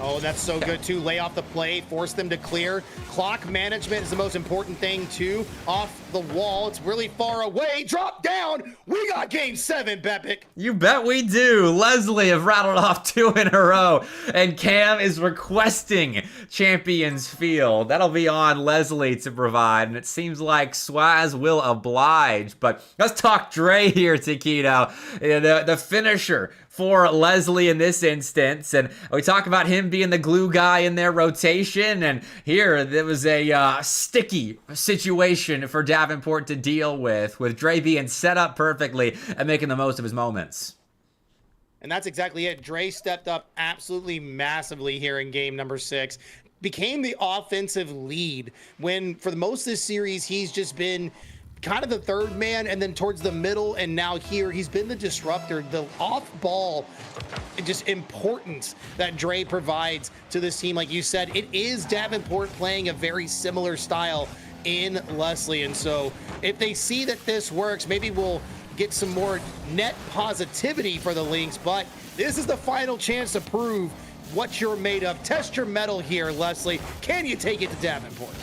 Oh, that's so good, too. Lay off the play, force them to clear. Clock management is the most important thing, too. Off the wall, it's really far away. Drop down. We got game 7, Bepic. You bet we do. Lesley have rattled off 2 in a row, and Cam is requesting Champions Field. That'll be on Lesley to provide, and it seems like Swaz will oblige. But let's talk Dre here, Taquito. The finisher for Lesley in this instance, and we talk about him being the glue guy in their rotation, and here there was a sticky situation for Davenport to deal with Dre being set up perfectly and making the most of his moments. And that's exactly it. Dre stepped up absolutely massively here in game number 6. Became the offensive lead when, for the most of this series, he's just been kind of the third man, and then towards the middle, and now here he's been the disruptor, the off-ball just importance that Dre provides to this team. Like you said, it is Davenport playing a very similar style in Lesley, and so if they see that this works, maybe we'll get some more net positivity for the Lynx. But this is the final chance to prove what you're made of. Test your mettle here, Lesley. Can you take it to Davenport?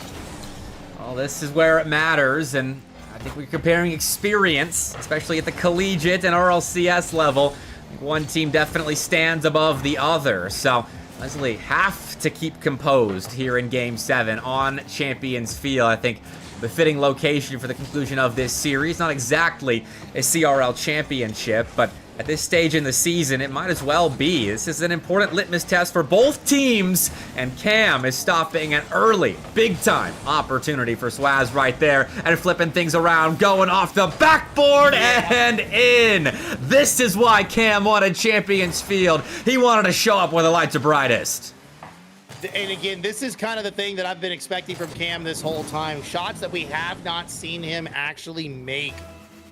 Well, this is where it matters, and I think we're comparing experience, especially at the collegiate and RLCS level. I think one team definitely stands above the other. So Lesley have to keep composed here in Game 7 on Champions Field. I think befitting location for the conclusion of this series. Not exactly a CRL championship, but at this stage in the season, it might as well be. This is an important litmus test for both teams, and Cam is stopping an early, big-time opportunity for Swaz right there and flipping things around, going off the backboard and in. This is why Cam wanted Champions Field. He wanted to show up where the lights are brightest. And again, this is kind of the thing that I've been expecting from Cam this whole time. Shots that we have not seen him actually make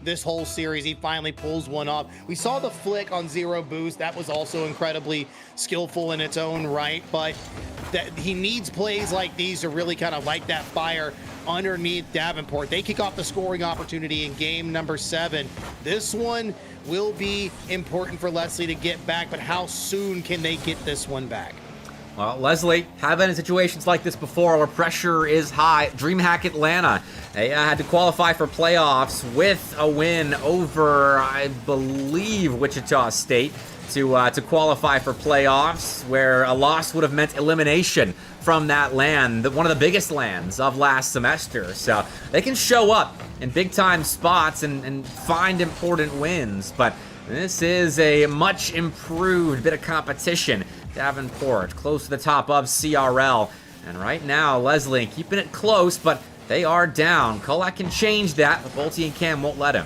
this whole series. He finally pulls one up. We saw the flick on zero boost. That was also incredibly skillful in its own right, but he needs plays like these to really kind of light that fire underneath Davenport. They kick off the scoring opportunity in game number 7. This one will be important for Lesley to get back, but how soon can they get this one back? Well, Lesley have been in situations like this before where pressure is high. DreamHack Atlanta, they had to qualify for playoffs with a win over, I believe, Wichita State. to qualify for playoffs, where a loss would have meant elimination from that land, one of the biggest lands of last semester. So they can show up in big-time spots and find important wins, but this is a much improved bit of competition. Davenport close to the top of CRL, and right now Lesley keeping it close, but they are down. Kolak can change that, but Bolte and Cam won't let him.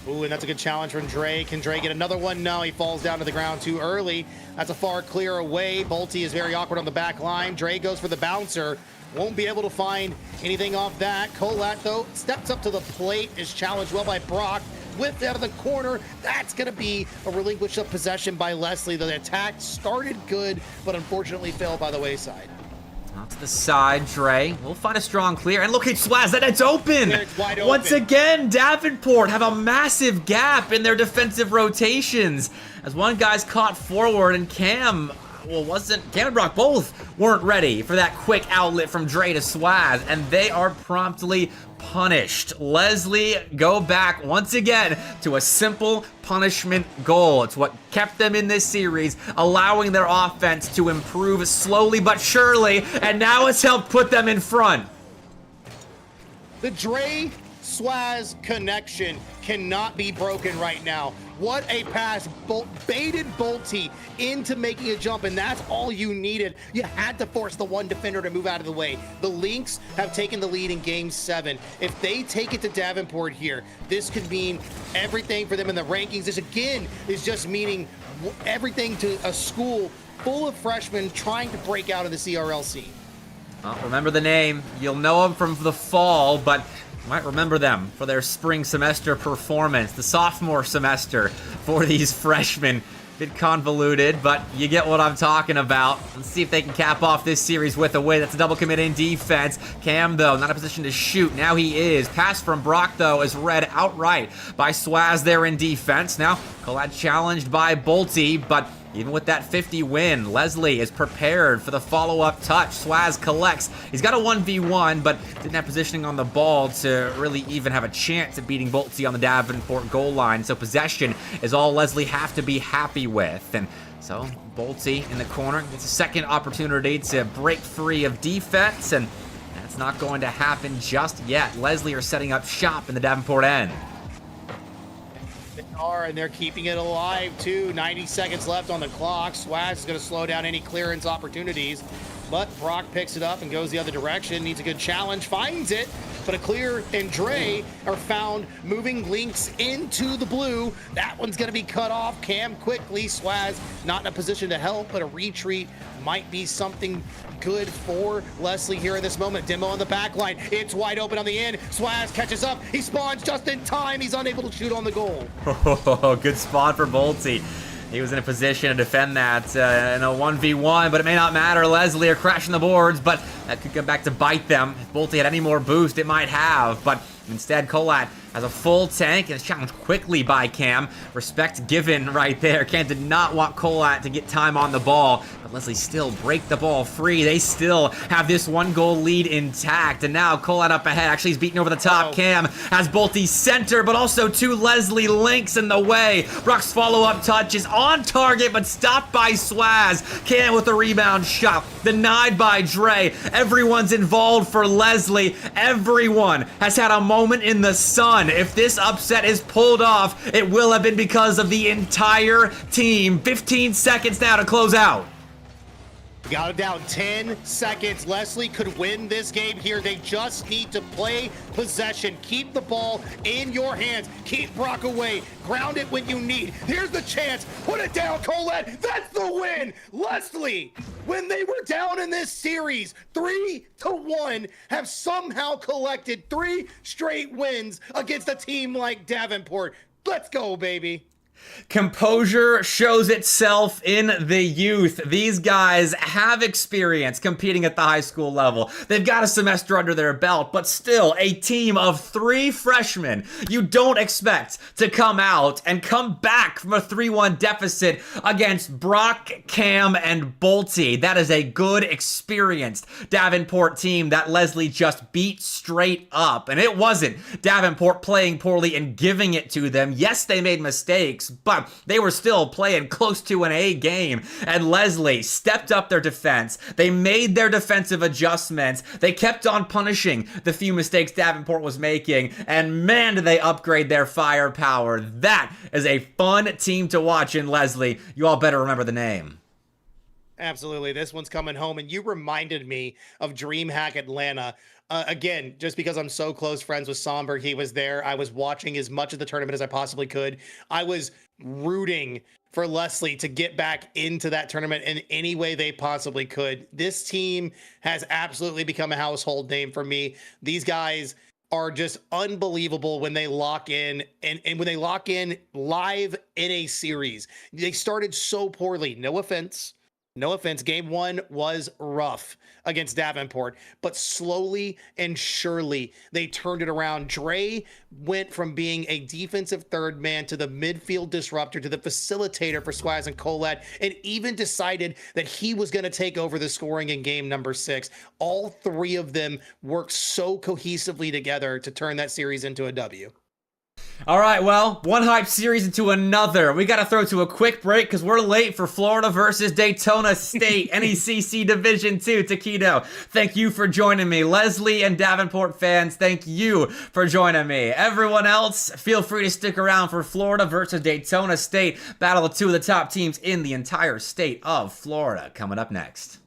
Ooh, and that's a good challenge from Dre. Can Dre get another one? No, he falls down to the ground too early. That's a far clear away. Bolte is very awkward on the back line. Dre goes for the bouncer. Won't be able to find anything off that. Kolat, though, steps up to the plate, is challenged well by Brock. Whipped out of the corner. That's going to be a relinquish of possession by Lesley. The attack started good, but unfortunately fell by the wayside. Out to the side, Dre will find a strong clear, and look at Swaz, that it's open! It's wide open. Once again, Davenport have a massive gap in their defensive rotations, as one guy's caught forward, and Cam, Cam and Brock both weren't ready for that quick outlet from Dre to Swaz, and they are promptly punished. Lesley go back once again to a simple punishment goal. It's what kept them in this series, allowing their offense to improve slowly but surely, and now it's helped put them in front. The Dre Swaz connection cannot be broken right now. What a pass. Baited Bolte into making a jump, and that's all you needed. You had to force the one defender to move out of the way. The Lynx have taken the lead in Game 7. If they take it to Davenport here, this could mean everything for them in the rankings. This, again, is just meaning everything to a school full of freshmen trying to break out of the CRL scene. Well, remember the name. You'll know them from the fall, but you might remember them for their spring semester performance, the sophomore semester for these freshmen. Bit convoluted, but you get what I'm talking about. Let's see if they can cap off this series with a win. That's a double commit in defense. Cam, though, not in a position to shoot. Now he is. Pass from Brock, though, is read outright by Swaz there in defense. Now, Collad challenged by Bolte, but even with that 50 win, Lesley is prepared for the follow-up touch. Swaz collects. He's got a 1v1, but didn't have positioning on the ball to really even have a chance at beating Bolte on the Davenport goal line. So possession is all Lesley have to be happy with. And so Bolte in the corner gets a second opportunity to break free of defense, and that's not going to happen just yet. Lesley are setting up shop in the Davenport end. And they're keeping it alive too. 90 seconds left on the clock. Swaz is going to slow down any clearance opportunities, but Brock picks it up and goes the other direction. Needs a good challenge, finds it, but a clear and Dre are found moving Lynx into the blue. That one's going to be cut off. Cam quickly. Swaz not in a position to help, but a retreat might be something good for Lesley here in this moment. Demo on the back line. It's wide open on the end. Swaz catches up. He spawns just in time. He's unable to shoot on the goal. Oh, good spot for Bolte. He was in a position to defend that in a 1v1, but it may not matter. Lesley are crashing the boards, but that could come back to bite them. If Bolte had any more boost, it might have, but instead, Kolat has a full tank and is challenged quickly by Cam. Respect given right there. Cam did not want Kolat to get time on the ball, but Lesley still break the ball free. They still have this one-goal lead intact, and now Kolat up ahead. Actually, he's beaten over the top. Cam has Bolte center, but also two Lesley Lynx in the way. Brock's follow-up touch is on target, but stopped by Swaz. Cam with a rebound shot. Denied by Dre. Everyone's involved for Lesley. Everyone has had a moment in the sun. If this upset is pulled off, it will have been because of the entire team. 15 seconds now to close out. Got it down 10 seconds. Lesley could win this game here. They just need to play possession. Keep the ball in your hands. Keep Brock away. Ground it when you need. Here's the chance. Put it down, Colette. That's the win. Lesley, when they were down in this series, 3-1, have somehow collected 3 straight wins against a team like Davenport. Let's go, baby. Composure shows itself in the youth. These guys have experience competing at the high school level. They've got a semester under their belt, but still a team of 3 freshmen you don't expect to come out and come back from a 3-1 deficit against Brock, Cam, and Bolte. That is a good, experienced Davenport team that Lesley just beat straight up. And it wasn't Davenport playing poorly and giving it to them. Yes, they made mistakes, but they were still playing close to an A game. And Lesley stepped up their defense. They made their defensive adjustments. They kept on punishing the few mistakes Davenport was making. And man, did they upgrade their firepower. That is a fun team to watch in Lesley. You all better remember the name. Absolutely. This one's coming home. And you reminded me of DreamHack Atlanta. Again, just because I'm so close friends with Somber, he was there. I was watching as much of the tournament as I possibly could. I was rooting for Lesley to get back into that tournament in any way they possibly could. This team has absolutely become a household name for me. These guys are just unbelievable when they lock in and when they lock in live in a series. They started so poorly. No offense. Game one was rough against Davenport, but slowly and surely they turned it around. Dre went from being a defensive third man to the midfield disruptor to the facilitator for Squaz and Colette, and even decided that he was going to take over the scoring in game number 6. All three of them worked so cohesively together to turn that series into a W. All right, well, one hype series into another. We got to throw to a quick break because we're late for Florida versus Daytona State, NECC Division 2, Taquito. Thank you for joining me. Lesley and Davenport fans, thank you for joining me. Everyone else, feel free to stick around for Florida versus Daytona State, battle of two of the top teams in the entire state of Florida, coming up next.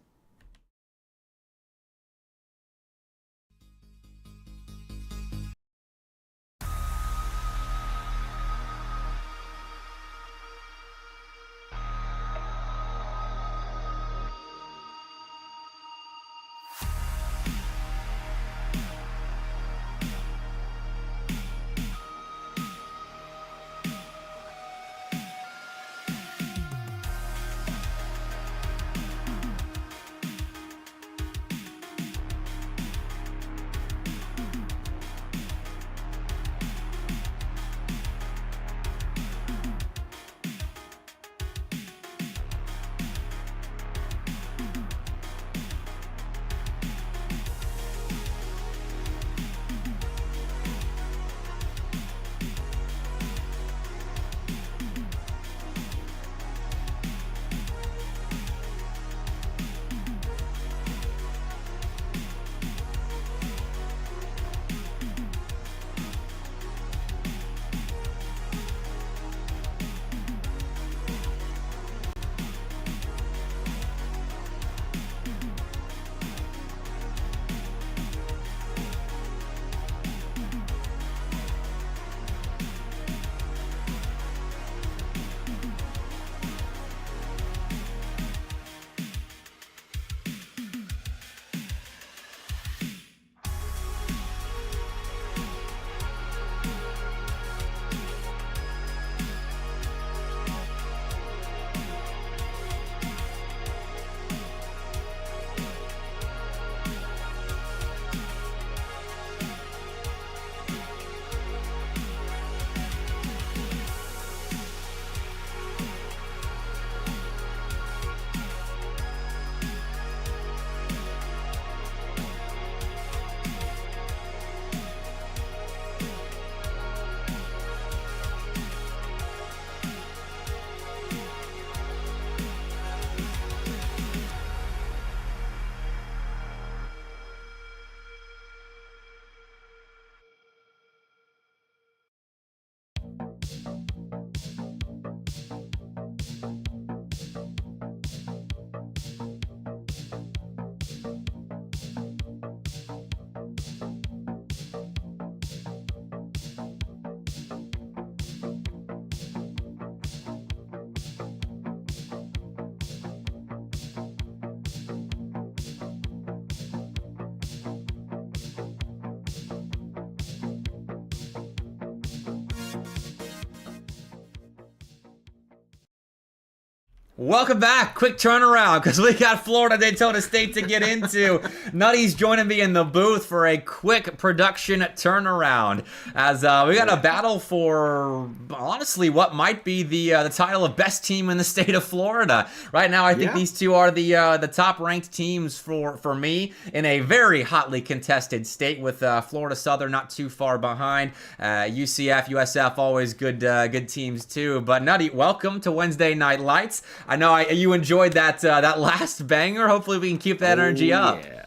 Welcome back. Quick turnaround because we got Florida Daytona State to get into. Nutty's joining me in the booth for a quick production turnaround as we got a battle for honestly what might be the title of best team in the state of Florida. Right now, I think these two are the top ranked teams for me in a very hotly contested state with Florida Southern not too far behind. UCF, USF always good teams too. But Nutty, welcome to Wednesday Night Lights. I know you enjoyed that last banger. Hopefully we can keep that energy up. Yeah.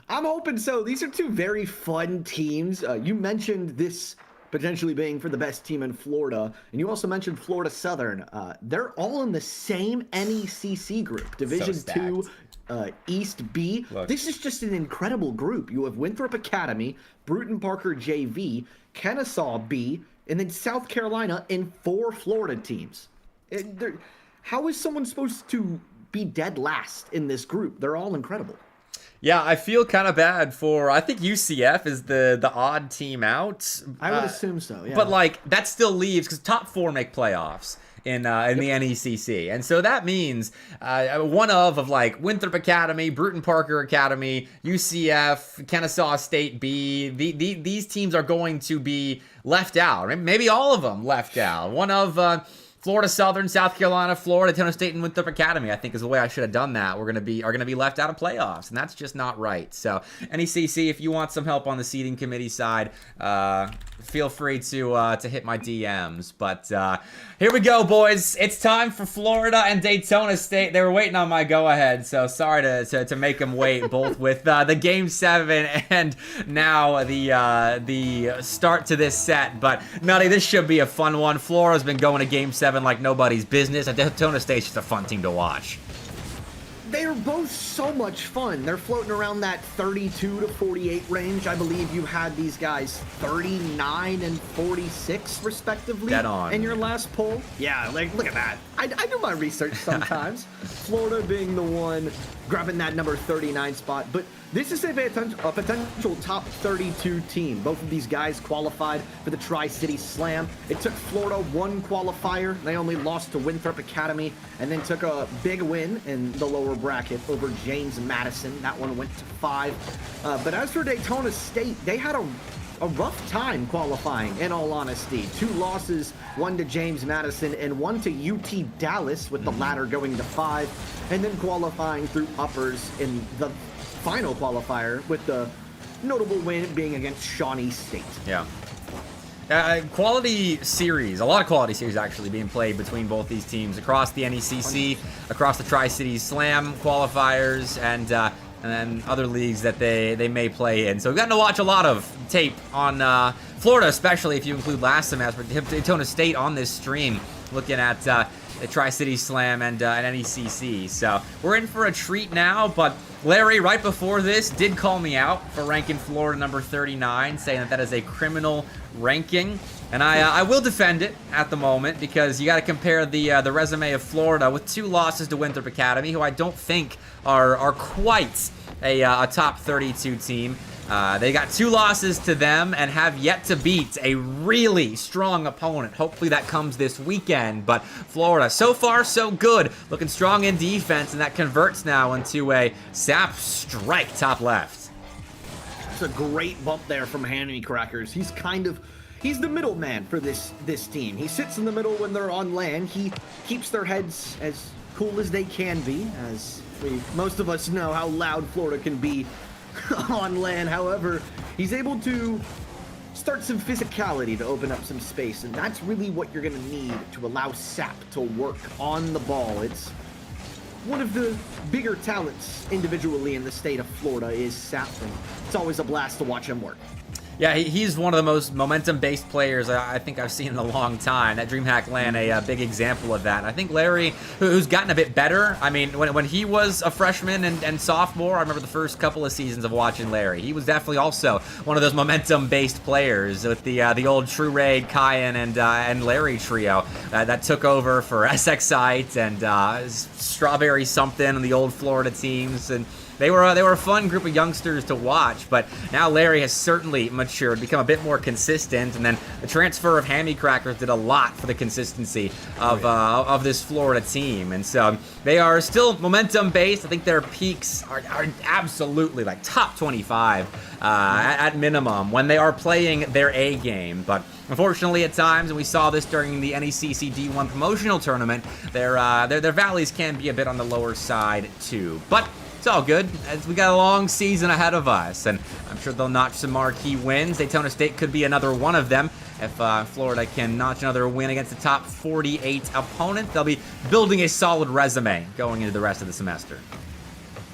I'm hoping so. These are two very fun teams. You mentioned this potentially being for the best team in Florida, and you also mentioned Florida Southern. They're all in the same NECC group, Division II, East B. Look. This is just an incredible group. You have Winthrop Academy, Bruton Parker JV, Kennesaw B, and then South Carolina in 4 Florida teams. How is someone supposed to be dead last in this group? They're all incredible. Yeah, I feel kind of bad for. I think UCF is the odd team out. I would assume so. Yeah. But like that still leaves because top 4 make playoffs in the NECC, and so that means one of like Winthrop Academy, Bruton Parker Academy, UCF, Kennesaw State B. These teams are going to be left out. Maybe all of them left out. One of Florida Southern, South Carolina, Florida, Daytona State, and Winthrop Academy, I think is the way I should have done that. Are gonna be left out of playoffs, and that's just not right. So NECC, if you want some help on the seating committee side, feel free to hit my DMs. But here we go, boys. It's time for Florida and Daytona State. They were waiting on my go-ahead, so sorry to make them wait. Both with the Game 7 and now the start to this set. But Nutty, this should be a fun one. Florida's been going to Game 7 like nobody's business. Daytona State's just a fun team to watch. They're both so much fun. They're floating around that 32 to 48 range. I believe you had these guys 39 and 46 respectively Dead on. in your last poll. Yeah, like look at that. I do my research sometimes. Florida being the one grabbing that number 39 spot, but this is a potential top 32 team. Both of these guys qualified for the Tri-City Slam. It took Florida 1 qualifier. They only lost to Winthrop Academy and then took a big win in the lower bracket over James Madison. That one went to 5. But as for Daytona State, they had a rough time qualifying, in all honesty. 2 losses, 1 to James Madison and 1 to UT Dallas, with the latter going to 5, and then qualifying through uppers in the final qualifier, with the notable win being against Shawnee State. Yeah. Quality series, a lot of quality series actually being played between both these teams across the NECC, across the Tri-Cities Slam qualifiers, and then other leagues that they may play in. So we've gotten to watch a lot of tape on Florida, especially if you include last semester, Daytona State on this stream, looking at the Tri-City Slam and NECC. So we're in for a treat now, but Larry, right before this, did call me out for ranking Florida number 39, saying that is a criminal ranking. And I will defend it at the moment, because you got to compare the resume of Florida with 2 losses to Winthrop Academy, who I don't think are quite a top 32 team. They got 2 losses to them and have yet to beat a really strong opponent. Hopefully that comes this weekend. But Florida, so far so good. Looking strong in defense, and that converts now into a sap strike top left. It's a great bump there from Hanny Crackers. He's the middleman for this team. He sits in the middle when they're on land. He keeps their heads as cool as they can be, as most of us know how loud Florida can be on land. However, he's able to start some physicality to open up some space, and that's really what you're going to need to allow Sap to work on the ball. It's one of the bigger talents individually in the state of Florida is Sap, and it's always a blast to watch him work. Yeah, he's one of the most momentum-based players I think I've seen in a long time. That DreamHack LAN, a big example of that. And I think Larry, who's gotten a bit better, I mean, when he was a freshman and sophomore, I remember the first couple of seasons of watching Larry. He was definitely also one of those momentum-based players with the old True Raid, Kyan, and Larry trio that took over for SXite and Strawberry something and the old Florida teams. And they were a fun group of youngsters to watch, but now Larry has certainly matured matured, become a bit more consistent, and then the transfer of Hammy Crackers did a lot for the consistency of this Florida team. And so they are still momentum based. I think their peaks are absolutely like top 25 at minimum when they are playing their A game. But unfortunately, at times, and we saw this during the NECC D1 promotional tournament, their valleys can be a bit on the lower side too. But it's all good, as we got a long season ahead of us, and I'm sure they'll notch some marquee wins. Daytona State could be another one of them. If Florida can notch another win against the top 48 opponent, they'll be building a solid resume going into the rest of the semester.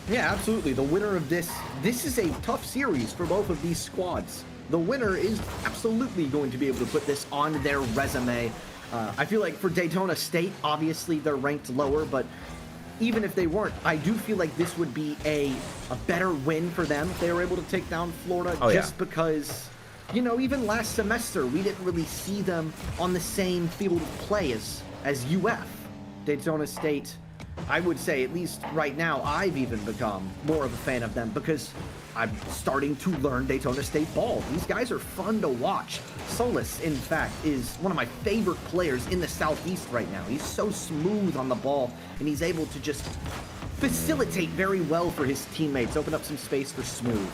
Yeah, absolutely. The winner of this is a tough series for both of these squads. The winner is absolutely going to be able to put this on their resume. I feel like for Daytona State, obviously they're ranked lower, but even if they weren't, I do feel like this would be a better win for them if they were able to take down Florida, just because, you know, even last semester, we didn't really see them on the same field of play as UF. Daytona State, I would say, at least right now, I've even become more of a fan of them because I'm starting to learn Daytona State ball. These guys are fun to watch. Solus, in fact, is one of my favorite players in the Southeast right now. He's so smooth on the ball, and he's able to just facilitate very well for his teammates, open up some space for Smooth.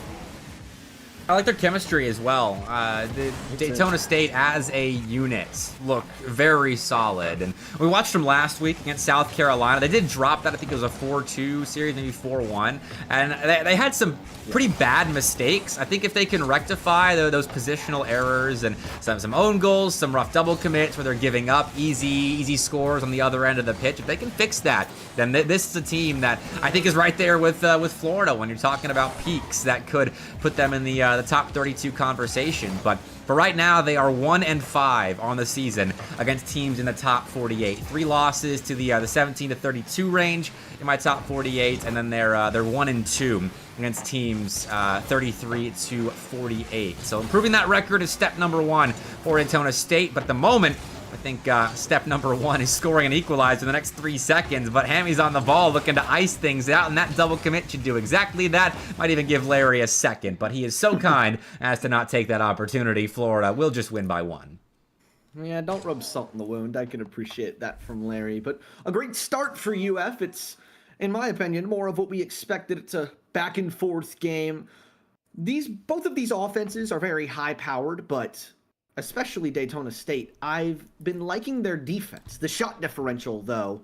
I like their chemistry as well. The Daytona State as a unit look very solid. And we watched them last week against South Carolina. They did drop that. I think it was a 4-2 series, maybe 4-1. And they had some pretty bad mistakes. I think if they can rectify those positional errors and some own goals, some rough double commits where they're giving up easy scores on the other end of the pitch, if they can fix that, then this is a team that I think is right there with Florida when you're talking about peaks that could put them in the top 32 conversation. But for right now, they are 1-5 on the season against teams in the top 48. 3 losses to the 17 to 32 range in my top 48, and then they're 1-2 against teams 33 to 48. So improving that record is step number 1 for Daytona State. But at the moment, I think step number 1 is scoring an equalizer in the next 3 seconds, but Hammy's on the ball looking to ice things out, and that double commit should do exactly that. Might even give Larry a second, but he is so kind as to not take that opportunity. Florida will just win by 1. Yeah, don't rub salt in the wound. I can appreciate that from Larry, but a great start for UF. It's, in my opinion, more of what we expected. It's a back and forth game. Both of these offenses are very high powered, but especially Daytona State, I've been liking their defense. The shot differential, though,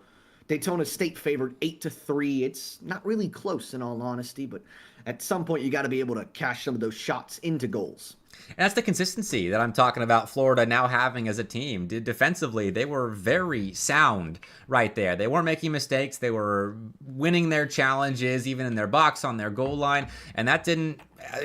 Daytona State favored 8-3. It's not really close, in all honesty, but at some point you got to be able to cash some of those shots into goals. And that's the consistency that I'm talking about Florida now having as a team. Defensively, they were very sound right there. They weren't making mistakes. They were winning their challenges, even in their box, on their goal line. And that didn't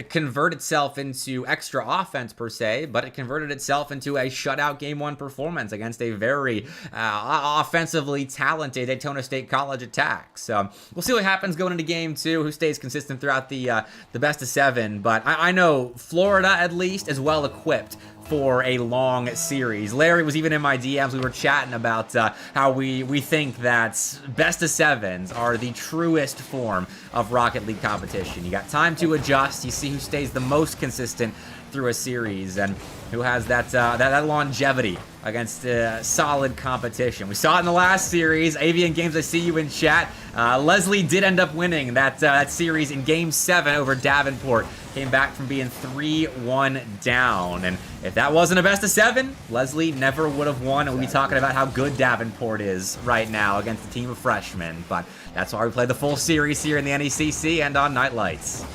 convert itself into extra offense per se, but it converted itself into a shutout Game 1 performance against a very offensively talented Daytona State College attack. So we'll see what happens going into Game 2, who stays consistent throughout the best of 7. But I know Florida, at least, is well equipped for a long series. Larry was even in my DMs. We were chatting about how we think that best of 7s are the truest form of Rocket League competition. You got time to adjust. You see who stays the most consistent through a series and who has that longevity against solid competition. We saw it in the last series. Avian Games, I see you in chat. Lesley did end up winning that series in Game 7 over Davenport. Came back from being 3-1 down. And if that wasn't a best of 7, Lesley never would have won. And we'd be talking about how good Davenport is right now against a team of freshmen. But that's why we play the full series here in the NECC and on Night Lights.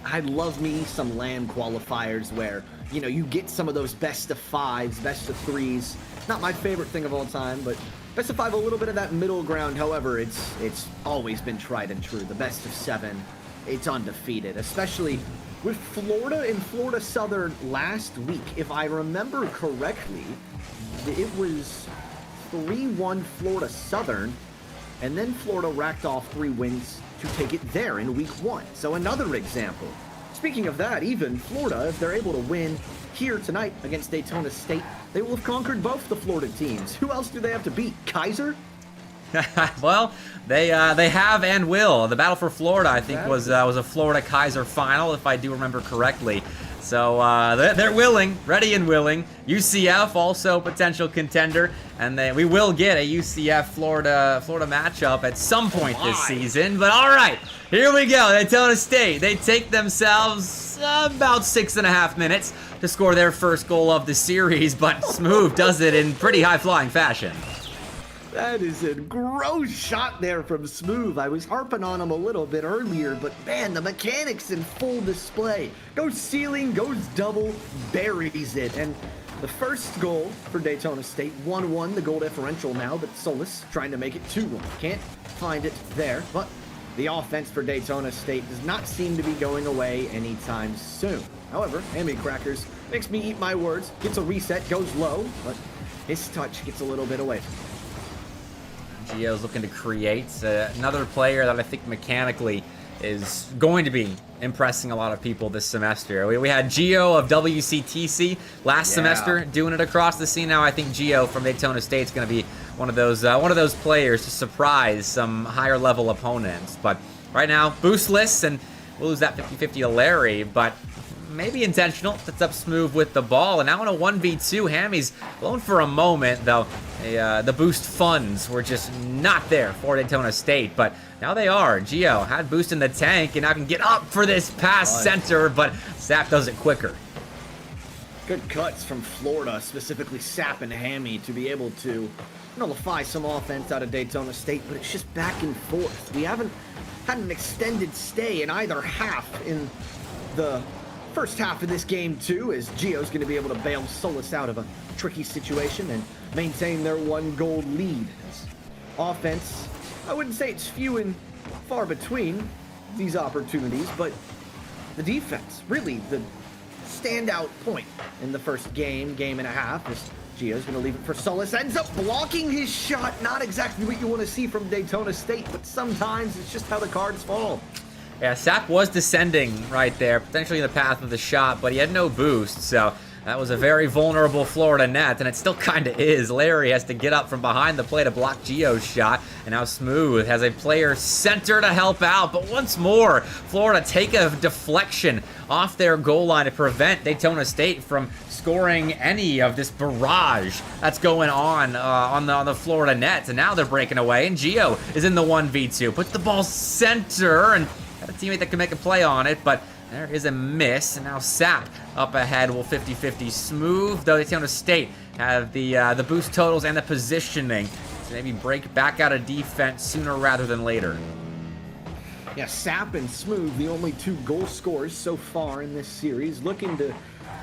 I love me some LAN qualifiers where, you know, you get some of those best of 5s, best of 3s. Not my favorite thing of all time, but best of 5, a little bit of that middle ground. However, it's always been tried and true. The best of 7, it's undefeated, especially with Florida and Florida Southern last week. If I remember correctly, it was 3-1 Florida Southern, and then Florida racked off 3 wins to take it there in week 1. So another example. Speaking of that, even Florida, if they're able to win here tonight against Daytona State, they will have conquered both the Florida teams. Who else do they have to beat? Kaiser? Well, they have and will. The battle for Florida, I think, was a Florida Kaiser final, if I do remember correctly. So they're willing, ready and willing. UCF also potential contender, and we will get a UCF Florida matchup at some point this season. But all right, here we go. Daytona State. They take themselves about 6.5 minutes to score their first goal of the series, but Smooth does it in pretty high-flying fashion. That is a gross shot there from Smooth. I was harping on him a little bit earlier, but man, the mechanics in full display. Goes ceiling, goes double, buries it. And the first goal for Daytona State, 1-1, the goal differential now, but Solis trying to make it 2-1. Can't find it there, but the offense for Daytona State does not seem to be going away anytime soon. However, Hammy Crackers makes me eat my words, gets a reset, goes low, but his touch gets a little bit away. Gio's looking to create another player that I think mechanically is going to be impressing a lot of people this semester. We had Gio of WCTC last semester doing it across the scene. Now I think Gio from Daytona State is going to be one of those players to surprise some higher level opponents. But right now, boostless, and we'll lose that 50-50 to Larry, but maybe intentional. Sets up Smooth with the ball, and now in a 1v2, Hammy's alone for a moment, though. The boost funds were just not there for Daytona State, but now they are. Gio had boost in the tank, and now can get up for this pass center, but Sap does it quicker. Good cuts from Florida, specifically Sap and Hammy, to be able to nullify some offense out of Daytona State, but it's just back and forth. We haven't had an extended stay in either half in the first half of this game, too, as Gio's going to be able to bail Solis out of a tricky situation and maintain their 1-goal lead. Offense, I wouldn't say it's few and far between these opportunities, but the defense, really the standout point in the first game and a half, is Gio's going to leave it for Solis. Ends up blocking his shot. Not exactly what you want to see from Daytona State, but sometimes it's just how the cards fall. Yeah, Sap was descending right there, potentially in the path of the shot, but he had no boost, so that was a very vulnerable Florida net, and it still kind of is. Larry has to get up from behind the play to block Gio's shot, and now Smooth has a player center to help out, but once more, Florida take a deflection off their goal line to prevent Daytona State from scoring any of this barrage that's going on the Florida net, and now they're breaking away, and Gio is in the 1v2, puts the ball center, and got a teammate that can make a play on it, but there is a miss, and now Sap up ahead will 50-50 Smooth, though Daytona State have the boost totals and the positioning to maybe break back out of defense sooner rather than later. Yeah, Sap and Smooth, the only 2 goal scorers so far in this series, looking to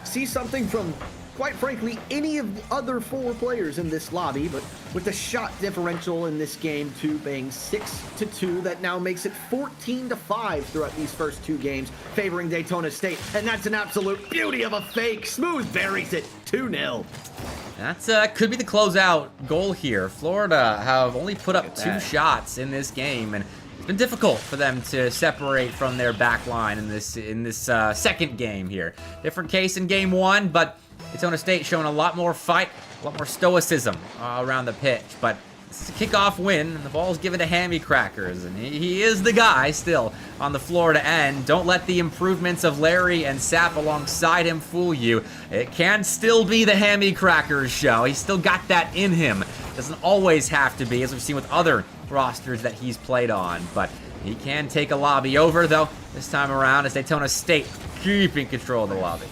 see something from, quite frankly, any of the other 4 players in this lobby, but with the shot differential in this game, too, being 6-2, that now makes it 14-5 throughout these first 2 games, favoring Daytona State, and that's an absolute beauty of a fake. Smooth buries it, 2-0. That could be the closeout goal here. Florida have only put up 2 shots in this game, and it's been difficult for them to separate from their back line in this second game here. Different case in game 1, but Daytona State showing a lot more fight, a lot more stoicism around the pitch, but this is a kickoff win, and the ball's given to Hammy Crackers, and he is the guy still on the Florida end. Don't let the improvements of Larry and Sap alongside him fool you. It can still be the Hammy Crackers show. He's still got that in him. Doesn't always have to be, as we've seen with other rosters that he's played on, but he can take a lobby over, though, this time around, as Daytona State keeping control of the lobby.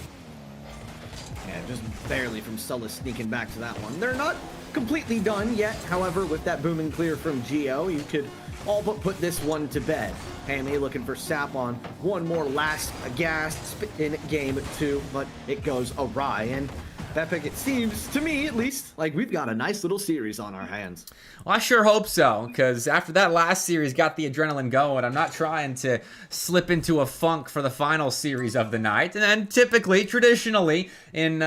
Just barely from Solis sneaking back to that one. They're not completely done yet. However, with that boom and clear from Gio, you could all but put this one to bed. Hammy looking for Sap on one more last gasp in game 2, but it goes awry. And Bepic, it seems to me at least like we've got a nice little series on our hands. Well, I sure hope so, because after that last series got the adrenaline going, I'm not trying to slip into a funk for the final series of the night. And then typically, traditionally, in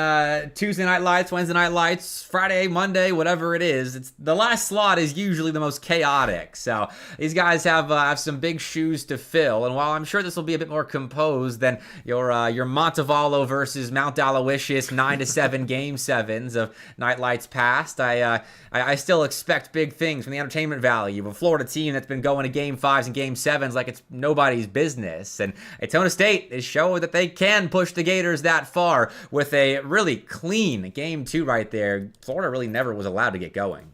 Tuesday night lights, Wednesday night lights, Friday, Monday, whatever it is, the last slot is usually the most chaotic. So these guys have some big shoes to fill. And while I'm sure this will be a bit more composed than your Montevallo versus Mount Aloysius 9-7 7 game 7s of Nightlights past, I still expect big things from the entertainment value of a Florida team that's been going to game 5s and game 7s like it's nobody's business. And Daytona State is showing that they can push the Gators that far with a really clean game 2 right there. Florida really never was allowed to get going.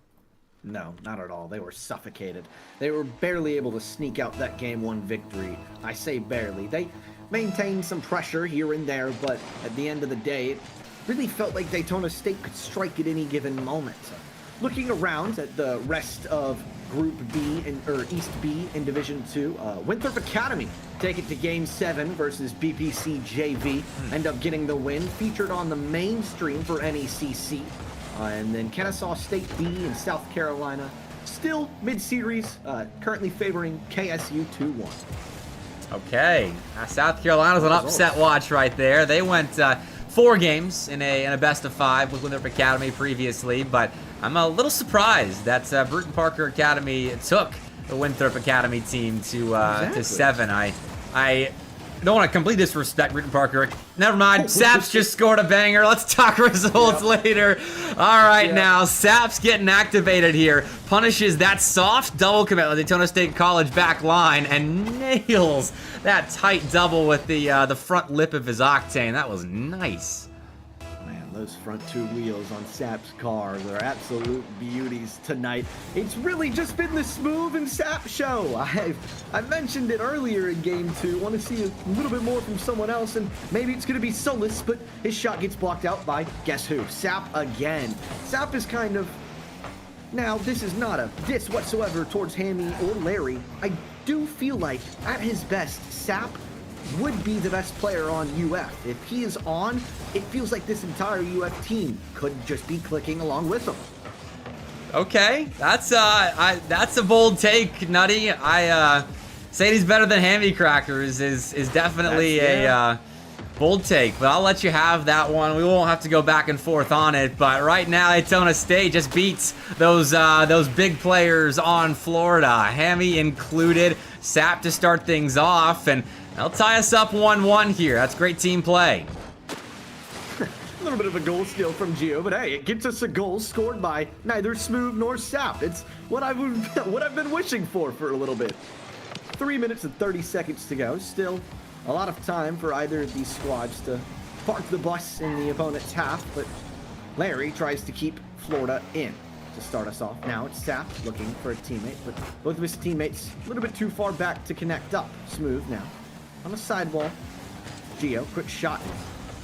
No, not at all. They were suffocated. They were barely able to sneak out that game 1 victory. I say barely. They maintained some pressure here and there, but at the end of the day, it really felt like Daytona State could strike at any given moment. Looking around at the rest of Group B or East B in Division 2, Winthrop Academy take it to Game 7 versus BPC JV. End up getting the win, featured on the mainstream for NECC. And then Kennesaw State B in South Carolina, still mid-series, currently favoring KSU 2-1. Okay, South Carolina's an upset watch right there. They went 4 games in a best of 5 with Winthrop Academy previously, but I'm a little surprised that Bruton Parker Academy took the Winthrop Academy team to 7. I don't want to completely disrespect Bruton Parker. Never mind. Saps just scored a banger. Let's talk results later. All right, now Saps getting activated here. Punishes that soft double commit on the Daytona State College back line and nails that tight double with the front lip of his Octane. That was nice. Those front 2 wheels on Sap's car, they're absolute beauties tonight. It's really just been the Smooth and Sap show. I mentioned it earlier in game 2. Want to see a little bit more from someone else, and maybe it's going to be Solus, but his shot gets blocked out by, guess who? Sap again. Sap is kind of... Now, this is not a diss whatsoever towards Hammy or Larry. I do feel like, at his best, Sap would be the best player on UF. If he is on, it feels like this entire UF team could just be clicking along with him. Okay, that's a bold take, Nutty. Saying he's better than Hammy Crackers is definitely a bold take, but I'll let you have that one. We won't have to go back and forth on it, but right now Daytona State just beats those big players on Florida, Hammy included. Sap to start things off, and they'll tie us up 1-1 here. That's great team play. A little bit of a goal steal from Gio, but hey, it gets us a goal scored by neither Smooth nor Sap. It's what I've been wishing for a little bit. 3 minutes and 30 seconds to go. Still a lot of time for either of these squads to park the bus in the opponent's half, but Larry tries to keep Florida in to start us off. Now it's Sap looking for a teammate, but both of his teammates a little bit too far back to connect up. Smooth now on the sidewall. Gio, quick shot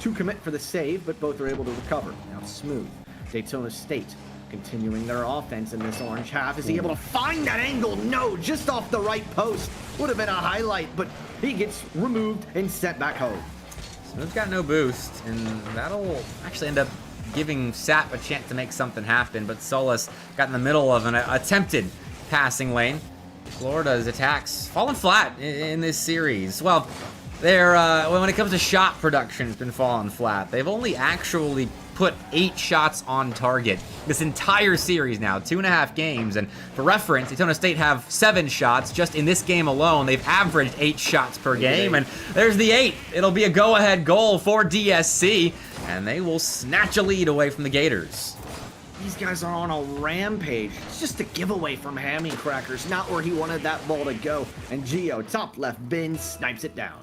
to commit for the save, but both are able to recover. Now Smooth. Daytona State continuing their offense in this orange half. Is he able to find that angle? No, just off the right post. Would have been a highlight, but he gets removed and sent back home. Smooth's got no boost, and that'll actually end up giving Sap a chance to make something happen, but Solus got in the middle of an attempted passing lane. Florida's attacks fallen flat in this series. Well, when it comes to shot production, it's been falling flat. They've only actually put 8 shots on target this entire series now, 2.5 games. And for reference, Daytona State have 7 shots. Just in this game alone, they've averaged 8 shots per game. And there's the 8th. It'll be a go-ahead goal for DSC, and they will snatch a lead away from the Gators. These guys are on a rampage. It's just a giveaway from Hammy Crackers, not where he wanted that ball to go. And Gio, top left bin, snipes it down.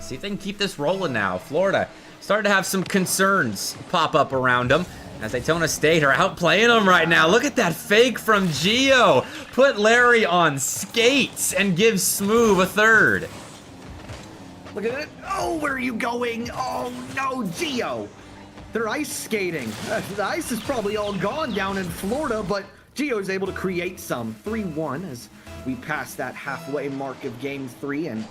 See if they can keep this rolling now. Florida started to have some concerns pop up around them as Daytona State are outplaying them right now. Look at that fake from Gio. Put Larry on skates and give Smooth a third. Look at it. Oh, where are you going? Oh, no, Gio. They're ice skating. The ice is probably all gone down in Florida, but Gio's able to create some. 3-1 as we pass that halfway mark of Game 3, and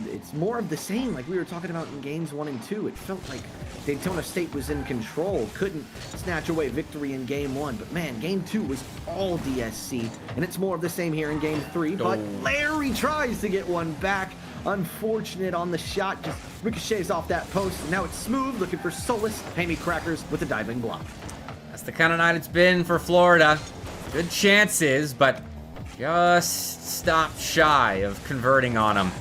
it's more of the same like we were talking about in Games 1 and 2. It felt like Daytona State was in control, couldn't snatch away victory in Game 1, but man, Game 2 was all DSC, and it's more of the same here in Game 3, but Larry tries to get one back. Unfortunate on the shot, just ricochets off that post, and now it's Smooth looking for Solus. Hammy Crackers with a diving block. That's the kind of night it's been for Florida. Good chances, but just stopped shy of converting on them.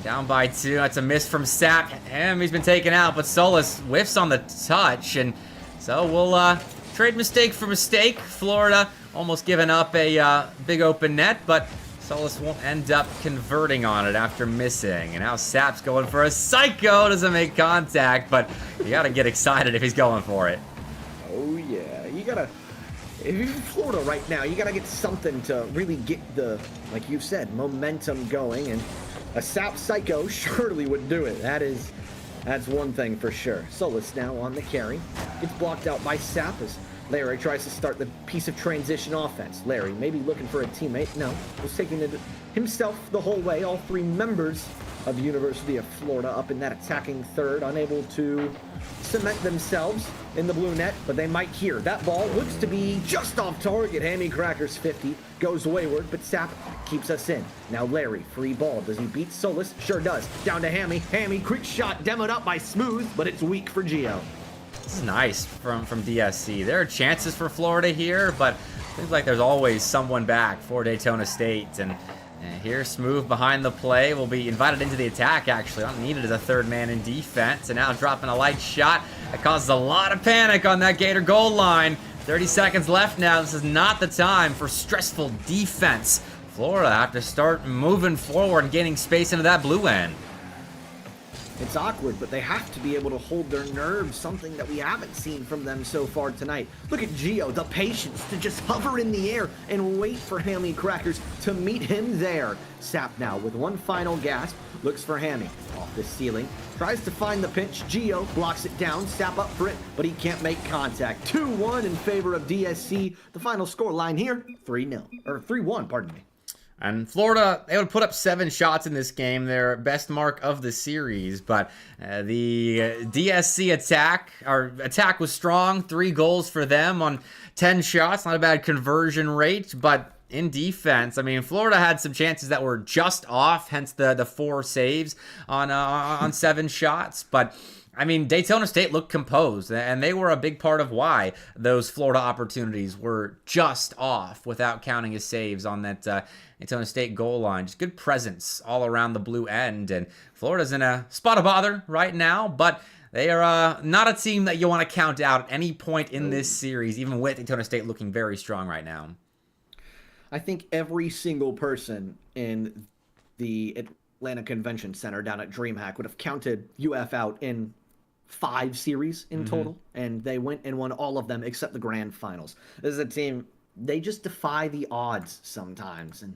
Down by 2. That's a miss from Sap. He's been taken out, but Solus whiffs on the touch. And so we'll trade mistake for mistake. Florida almost giving up a big open net, but Solus won't end up converting on it after missing. And now Sap's going for a psycho. Doesn't make contact, but you got to get excited if he's going for it. Oh, yeah. You got to... If you're Florida right now, you got to get something to really get the, like you said, momentum going. And a Sap Psycho surely would do it. That's one thing for sure. Solus now on the carry. Gets blocked out by Sap as Larry tries to start the piece of transition offense. Larry maybe looking for a teammate. No, was taking it himself the whole way. All 3 members of the University of Florida up in that attacking third, unable to cement themselves in the blue net, but they might here. That ball looks to be just off target. Hammy Crackers 50 goes wayward, but Sap keeps us in. Now Larry, free ball. Does he beat Solus? Sure does. Down to Hammy. Hammy, quick shot, demoed up by Smooth, but it's weak for Gio. This is nice from DSC. There are chances for Florida here, but it seems like there's always someone back for Daytona State. And here, Smooth behind the play will be invited into the attack, actually. Not needed as a third man in defense. And now dropping a light shot that causes a lot of panic on that Gator goal line. 30 seconds left now. This is not the time for stressful defense. Florida have to start moving forward and gaining space into that blue end. It's awkward, but they have to be able to hold their nerves, something that we haven't seen from them so far tonight. Look at Gio, the patience to just hover in the air and wait for Hammy Crackers to meet him there. Sap now with one final gasp, looks for Hammy. Off the ceiling, tries to find the pinch. Gio blocks it down, Sap up for it, but he can't make contact. 2-1 in favor of DSC. The final score line here, 3-0, or 3-1, pardon me. And Florida, they would put up 7 shots in this game, their best mark of the series. But the DSC attack was strong. 3 goals for them on 10 shots. Not a bad conversion rate, but in defense, I mean, Florida had some chances that were just off, hence the 4 saves on 7 shots. But I mean, Daytona State looked composed, and they were a big part of why those Florida opportunities were just off without counting as saves on that Daytona State goal line. Just good presence all around the blue end, and Florida's in a spot of bother right now, but they are not a team that you want to count out at any point in this series, even with Daytona State looking very strong right now. I think every single person in the Atlanta Convention Center down at DreamHack would have counted UF out in 5 series in total, and they went and won all of them except the grand finals. This is a team, they just defy the odds sometimes, and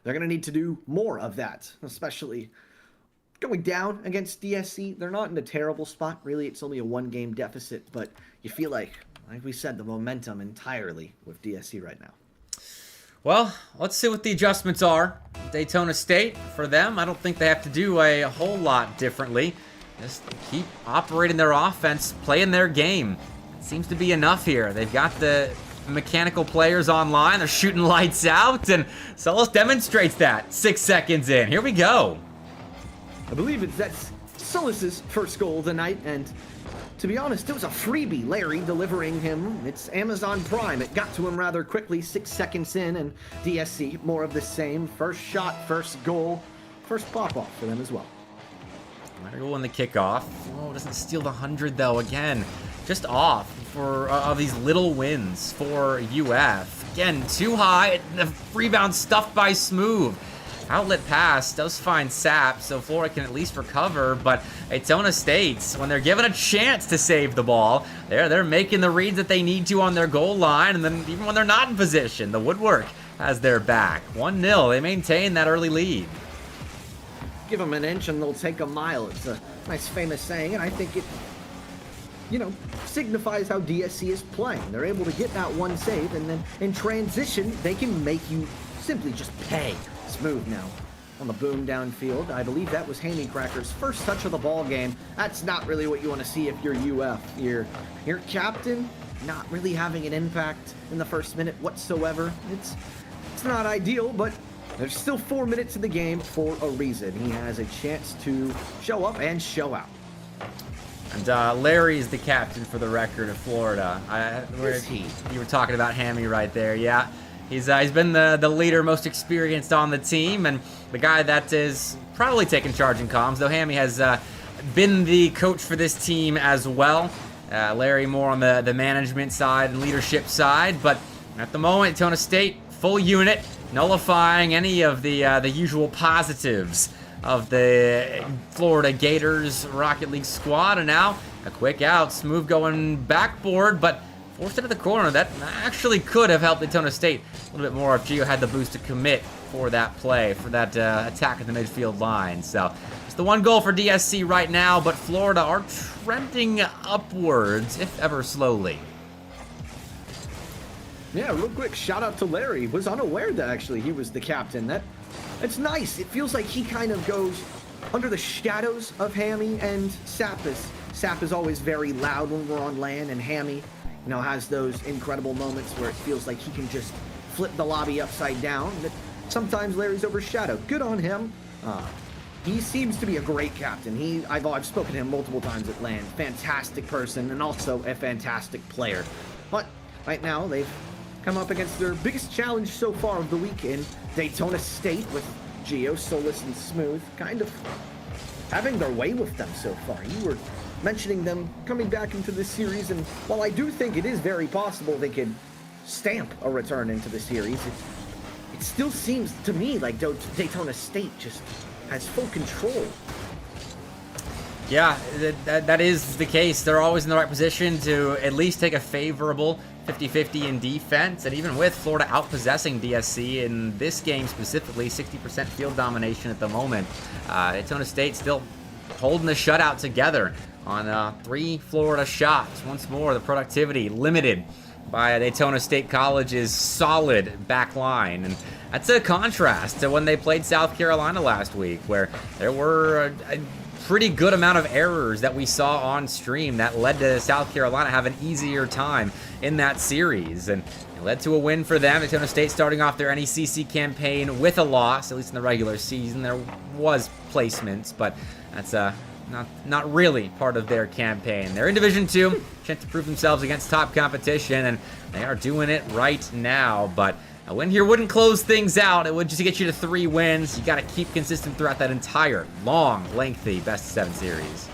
they're going to need to do more of that, especially going down against DSC. They're not in a terrible spot. Really, it's only a 1-game deficit, but you feel like we said, the momentum entirely with DSC right now. Well, let's see what the adjustments are. Daytona State, for them, I don't think they have to do a whole lot differently. Just keep operating their offense, playing their game. It seems to be enough here. They've got the mechanical players online. They're shooting lights out, and Solus demonstrates that 6 seconds in. Here we go. I believe that's Solus's first goal tonight, and to be honest, it was a freebie. Larry delivering him. It's Amazon Prime. It got to him rather quickly, 6 seconds in, and DSC, more of the same. First shot, first goal, first pop-off for them as well. Larry will win the kickoff. Oh, doesn't steal the 100, though. Again, just off for these little wins for UF. Again, too high. The rebound stuffed by Smooth. Outlet pass does find Sap, so Florida can at least recover, but Daytona State, when they're given a chance to save the ball, they're making the reads that they need to on their goal line, and then even when they're not in position, the woodwork has their back. 1-0, they maintain that early lead. Give them an inch and they'll take a mile. It's a nice famous saying, and I think it, signifies how DSC is playing. They're able to get that one save, and then in transition, they can make you simply just pay. Smooth now on the boom downfield. I believe that was Hammy Cracker's first touch of the ball game. That's not really what you want to see if you're UF. Your captain not really having an impact in the first minute whatsoever. It's not ideal, but there's still 4 minutes in the game for a reason. He has a chance to show up and show out. And Larry is the captain for the record of Florida. Is he? You were talking about Hammy right there, yeah. He's been the leader, most experienced on the team, and the guy that is probably taking charge in comms, though Hammy has been the coach for this team as well. Larry more on the management side and leadership side, but at the moment, Daytona State, full unit, nullifying any of the usual positives of the Florida Gators Rocket League squad. And now a quick out, Smooth going backboard, but forced into the corner. That actually could have helped Daytona State a little bit more if Gio had the boost to commit for that play, for that attack at the midfield line. So it's the one goal for DSC right now, but Florida are trending upwards, if ever slowly. Yeah, real quick, shout out to Larry. Was unaware that actually he was the captain. It's nice. It feels like he kind of goes under the shadows of Hammy and Sappis. Sap is always very loud when we're on land, and Hammy, has those incredible moments where it feels like he can just flip the lobby upside down. But sometimes Larry's overshadowed. Good on him. He seems to be a great captain. I've spoken to him multiple times at land. Fantastic person and also a fantastic player. But right now they've come up against their biggest challenge so far of the weekend, Daytona State, with Gio, Solus, and Smooth kind of having their way with them so far. You were mentioning them coming back into the series, and while I do think it is very possible they could stamp a return into the series, it still seems to me like Daytona State just has full control. Yeah, that is the case. They're always in the right position to at least take a favorable 50-50 in defense, and even with Florida outpossessing DSC in this game specifically, 60% field domination at the moment, Daytona State still holding the shutout together on 3 Florida shots. Once more, the productivity limited by Daytona State College's solid back line, and that's a contrast to when they played South Carolina last week, where there were a pretty good amount of errors that we saw on stream that led to South Carolina having an easier time in that series, and it led to a win for them. Daytona State starting off their NECC campaign with a loss, at least in the regular season. There was placements, but that's not really part of their campaign. They're in Division 2, chance to prove themselves against top competition, and they are doing it right now. But a win here wouldn't close things out. It would just get you to 3 wins. You got to keep consistent throughout that entire long, lengthy best-of-7 series.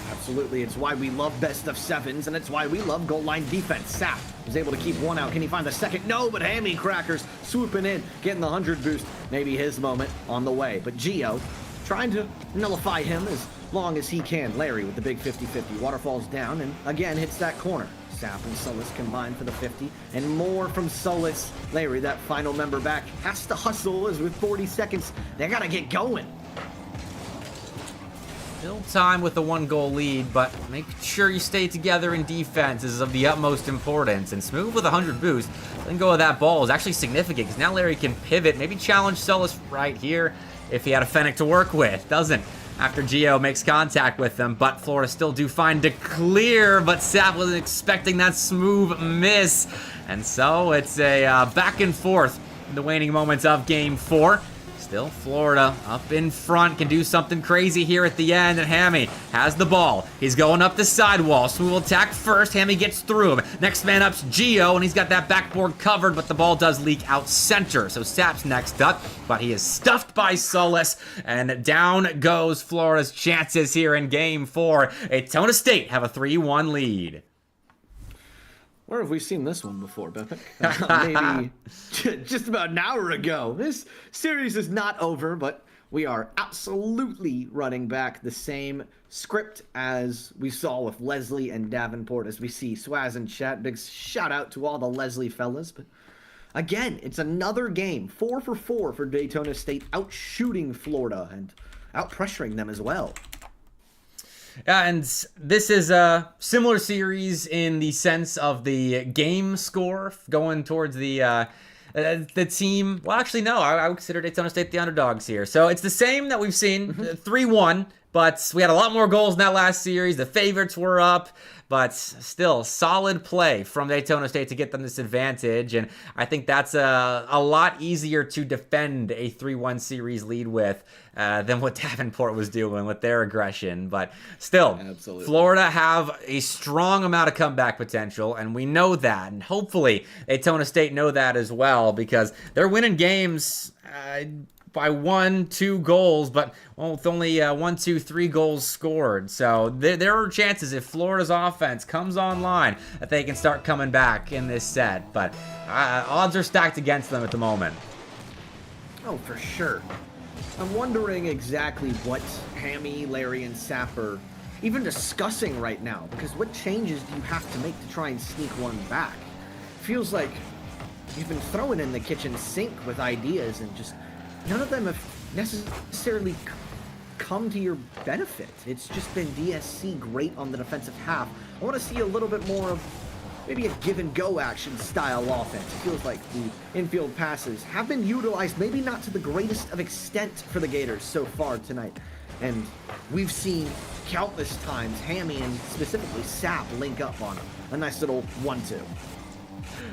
Absolutely. It's why we love best of 7s, and it's why we love goal line defense. Sap was able to keep one out. Can he find the second? No, but Hammy Crackers swooping in, getting the 100 boost. Maybe his moment on the way. But Gio trying to nullify him as long as he can. Larry with the big 50-50. Waterfalls down and again hits that corner. Sap and Solus combined for the 50, and more from Solus. Larry, that final member back, has to hustle as with 40 seconds. They gotta get going. Still time with the 1-goal lead, but make sure you stay together in defense is of the utmost importance. And Smooth with 100 boost, letting go of that ball is actually significant, because now Larry can pivot, maybe challenge Solus right here if he had a Fennec to work with. Doesn't after Gio makes contact with them, but Florida still do find to clear, but Sap wasn't expecting that Smooth miss. And so it's a back and forth in the waning moments of Game 4. Still Florida up in front, can do something crazy here at the end, and Hammy has the ball. He's going up the sidewall. Smooth will attack first. Hammy gets through him. Next man up's Gio, and he's got that backboard covered, but the ball does leak out center. So Sap's next up, but he is stuffed by Solus, and down goes Florida's chances here in Game 4. Daytona State have a 3-1 lead. Where have we seen this one before, Bepic? Maybe just about an hour ago. This series is not over, but we are absolutely running back the same script as we saw with Lesley and Davenport, as we see Swaz in chat. Big shout out to all the Lesley fellas. But again, it's another game. 4 for 4 for Daytona State, out-shooting Florida and out-pressuring them as well. Yeah, and this is a similar series in the sense of the game score going towards the team. Well, actually, no, I would consider Daytona State the underdogs here. So it's the same that we've seen, 3-1. But we had a lot more goals in that last series. The favorites were up, but still solid play from Daytona State to get them this advantage. And I think that's a lot easier to defend a 3-1 series lead with than what Davenport was doing with their aggression. But still, Absolutely. Florida have a strong amount of comeback potential, and we know that. And hopefully Daytona State know that as well, because they're winning games by 1-2 goals, but with only 1, 2, 3 goals scored. So there are chances if Florida's offense comes online that they can start coming back in this set. But odds are stacked against them at the moment. Oh, for sure. I'm wondering exactly what Hammy, Larry, and Sap are even discussing right now, because what changes do you have to make to try and sneak one back? Feels like you've been throwing in the kitchen sink with ideas and just none of them have necessarily come to your benefit. It's just been DSC great on the defensive half. I want to see a little bit more of maybe a give and go action style offense. It feels like the infield passes have been utilized, maybe not to the greatest of extent for the Gators so far tonight. And we've seen countless times Hammy and specifically Sap link up on a nice little 1-2.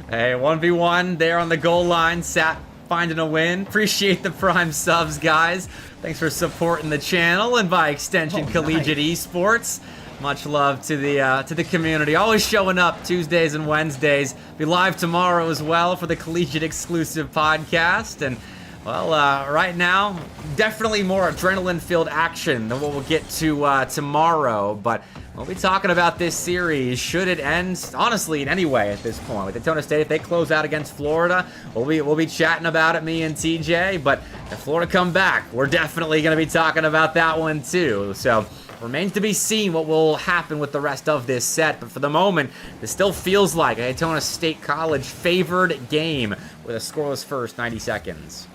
Hey, 1v1 there on the goal line. Sap finding a win. Appreciate the Prime subs, guys. Thanks for supporting the channel and by extension Collegiate Esports. Much love to the community. Always showing up Tuesdays and Wednesdays. Be live tomorrow as well for the Collegiate exclusive podcast. And well, right now, definitely more adrenaline-filled action than what we'll get to tomorrow. But we'll be talking about this series. Should it end, honestly, in any way at this point. With Daytona State, if they close out against Florida, we'll be chatting about it, me and TJ. But if Florida come back, we're definitely going to be talking about that one too. So remains to be seen what will happen with the rest of this set. But for the moment, this still feels like a Daytona State College favored game with a scoreless first 90 seconds.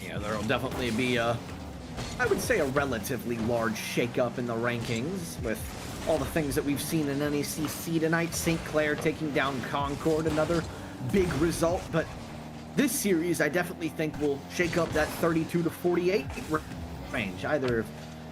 Yeah, there'll definitely be I would say a relatively large shakeup in the rankings with all the things that we've seen in NECC tonight. St. Clair taking down Concord, another big result. But this series, I definitely think will shake up that 32 to 48 range. Either of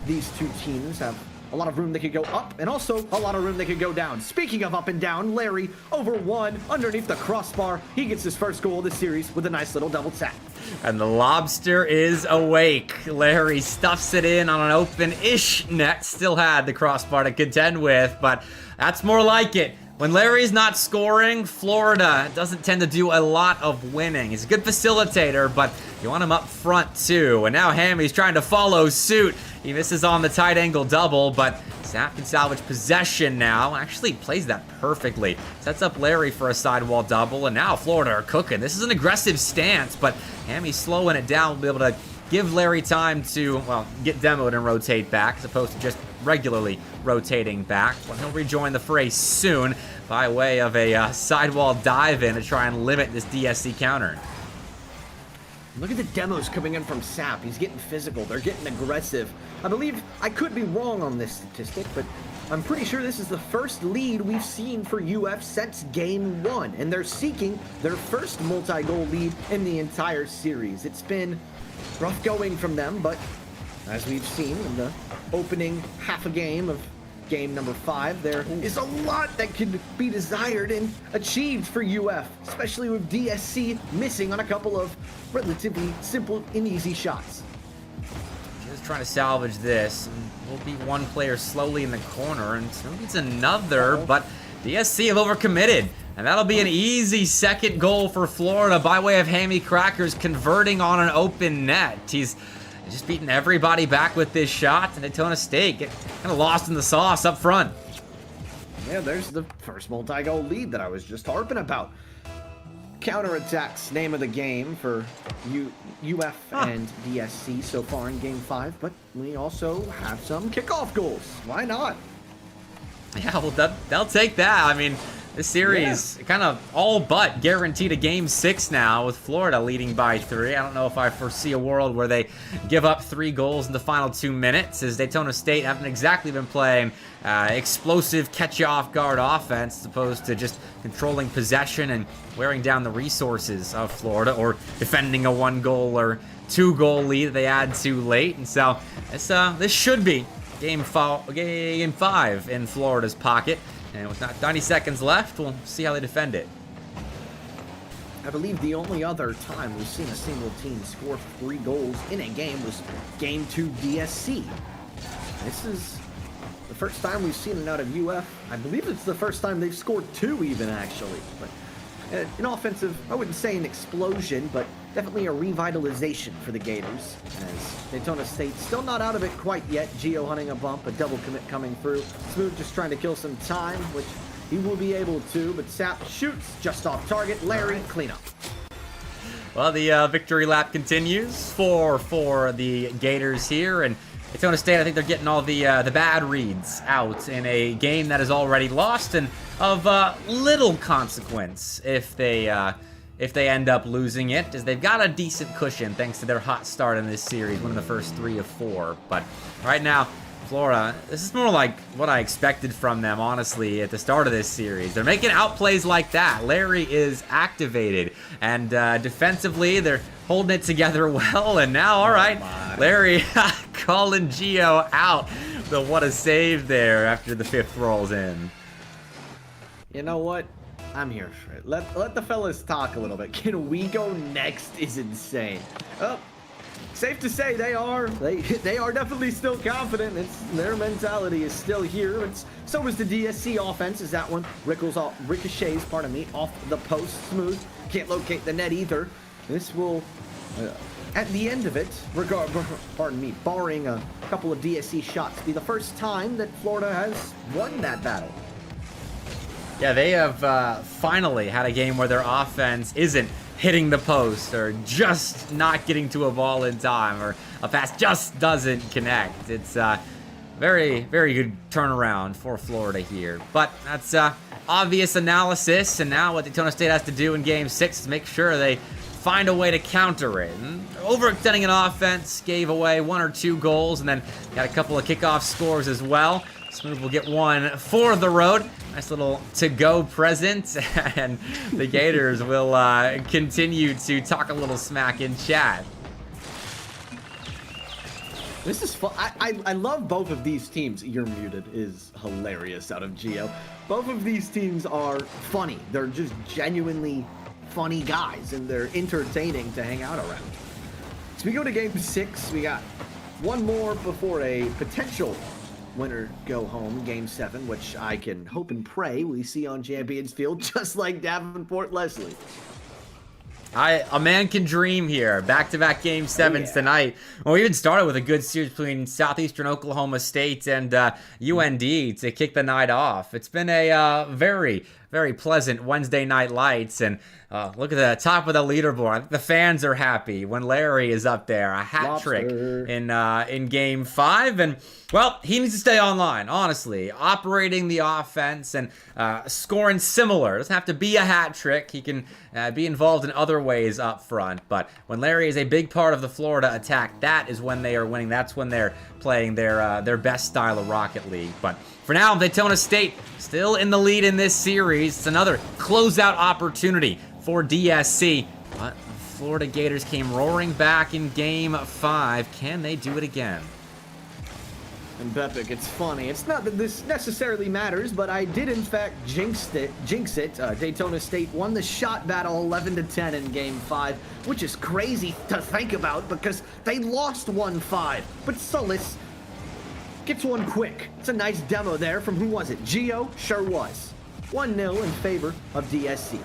these two teams have a lot of room they could go up, and also a lot of room they could go down. Speaking of up and down, Larry over one underneath the crossbar. He gets his first goal of the series with a nice little double tap. And the lobster is awake. Larry stuffs it in on an open-ish net. Still had the crossbar to contend with, but that's more like it. When Larry's not scoring, Florida doesn't tend to do a lot of winning. He's a good facilitator, but you want him up front too. And now Hammy's trying to follow suit. He misses on the tight angle double, but Sap can salvage possession now. Actually plays that perfectly. Sets up Larry for a sidewall double, and now Florida are cooking. This is an aggressive stance, but Hammy's slowing it down. We'll be able to give Larry time to, well, get demoed and rotate back, as opposed to just regularly rotating back. Well, he'll rejoin the fray soon by way of a sidewall dive in to try and limit this DSC counter. Look at the demos coming in from Sap. He's getting physical. They're getting aggressive. I believe, I could be wrong on this statistic, but I'm pretty sure this is the first lead we've seen for UF since game 1, and they're seeking their first multi-goal lead in the entire series. It's been rough going from them, but as we've seen in the opening half a game of game number 5, there is a lot that could be desired and achieved for UF, especially with DSC missing on a couple of relatively simple and easy shots. Just trying to salvage this. Will be one player slowly in the corner, and soon it's another, but DSC have overcommitted. And that'll be an easy second goal for Florida by way of Hammy Crackers converting on an open net. He's just beating everybody back with this shot, and Daytona State get kind of lost in the sauce up front. Yeah, there's the first multi-goal lead that I was just harping about. Counterattacks, name of the game for UF and DSC so far in game 5, but we also have some kickoff goals. Why not? Yeah, well, they'll take that. I mean, This series kind of all but guaranteed a game 6 now, with Florida leading by 3. I don't know if I foresee a world where they give up 3 goals in the final 2 minutes, as Daytona State haven't exactly been playing explosive catch-you-off-guard offense, as opposed to just controlling possession and wearing down the resources of Florida, or defending a 1-goal or 2-goal lead that they add too late. And so this should be game 5 in Florida's pocket. And with not 90 seconds left, we'll see how they defend it. I believe the only other time we've seen a single team score 3 goals in a game was Game 2 DSC. This is the first time we've seen it out of UF. I believe it's the first time they've scored 2 even, actually. But an offensive, I wouldn't say an explosion, but definitely a revitalization for the Gators, as Daytona State still not out of it quite yet. Gio hunting a bump, a double commit coming through. Smooth just trying to kill some time, which he will be able to, but Sap shoots just off target. Larry, cleanup. Well, the victory lap continues for the Gators here, and Daytona State, I think they're getting all the bad reads out in a game that is already lost, and of little consequence if they end up losing it, as they've got a decent cushion thanks to their hot start in this series, winning the first 3 of 4. But right now, Florida, this is more like what I expected from them, honestly, at the start of this series. They're making outplays like that. Larry is activated, and defensively, they're holding it together well, and now, all right, Larry calling Gio out. But what a save there after the 5th rolls in. You know what? I'm here for it. Let the fellas talk a little bit. Can we go next is insane. Oh, safe to say they are definitely still confident. Their mentality is still here. So is the DSC offense, as that one ricochets, off the post. Smooth. Can't locate the net either. This will, at the end of it, barring a couple of DSC shots, be the first time that Florida has won that battle. Yeah, they have finally had a game where their offense isn't hitting the post, or just not getting to a ball in time, or a pass just doesn't connect. It's very, very good turnaround for Florida here. But that's obvious analysis, and now what Daytona State has to do in Game 6 is make sure they find a way to counter it. And overextending an offense gave away 1 or 2 goals, and then got a couple of kickoff scores as well. Smooth will get one for the road. Nice little to-go present, and the Gators will continue to talk a little smack in chat. This is fun. I love both of these teams. You're muted is hilarious out of Gio. Both of these teams are funny. They're just genuinely funny guys, and they're entertaining to hang out around. So we go to Game 6. We got one more before a potential winner go home, Game 7, which I can hope and pray we see on Champions Field, just like Davenport Lesley. A man can dream here. Back-to-back Game 7s tonight. Well, we even started with a good series between Southeastern Oklahoma State and UND to kick the night off. It's been a very, very pleasant Wednesday night lights, and look at the top of the leaderboard. I think the fans are happy when Larry is up there. A hat trick in Game 5, and well, he needs to stay online, honestly. Operating the offense and scoring similar. It doesn't have to be a hat trick. He can be involved in other ways up front, but when Larry is a big part of the Florida attack, that is when they are winning. That's when they're playing their best style of Rocket League. But for now, Daytona State still in the lead in this series. It's another closeout opportunity for DSC. But the Florida Gators came roaring back in Game 5. Can they do it again? And Bepic, it's funny. It's not that this necessarily matters, but I did in fact jinx it. Daytona State won the shot battle 11-10 in Game 5, which is crazy to think about because they lost 1-5. But Solis gets one quick. It's a nice demo there from, who was it? Gio? Sure was. 1-0 in favor of DSC.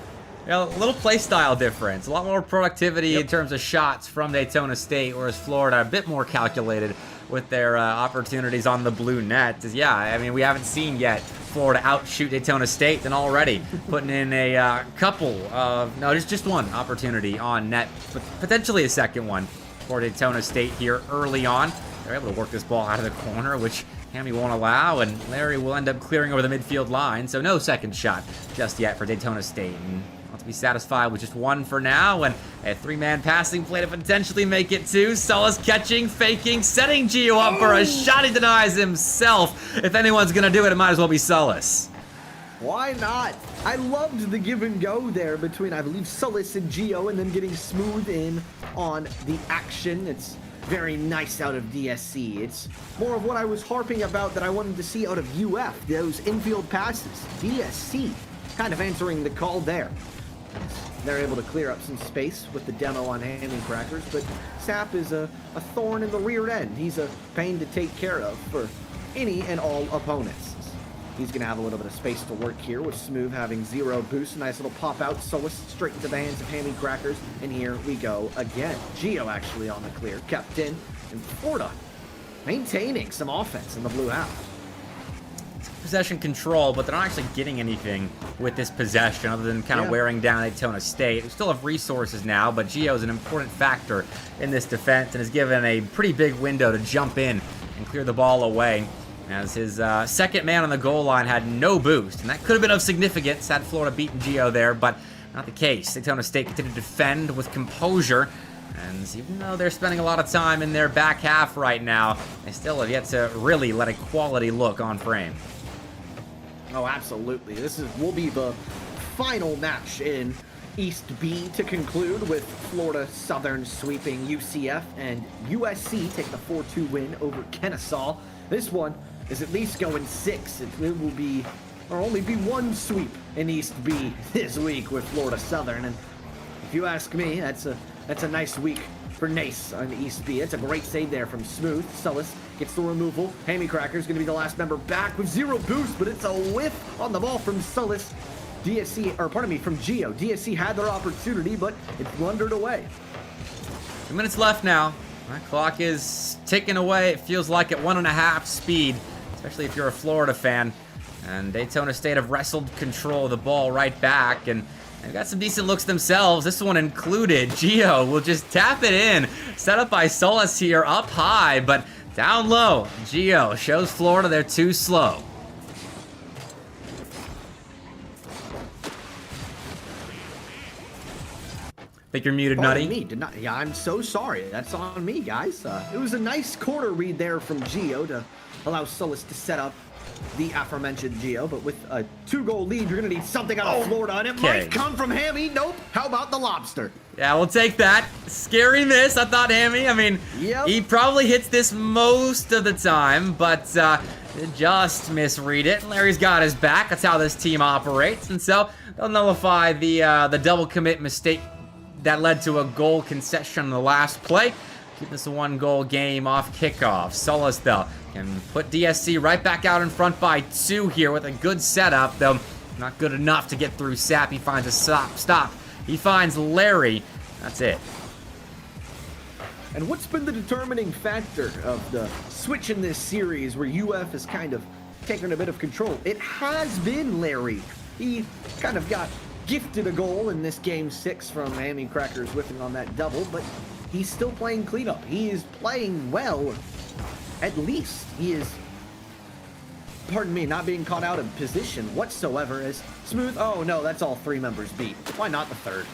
Yeah, a little play style difference. A lot more productivity in terms of shots from Daytona State, whereas Florida a bit more calculated with their opportunities on the blue net. Yeah, I mean, we haven't seen yet Florida outshoot Daytona State, and already putting in a couple of, no, just one opportunity on net, but potentially a second one for Daytona State here early on. They're able to work this ball out of the corner, which Hammy won't allow, and Larry will end up clearing over the midfield line, so no second shot just yet for Daytona State. And want to be satisfied with just one for now, and a three-man passing play to potentially make it two. Sullis catching, faking, setting Gio up for a shot. He denies himself. If anyone's going to do it, it might as well be Sullis. Why not? I loved the give and go there between, I believe, Sullis and Gio, and then getting smooth in on the action. It's very nice out of DSC. It's more of what I was harping about that I wanted to see out of UF, those infield passes. DSC kind of answering the call there. They're able to clear up some space with the demo on Hammy Crackers, but Sap is a thorn in the rear end. He's a pain to take care of for any and all opponents. He's going to have a little bit of space to work here with Smooth having 0 boost. Nice little pop out. Sullis straight into the hands of Hammy Crackers. And here we go again. Gio actually on the clear. Kept in. And Florida maintaining some offense in the blue house. Possession control, but they're not actually getting anything with this possession other than kind of wearing down Daytona State. We still have resources now, but Gio is an important factor in this defense and is given a pretty big window to jump in and clear the ball away, as his second man on the goal line had no boost, and that could have been of significance had Florida beaten Gio there, but not the case. Daytona State continued to defend with composure, and even though they're spending a lot of time in their back half right now, they still have yet to really let a quality look on frame. Oh, absolutely. Will be the final match in East B to conclude, with Florida Southern sweeping UCF and USC take the 4-2 win over Kennesaw. This one is at least going 6. It will be, or only be one sweep in East B this week with Florida Southern. And if you ask me, that's a nice week for Nace on East B. It's a great save there from Smooth. Sullis gets the removal. Hammy Cracker's going to be the last member back with 0 boost, but it's a whiff on the ball from Sullis. From Gio. DSC had their opportunity, but it blundered away. 2 minutes left now. That clock is ticking away. It feels like at 1.5 speed, especially if you're a Florida fan. And Daytona State have wrestled control of the ball right back, and they've got some decent looks themselves. This one included. Gio will just tap it in. Set up by Sullis here, up high, but down low. Gio shows Florida they're too slow. Think you're muted, Nutty? Me. Yeah, I'm so sorry. That's on me, guys. It was a nice corner read there from Gio to allow Sullis to set up the aforementioned Gio, but with a 2-goal lead, you're going to need something out of Florida, and it might come from Hammy. Nope. How about the lobster? Yeah, we'll take that. Scary miss, I thought, Hammy. I mean, he probably hits this most of the time, but just misread it. Larry's got his back. That's how this team operates, and so they'll nullify the double commit mistake that led to a goal concession in the last play. Keep this a 1-goal game off kickoff. Sullis, though, can put DSC right back out in front by 2 here with a good setup, though not good enough to get through Sap. He finds a stop. He finds Larry. That's it. And what's been the determining factor of the switch in this series where UF has kind of taken a bit of control? It has been Larry. He kind of got gifted a goal in this game 6 from Hammy Crackers whiffing on that double, but he's still playing cleanup. He is playing well, at least. He is, pardon me, not being caught out of position whatsoever as Smooth. Oh no, that's all 3 members beat. Why not the 3rd?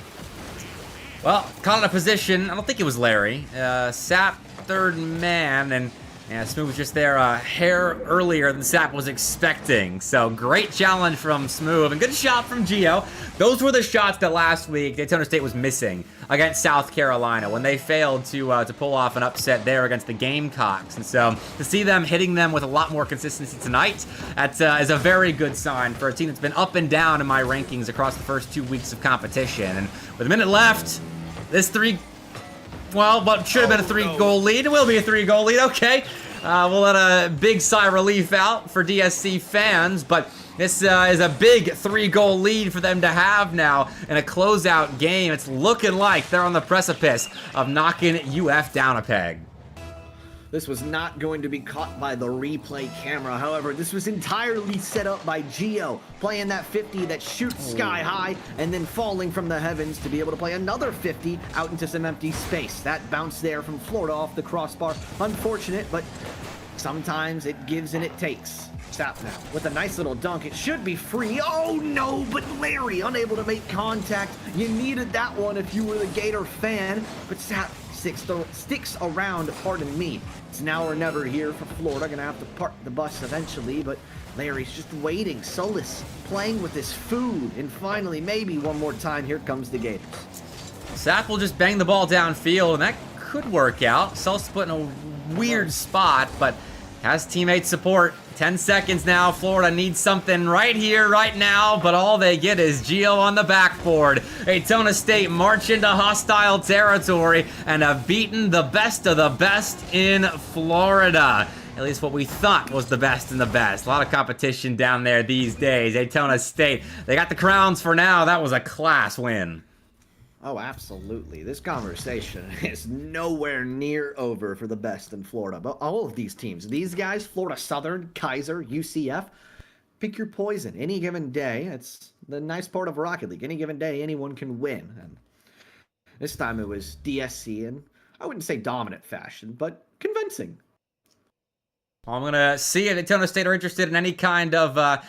Well, caught out of position. I don't think it was Larry. Sap, 3rd man, and yeah, Smooth was just there a hair earlier than Sap was expecting. So great challenge from Smooth and good shot from Gio. Those were the shots that last week Daytona State was missing against South Carolina when they failed to pull off an upset there against the Gamecocks. And so to see them hitting them with a lot more consistency tonight, that is a very good sign for a team that's been up and down in my rankings across the first 2 weeks of competition. And with a minute left, this what should have been a 3-goal lead. It will be a 3-goal lead. Okay. We'll let a big sigh of relief out for DSC fans, but this is a big 3-goal lead for them to have now in a closeout game. It's looking like they're on the precipice of knocking UF down a peg. This was not going to be caught by the replay camera. However, this was entirely set up by Gio, playing that 50 that shoots sky high and then falling from the heavens to be able to play another 50 out into some empty space. That bounce there from Florida off the crossbar. Unfortunate, but Sometimes it gives and it takes. Sap now with a nice little dunk. It should be free. Oh no, but Larry unable to make contact. You needed that one if you were the Gator fan, but Sap sticks around, pardon me. It's now or never here for Florida. Gonna have to park the bus eventually, but Larry's just waiting. Solus playing with his food, and finally, maybe one more time, here comes the Gators. Sap will just bang the ball downfield, and that could work out. Solus put in a weird spot, but has teammate support. 10 seconds now. Florida needs something right here, right now, but all they get is Gio on the backboard. Daytona State march into hostile territory and have beaten the best of the best in Florida. At least what we thought was the best in the best. A lot of competition down there these days. Daytona State, they got the crowns for now. That was a class win. Oh, absolutely. This conversation is nowhere near over for the best in Florida. But all of these teams, these guys, Florida Southern, Kaiser, UCF, pick your poison. Any given day, it's the nice part of Rocket League. Any given day, anyone can win. And this time it was DSC in, I wouldn't say dominant fashion, but convincing. I'm going to see if Daytona State are interested in any kind of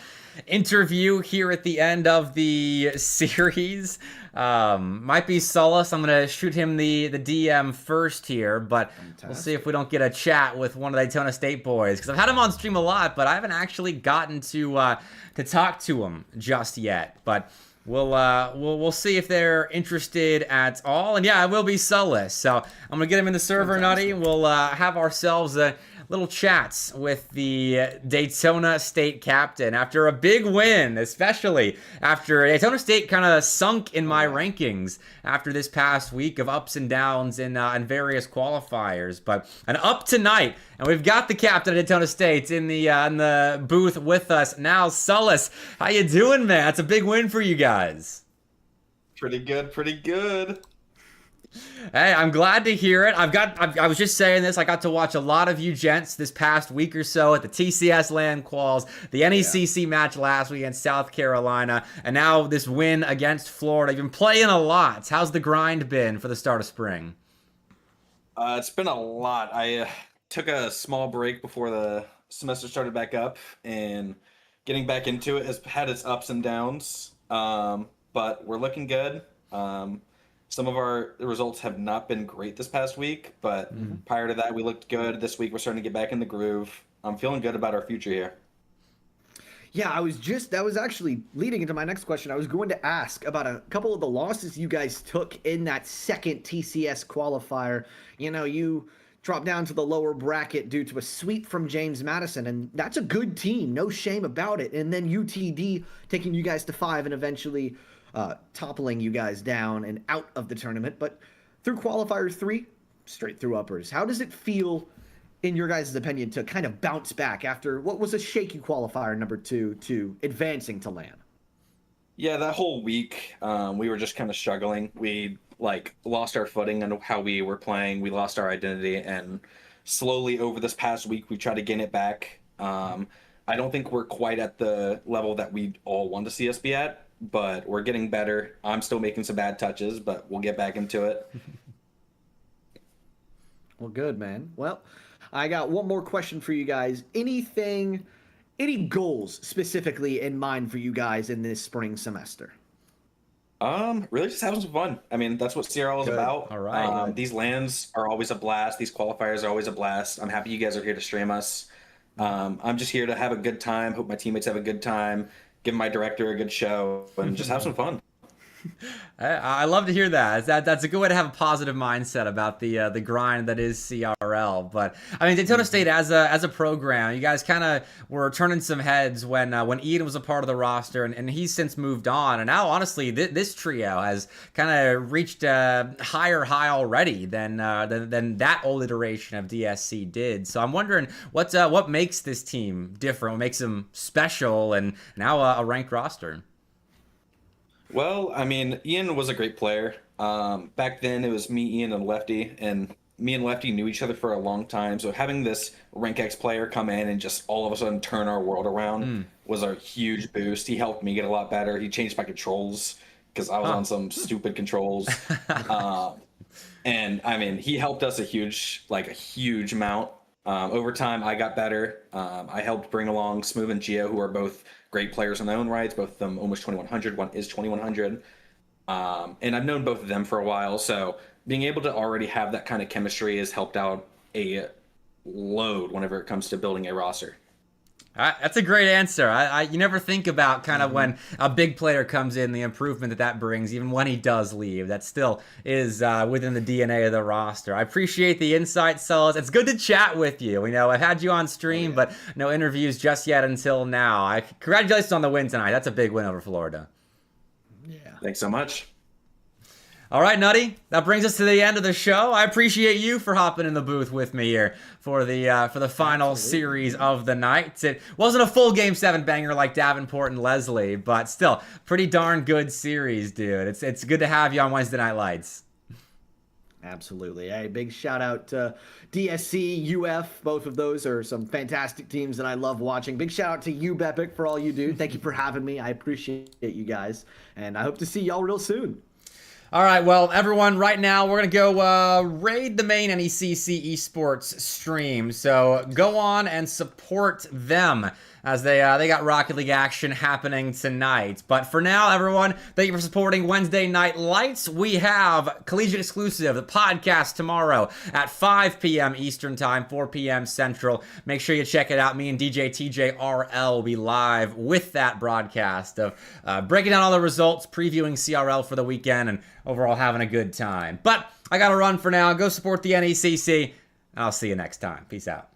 interview here at the end of the series. Might be Solus. I'm going to shoot him the DM first here, but we'll see if we don't get a chat with one of the Daytona State boys, because I've had him on stream a lot, but I haven't actually gotten to talk to him just yet. But we'll see if they're interested at all. And yeah, it will be Solus. So I'm going to get him in the server, Nutty. We'll have ourselves a little chats with the Daytona State captain after a big win, especially after Daytona State kind of sunk in my rankings after this past week of ups and downs in various qualifiers. But an up tonight, and we've got the captain of Daytona State in the booth with us now. Solus, how you doing, man? That's a big win for you guys. Pretty good, pretty good. Hey, I'm glad to hear it. I was just saying this. I got to watch a lot of you gents this past week or so at the TCS Land Quals, the NECC match last week against South Carolina, and now this win against Florida. You've been playing a lot. How's the grind been for the start of spring? It's been a lot. I took a small break before the semester started back up, and getting back into it has had its ups and downs, but we're looking good. Some of our results have not been great this past week, but prior to that, we looked good. This week, we're starting to get back in the groove. I'm feeling good about our future here. Yeah, that was actually leading into my next question. I was going to ask about a couple of the losses you guys took in that second TCS qualifier. You know, you dropped down to the lower bracket due to a sweep from James Madison, and that's a good team, no shame about it. And then UTD taking you guys to 5 and eventually toppling you guys down and out of the tournament. But through qualifier 3, straight through uppers, how does it feel, in your guys' opinion, to kind of bounce back after what was a shaky qualifier number 2 to advancing to LAN? Yeah, that whole week, we were just kind of struggling. We lost our footing on how we were playing. We lost our identity, and slowly over this past week, we tried to gain it back. I don't think we're quite at the level that we all want to see us be at, but we're getting better. I'm still making some bad touches, but we'll get back into it. Well, good, man. Well, I got one more question for you guys. Any goals specifically in mind for you guys in this spring semester? Really just having some fun. I mean, that's what CRL is about. All right. These lands are always a blast. These qualifiers are always a blast. I'm happy you guys are here to stream us. I'm just here to have a good time. Hope my teammates have a good time. Give my director a good show and just have some fun. I love to hear that. That's a good way to have a positive mindset about the grind that is CRL. But I mean, Daytona State as a program, you guys kind of were turning some heads when Ian was a part of the roster, and he's since moved on. And now, honestly, this trio has kind of reached a higher high already than that old iteration of DSC did. So I'm wondering what makes this team different, what makes them special, and now a ranked roster. Well, I mean, Ian was a great player. Back then, it was me, Ian, and Lefty, and me and Lefty knew each other for a long time. So having this Rank X player come in and just all of a sudden turn our world around was a huge boost. He helped me get a lot better. He changed my controls because I was on some stupid controls. And I mean, he helped us a huge amount. Over time, I got better. I helped bring along Smooth and Geo, who are both great players in their own rights. Both of them almost 2100. One is 2100. And I've known both of them for a while. So being able to already have that kind of chemistry has helped out a load whenever it comes to building a roster. That's a great answer. You never think about kind of when a big player comes in, the improvement that brings, even when he does leave. That still is within the DNA of the roster. I appreciate the insight, Sullis. It's good to chat with you. I've had you on stream, but no interviews just yet until now. Congratulations on the win tonight. That's a big win over Florida. Yeah. Thanks so much. All right, Nutty. That brings us to the end of the show. I appreciate you for hopping in the booth with me here for the final series of the night. It wasn't a full Game 7 banger like Davenport and Lesley, but still, pretty darn good series, dude. It's good to have you on Wednesday Night Lights. Absolutely. Hey, big shout out to DSC, UF. Both of those are some fantastic teams that I love watching. Big shout out to you, Bepic, for all you do. Thank you for having me. I appreciate you guys, and I hope to see y'all real soon. All right, well, everyone, right now we're going to go raid the main NECC esports stream. So go on and support them as they got Rocket League action happening tonight. But for now, everyone, thank you for supporting Wednesday Night Lights. We have Collegiate Exclusive, the podcast tomorrow at 5 p.m. Eastern Time, 4 p.m. Central. Make sure you check it out. Me and DJ TJRL will be live with that broadcast of breaking down all the results, previewing CRL for the weekend, and overall having a good time. But I got to run for now. Go support the NECC, and I'll see you next time. Peace out.